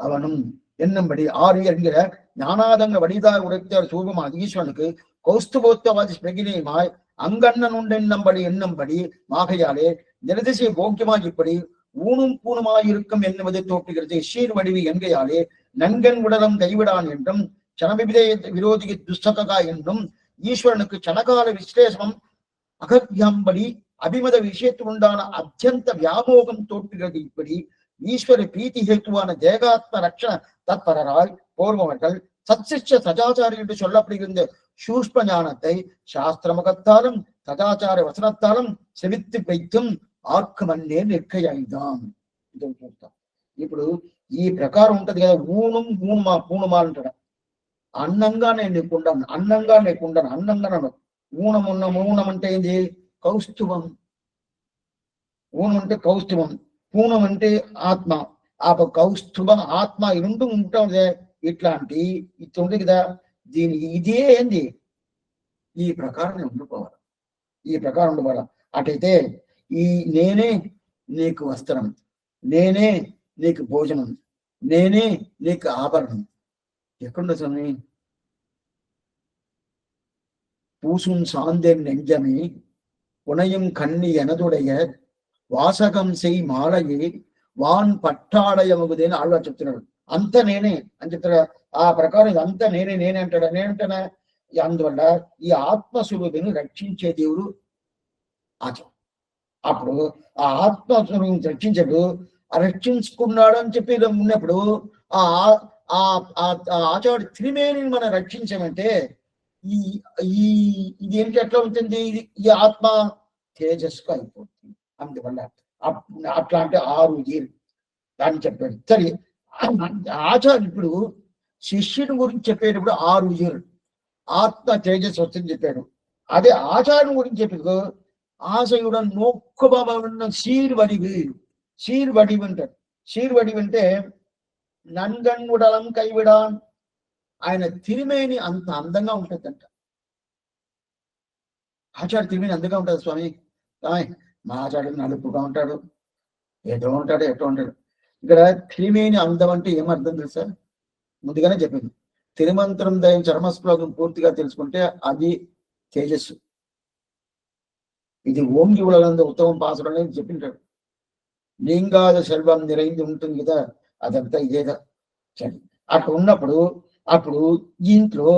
அவனும் என்னும்படி ஆறு என்கிற ஞானாதங்க வடிதாக உரைத்தார் சூபமான ஈஸ்வரனுக்கு கௌஸ்துபோத்தவாதி பிரகினியுமாய் அங்கண்ணன் உண்டென்னும்படி என்னும்படி மாகையாலே நிரதிசை போக்கியமாய் இப்படி ஊனும் பூணுமாய் இருக்கும் என்னுவதை தோற்றுகிறது. ஷீர் வடிவு என்கையாலே நன்கன் உடலம் கைவிடான் என்றும் சனவிதய விரோதி துஸ்தகா என்றும் ஈஸ்வரனுக்கு சனகால விஸ்லேஷம் அகத்யம்படி அபிமத விஷயத்துண்டான அத்தியந்த வியாமோகம் தோற்றுகிறது. இப்படி ஈஸ்வர பிரீத்தி ஹேத்துவான தேகாத்ம ரட்சண தத்பரராய் போர்பவர்கள் சத்சிஷ்ட சதாச்சாரி என்று சொல்லப்படுகின்ற சூஷ்ம ஞானத்தை சாஸ்திர முகத்தாலும் சதாச்சார வசனத்தாலும் செவித்து வைத்தும் ఆర్కమన్నే నిర్కయైదాం. ఇది చూస్తాం. ఇప్పుడు ఈ ప్రకారం ఉంటది కదా, పూణుమా అంటాడు. అన్నంగా నేను నీకుండాను, అన్నంగా ఊనం అంటే ఏంది? కౌస్తుభం. ఊనం అంటే కౌస్తుభం, పూణం అంటే ఆత్మ. ఆ కౌస్తుభ ఆత్మ ఈ రెండు ఉంటుంది. ఇట్లాంటి ఇది ఉంది కదా, దీని ఇదే ఏంది? ఈ ప్రకారం ఉండిపోవాలి. అటైతే ఈ నేనే నీకు వస్త్రం, నేనే నీకు భోజనం, నేనే నీకు ఆభరణం. ఎక్కడ స్వామి? பூசும் சாந்தென் நெஞ்சமே புனையும் கண்ணி எனதுடைய వాసకం செய் మాలయే వాన్ పట్టాడయమగుదేని ఆళ్వారు చెప్తున్నాడు. అంత నేనే అని చెప్తాడు. ఆ ప్రకారం అంతా నేనే అంటాడా? అందువల్ల ఈ ఆత్మస్వరూపిని రక్షించే దేవుడు ఆచార్యుడు. అప్పుడు ఆ ఆత్మస్వరూపిని రక్షించాడు, రక్షించుకున్నాడు అని చెప్పి ఉన్నప్పుడు ఆ ఆచార్యుడు త్రిమేనిని మనం రక్షించామంటే ఇది ఏంటి? ఎట్లా ఉంటుంది? ఈ ఆత్మ తేజస్సుగా అయిపోతుంది. అందువల్ల అట్లా అంటే 6 జీలు దాన్ని చెప్పాడు. సరే, ఆచార్యుడు ఇప్పుడు శిష్యుడి గురించి చెప్పేటప్పుడు 6 జీలు ఆత్మ తేజస్సు వస్తుందని చెప్పాడు. అదే ఆచార్యుని గురించి చెప్పాడు ஆசையுடன் நோக்குபவன் சீர்வடிவுంటాడు. సీర్వడివంటే నన్గన్ ఉడలం కైవిడాన్. ఆయన తిరిమేని అంత అందంగా ఉంటుందంట. ఆచార్య తిరిమేని అందంగా ఉంటుంది స్వామి. మా ఆచార్యుడు నలుపుగా ఉంటాడు, ఎటో ఉంటాడు. ఇక్కడ తిరిమేని అందం అంటే ఏమర్థం తెలుసా? ముందుగానే చెప్పింది. తిరుమంత్రం దయం చర్మశ్లోకం పూర్తిగా తెలుసుకుంటే అది తేజస్సు. ఇది ఓంగి ఉలగంద ఉత్తమం పాసుడు అనేది చెప్పింటాడు. లింగాద శల్వం నిరైంది ఉంటుంది కదా, అదంతా ఇదేదా. అట్లా ఉన్నప్పుడు అప్పుడు ఇంట్లో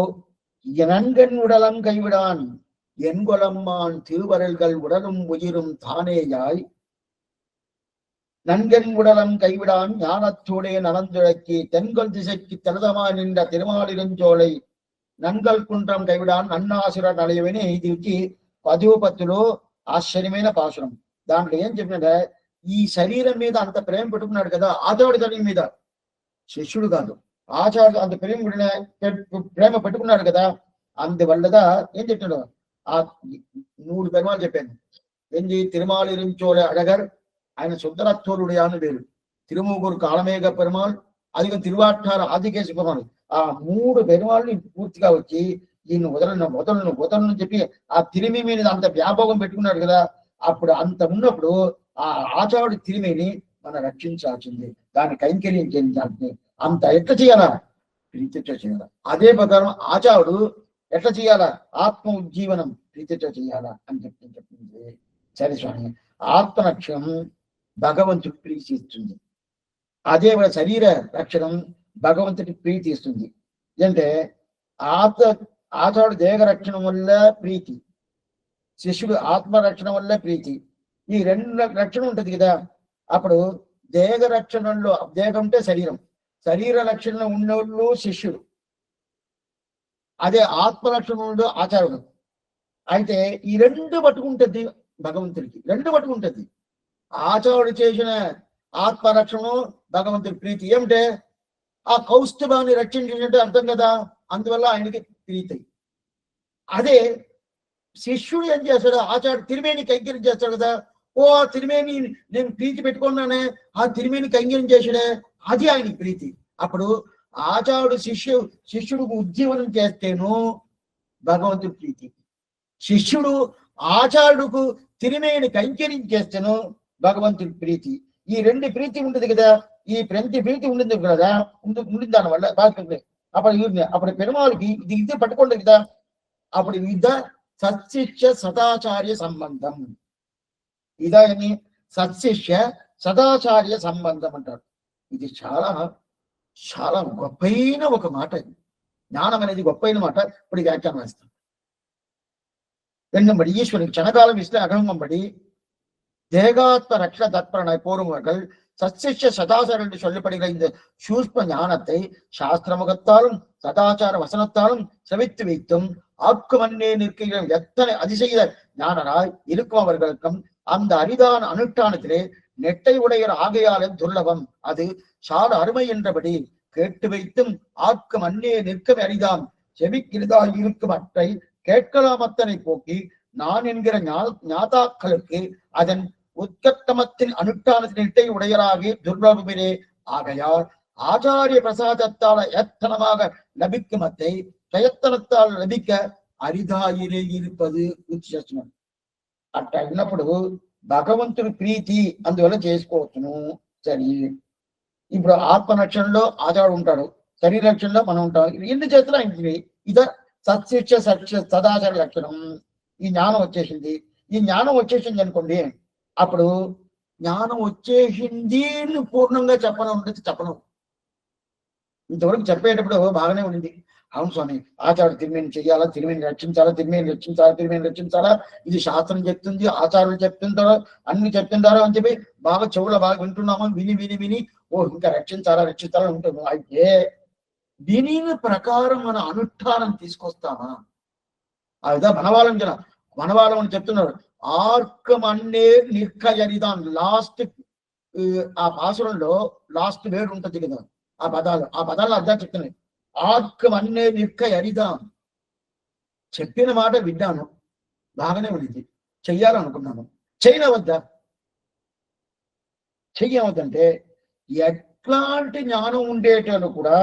నన్గన్ ఉడలం కైవిడాన్ ఎన్గొలమ్మాన్ తిరువరల్గల్ ఉడలం ఉయిரும் தானேயாய் நன்கன் உடலம் கைவிடான் ஞானத்தோடே நலந்துழக்கி தென்கொல் திசைக்கு தனதமா நின்ற திருமாலிருஞ்சோலை நன்கல் குன்றம் కైవిడాన్ అన్నాసుర నలయవని ఇది 10వ ఆశ్చర్యమైన పాసురం. దాంట్లో ఏం చెప్పినట్టే, ఈ శరీరం మీద అంత ప్రేమ పెట్టుకున్నాడు కదా ఆచార్యుడి శరీరం మీద. శిష్యుడు కాదు, ఆచార్యుడు అంత ప్రేమ పెట్టుకున్నాడు కదా. అందువల్లదా ఏం చెప్పినాడు? ఆ 3 పెరుమాలు చెప్పాను. ఏంది? తిరుమాలిరుంచోలే అడగర్, ఆయన శుద్ధరత్వరుడు అని పేరు. తిరుమూగురు కాళమేఘ పెరుమాள், అదిగో తిరువాట్టార ఆదికేశ పెరుమాள். ఆ 3 పెరుమాళ్ళని పూర్తిగా వచ్చి ఈయన వదలను చెప్పి ఆ తిరిమి మీద అంత వ్యాభోగం పెట్టుకున్నాడు కదా. అప్పుడు అంత ఉన్నప్పుడు ఆ ఆచార్యుడి తిరిమిని మనం రక్షించాల్సింది, దాన్ని కైంకర్యం చేయించాల్సింది. అంత ఎట్లా చేయాలా? ప్రీతితో చేయాలా. అదే ప్రకారం ఆచార్యుడు ఎట్లా చేయాలా? ఆత్మ ఉజ్జీవనం ప్రీతితో చేయాలా అని చెప్పింది. సరే స్వామి, ఆత్మరక్షణం భగవంతుడి ప్రీతి ఇస్తుంది. అదే శరీర రక్షణం భగవంతుడి ప్రీతి ఇస్తుంది. అంటే ఆచార్యుడు దేహ రక్షణ వల్ల ప్రీతి, శిష్యుడు ఆత్మరక్షణ వల్ల ప్రీతి. ఈ 2 రక్షణ ఉంటది కదా. అప్పుడు దేహ రక్షణలో, దేహం అంటే శరీర రక్షణ ఉన్నోళ్ళు శిష్యుడు, అదే ఆత్మరక్షణ ఆచార్యుడు. అయితే ఈ రెండు పట్టుకుంటుంది భగవంతుడికి, రెండు పట్టుకుంటుంది. ఆచారుడు చేసిన ఆత్మరక్షణం భగవంతుడి ప్రీతి. ఏమిటే ఆ కౌస్తుభాన్ని రక్షించినట్టు అర్థం కదా, అందువల్ల ఆయనకి ప్రీతి. అదే శిష్యుడు ఏం చేస్తాడు, ఆచార్యుడు తిరిమేని కైంకర్యం చేస్తాడు కదా, ఓ ఆ తిరిమేని నేను ప్రీతి పెట్టుకున్నానే, ఆ తిరిమేని కైంకర్యం చేసాడే, అది ఆయనకి ప్రీతి. అప్పుడు ఆచార్యుడు శిష్యుడికి ఉజ్జీవనం చేస్తేను భగవంతుడి ప్రీతి, శిష్యుడు ఆచార్యుడుకు తిరిమేని కైంకర్యం చేస్తేను భగవంతుడి ప్రీతి. ఈ రెండు ప్రీతి ఉంటుంది కదా, ఈ ప్రీతి ఉండింది కదా, ఉండింది దానివల్ల బాగా. అప్పుడు పెరుమాళికి ఇది పట్టుకోండి కదా, అప్పుడు ఇద సత్శిష్య సదాచార్య సంబంధం, ఇదని సత్శిష్య సదాచార్య సంబంధం అంటారు. ఇది చాలా చాలా గొప్పైన ఒక మాట. జ్ఞానం అనేది గొప్పైన మాట. ఇప్పుడు వ్యాఖ్యానం వేస్తాం. என்னும்படி ஈஸ்வரன் க்ஷணகாலம் விஸ்ல அகம்படி தேகாத்ம ரக்ஷ தத்பரண போருமர்கள் சத்சிஷ்ய சதாச்சாரம் என்று சொல்லப்படுகிற இந்த சூஷ்ம ஞானத்தை சாஸ்திரமுகத்தாலும் சதாச்சார வசனத்தாலும் செவித்து வைத்தும் ஆக்குமன்னே நிற்கிற எத்தனை அதிசய ஞானராய் இருக்கும் அவர்களுக்கும் அந்த அரிதான அனுஷ்டானத்திலே நெட்டை உடையர் ஆகையாலே துர்லபம், அது சால அருமை என்றபடி கேட்டு வைத்தும் ஆக்கும் அன்னே நிற்கும் அரிதாம் செவிக்கிருதாய் இருக்கும் அற்றை கேட்கலாம் அத்தனை போக்கி நான் என்கிற ஞாதாக்களுக்கு அதன் உத்கட்டமத்தின் அனுஷ்டானத்தின் இட்டை உடையராகி துர்லபமிலே ஆகையால் ஆச்சாரிய பிரசாதத்தால் எத்தனமாக லபிக்கும் அத்தை பிரயத்தனத்தால் లభిక అరిదాయిరే ఇరుపది ఉచ్చేస్తున్నాడు. అట్లా ఉన్నప్పుడు భగవంతుడి ప్రీతి అందువల్ల చేసుకోవచ్చును. సరే, ఇప్పుడు ఆత్మరక్షణలో ఆచార్యుడు ఉంటాడు, శరీర రక్షణలో మనం ఉంటాం. ఎన్ని చేతులు ఆయనకి ఇద సత్శిక్ష సదాచార లక్షణం. ఈ జ్ఞానం వచ్చేసింది, ఈ జ్ఞానం వచ్చేసింది అనుకోండి, అప్పుడు జ్ఞానం వచ్చేసింది పూర్ణంగా చెప్పను. ఇంతవరకు చెప్పేటప్పుడు బాగానే ఉండింది. అవును స్వామి, ఆచార్యుడు తిరిమేని చెయ్యాలా, తిరిమేని రక్షించాలా, ఇది శాస్త్రం చెప్తుంది, ఆచార్యులు చెప్తుంటారో, అన్ని చెప్తుంటారో అని చెప్పి బాగా చెవులో బాగా వింటున్నాము. విని ఓ ఇంకా రక్షించాలా ఉంటుంది. అయితే దీని ప్రకారం మన అనుష్ఠానం తీసుకొస్తామా? అదా మనవాళం అని చెప్తున్నారు. ఆర్కం అన్నే నిర్కయరిదాన్, లాస్ట్ ఆ పాసురంలో లాస్ట్ వేడు ఉంటుంది కదా, ఆ పదాలు అర్థం చెప్తున్నాయి. ఆర్కం అన్నే నిర్కయరిదాం, చెప్పిన మాట విన్నాను, బాగానే ఉంది, చెయ్యాలనుకున్నాను, చెయ్యవద్దా? చెయ్యవద్దంటే ఎట్లాంటి జ్ఞానం ఉండేటోళ్ళు కూడా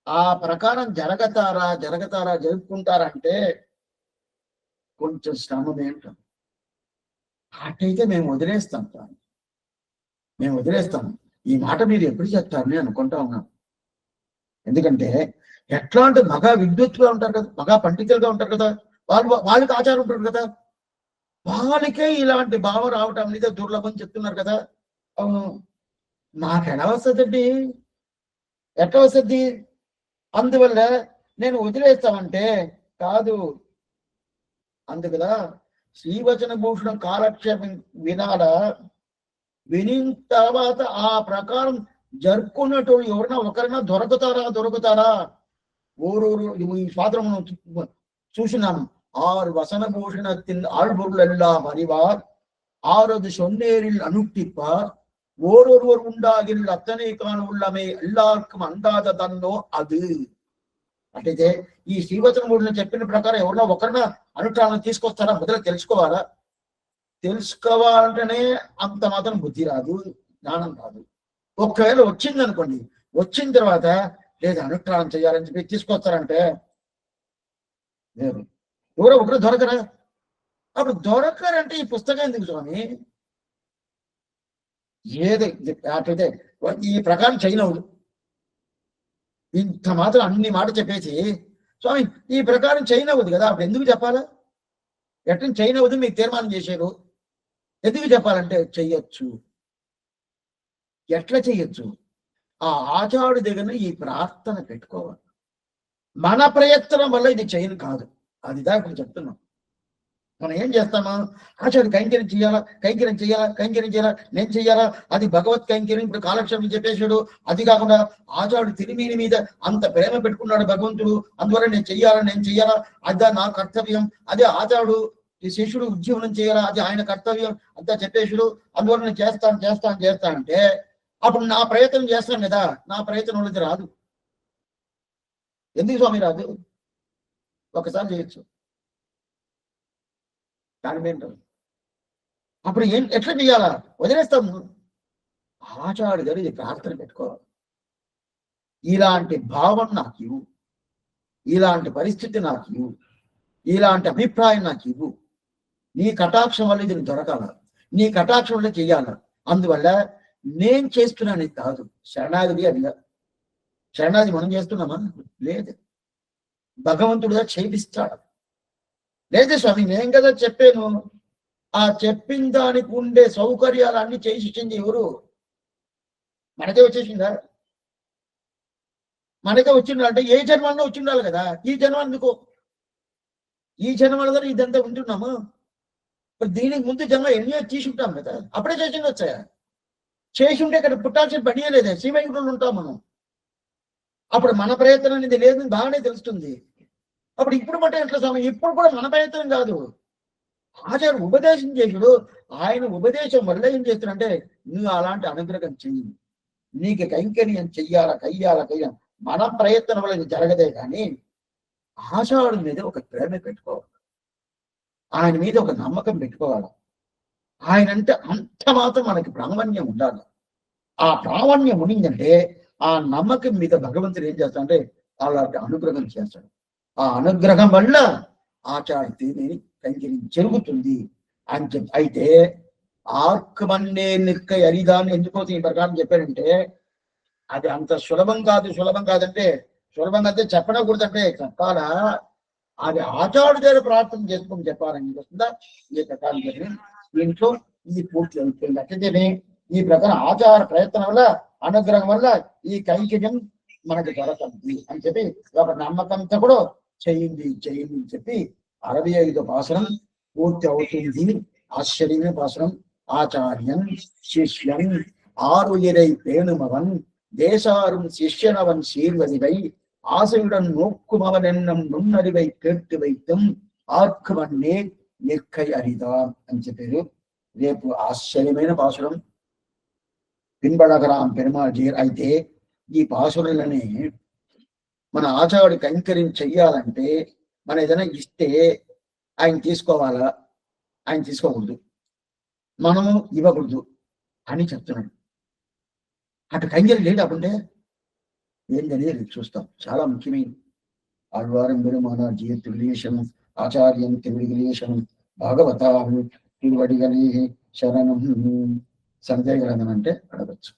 ఆ ప్రకారం జరుపుకుంటారా అంటే కొంచెం శ్రమమే అంటాం. అటైతే మేము వదిలేస్తాం. ఈ మాట మీరు ఎప్పుడు చెప్తారని అనుకుంటా ఉన్నాం. ఎందుకంటే ఎట్లాంటి మగ విద్యుత్తుగా ఉంటారు కదా, మగ పండితులుగా ఉంటారు కదా, వాళ్ళకి ఆచారం ఉంటారు కదా, వాళ్ళకే ఇలాంటి భావం రావటం మీద దుర్లభం చెప్తున్నారు కదా. నాకు ఎలా వస్తుందండి, ఎట్లా వస్తుంది? అందువల్ల నేను వదిలేస్తామంటే కాదు. అందుకదా శ్రీవచన భూషణం కాలక్షేపం వినిన తర్వాత ఆ ప్రకారం జరుపుకున్నట్టు ఎవరైనా ఒకరైనా దొరుకుతారా? ఓరూరు ఈ స్వాతంత్రం చూసినాను. 6 வசன பூஷணத்தின் ஆழ்பொருளெல்லாம் அறிவார், 6 சொன்னேரில் அனுட்டிப்பார், ஓரொருவர் உண்டாகில் అత్తనే కాను உள்ளమే எல்லாருக்கும் అందాద తన్నో అది. అంటే ఈ శ్రీవచన మూడులో చెప్పిన ప్రకారం ఎవరన్నా ఒకరినా అనుష్ఠానం తీసుకొస్తారా? మొదలు తెలుసుకోవాలంటేనే అంత మాత్రం బుద్ధి రాదు, జ్ఞానం రాదు. ఒకవేళ వచ్చింది అనుకోండి, వచ్చిన తర్వాత లేదు అనుష్ఠానం చేయాలని చెప్పి తీసుకొస్తారంటే లేదు, ఎవరో ఒకరు దొరకరా? అప్పుడు దొరకరంటే ఈ పుస్తకం ఎందుకు స్వామి? ఏది అట్లయితే ఈ ప్రకారం చేయనవదు, ఇంత మాత్రం అన్ని మాట చెప్పేసి స్వామి ఈ ప్రకారం చేయనవద్దు కదా, అప్పుడు ఎందుకు చెప్పాలా? ఎట్లా చేయనవద్దు మీకు తీర్మానం చేశారు, ఎందుకు చెప్పాలంటే చెయ్యొచ్చు. ఎట్లా చెయ్యొచ్చు? ఆ ఆచార్యుడి దగ్గర ఈ ప్రార్థన పెట్టుకోవాలి. మన ప్రయత్నం వల్ల ఇది చేయను కాదు, అదిదా ఇప్పుడు చెప్తున్నాం. మనం ఏం చేస్తామా, ఆచార్య కైంకర్యం చేయాలా, కైంకర్యం చేయాలా, కైంకర్యం చేయాలా, నేను చెయ్యాలా, అది భగవత్ కైంకర్యం. ఇప్పుడు కాలక్షేపం చెప్పేశాడు. అది కాకుండా ఆచార్యుడు తిరిమీని మీద అంత ప్రేమ పెట్టుకున్నాడు భగవంతుడు, అందువల్ల నేను చెయ్యాలా, నేను చెయ్యాలా, అదే నా కర్తవ్యం, అదే ఆచార్యుడు ఈ శిష్యుడు ఉజ్జీవనం చేయాలా, అది ఆయన కర్తవ్యం అంతా చెప్పేశాడు, అందువల్ల నేను చేస్తాను అంటే అప్పుడు నా ప్రయత్నం చేస్తాను కదా, నా ప్రయత్నం అనేది రాదు. ఎందుకు స్వామి రాదు? ఒకసారి చేయొచ్చు, దాని ఏంటో అప్పుడు ఎట్లా చేయాలా? వదిలేస్తాము. ఆచార్యుడు గారు ఇది ప్రార్థన పెట్టుకోవాలి, ఇలాంటి భావం నాకు ఇవ్వు, ఇలాంటి పరిస్థితి నాకు ఇవ్వు, ఇలాంటి అభిప్రాయం నాకు ఇవ్వు, నీ కటాక్షం వల్ల ఇది దొరకాల, నీ కటాక్షం వల్ల చెయ్యాల. అందువల్ల నేను చేస్తున్నాను కాదు. శరణాగతి అదిగా. శరణాగతి మనం చేస్తున్నామా? లేదు, భగవంతుడుగా చేపిస్తాడు. లేదు స్వామి, నేను కదా చెప్పాను. ఆ చెప్పిన దానికి ఉండే సౌకర్యాలన్నీ చేసి ఇచ్చింది ఎవరు? మనకే వచ్చేసిందా? మనకే వచ్చిందంటే ఏ జన్మల్లో వచ్చిండాలి కదా. ఈ జన్మ ఎందుకో, ఈ జన్మలో ఇదంతా ఉంటున్నాము. దీనికి ముందు జన్మ ఎన్నో తీసి ఉంటాం కదా, అప్పుడే చేసి వచ్చాయా? చేసి ఉంటే ఇక్కడ పుట్టాల్సిన పని లేదే, శ్రీవైకుంఠంలో ఉంటాం మనం. అప్పుడు మన ప్రయత్నం అనేది లేదని బాగానే తెలుస్తుంది. అప్పుడు ఇప్పుడు మట ఎట్లా స్వామి? ఇప్పుడు కూడా మన ప్రయత్నం కాదు, ఆచార్య ఉపదేశం చేసుడు. ఆయన ఉపదేశం వల్ల ఏం చేస్తున్నంటే, నువ్వు అలాంటి అనుగ్రహం చెయ్యి, నీకు కైంకర్యం చెయ్యాల. మన ప్రయత్నం వల్ల ఇది జరగదే కానీ ఆచార్యుడి మీద ఒక ప్రేమ పెట్టుకోవాలి, ఆయన మీద ఒక నమ్మకం పెట్టుకోవాలి. ఆయన అంటే అంత మాత్రం మనకి ప్రామాణ్యం ఉండాలి. ఆ ప్రామాణ్యం ఉండిందంటే ఆ నమ్మకం మీద భగవంతుడు ఏం చేస్తాడంటే అలాంటి అనుగ్రహం చేస్తాడు. ఆ అనుగ్రహం వల్ల ఆచార్యుని కైంకర్యం జరుగుతుంది అని చెప్పి. అయితే ఆర్కమన్నే నిక్కై అరిదాన్ని ఎందుకోసం ఈ ప్రకారం చెప్పాడంటే, అది అంత సులభం కాదంటే, సులభంగా అయితే చెప్పకూడదంటే చెప్పాలా, అది ఆచార్యుడి దగ్గర ప్రార్థన చేసుకుని చెప్పాలని వస్తుందా ఈ ప్రకారం చెప్పి దీంట్లో ఇది పూర్తి అవుతుంది. అట్లనే ఈ ప్రకారం ఆచార ప్రయత్నం వల్ల, అనుగ్రహం వల్ల ఈ కైంకర్యం మనకు దొరకదు అని చెప్పి ఒక నమ్మకంతో కూడా చెయ్యింది అని చెప్పి 65వ పాసరం పూర్తి అవుతుంది. ఆశ్చర్యమైన పాసరం. ఆచార్యం శిష్యం ஆறுயிரை பேணுமவன் தேசாரும் சிஷ்யனவன் சீர்வதிவை ஆசையுடன் நோக்குமவன் என்னும் நுண்ணறிவை கேட்டு வைத்தும் ఆర్కమన్నే నిక్కై అరిదా అని చెప్పారు. రేపు ఆశ్చర్యమైన పాసురం పిన్బడగరాం పెరుమాళ్ జీర్. అయితే ఈ పాసురులని మన ఆచార్యుడి కైంకర్యం చెయ్యాలంటే మనం ఏదైనా ఇస్తే ఆయన తీసుకోవాలా, ఆయన తీసుకోకూడదు, మనము ఇవ్వకూడదు అని చెప్తున్నాడు. అటు కైంకర్యం లేదు అప్పుడే ఏంటనేది చూస్తాం. చాలా ముఖ్యమైన ఆళ్వారం పెరుమాన జీయ తిరుగేశం ఆచార్యం తిరుగేశం భాగవతాం తిరువడిగలే శరణం సందేహం అంటే అడగచ్చు.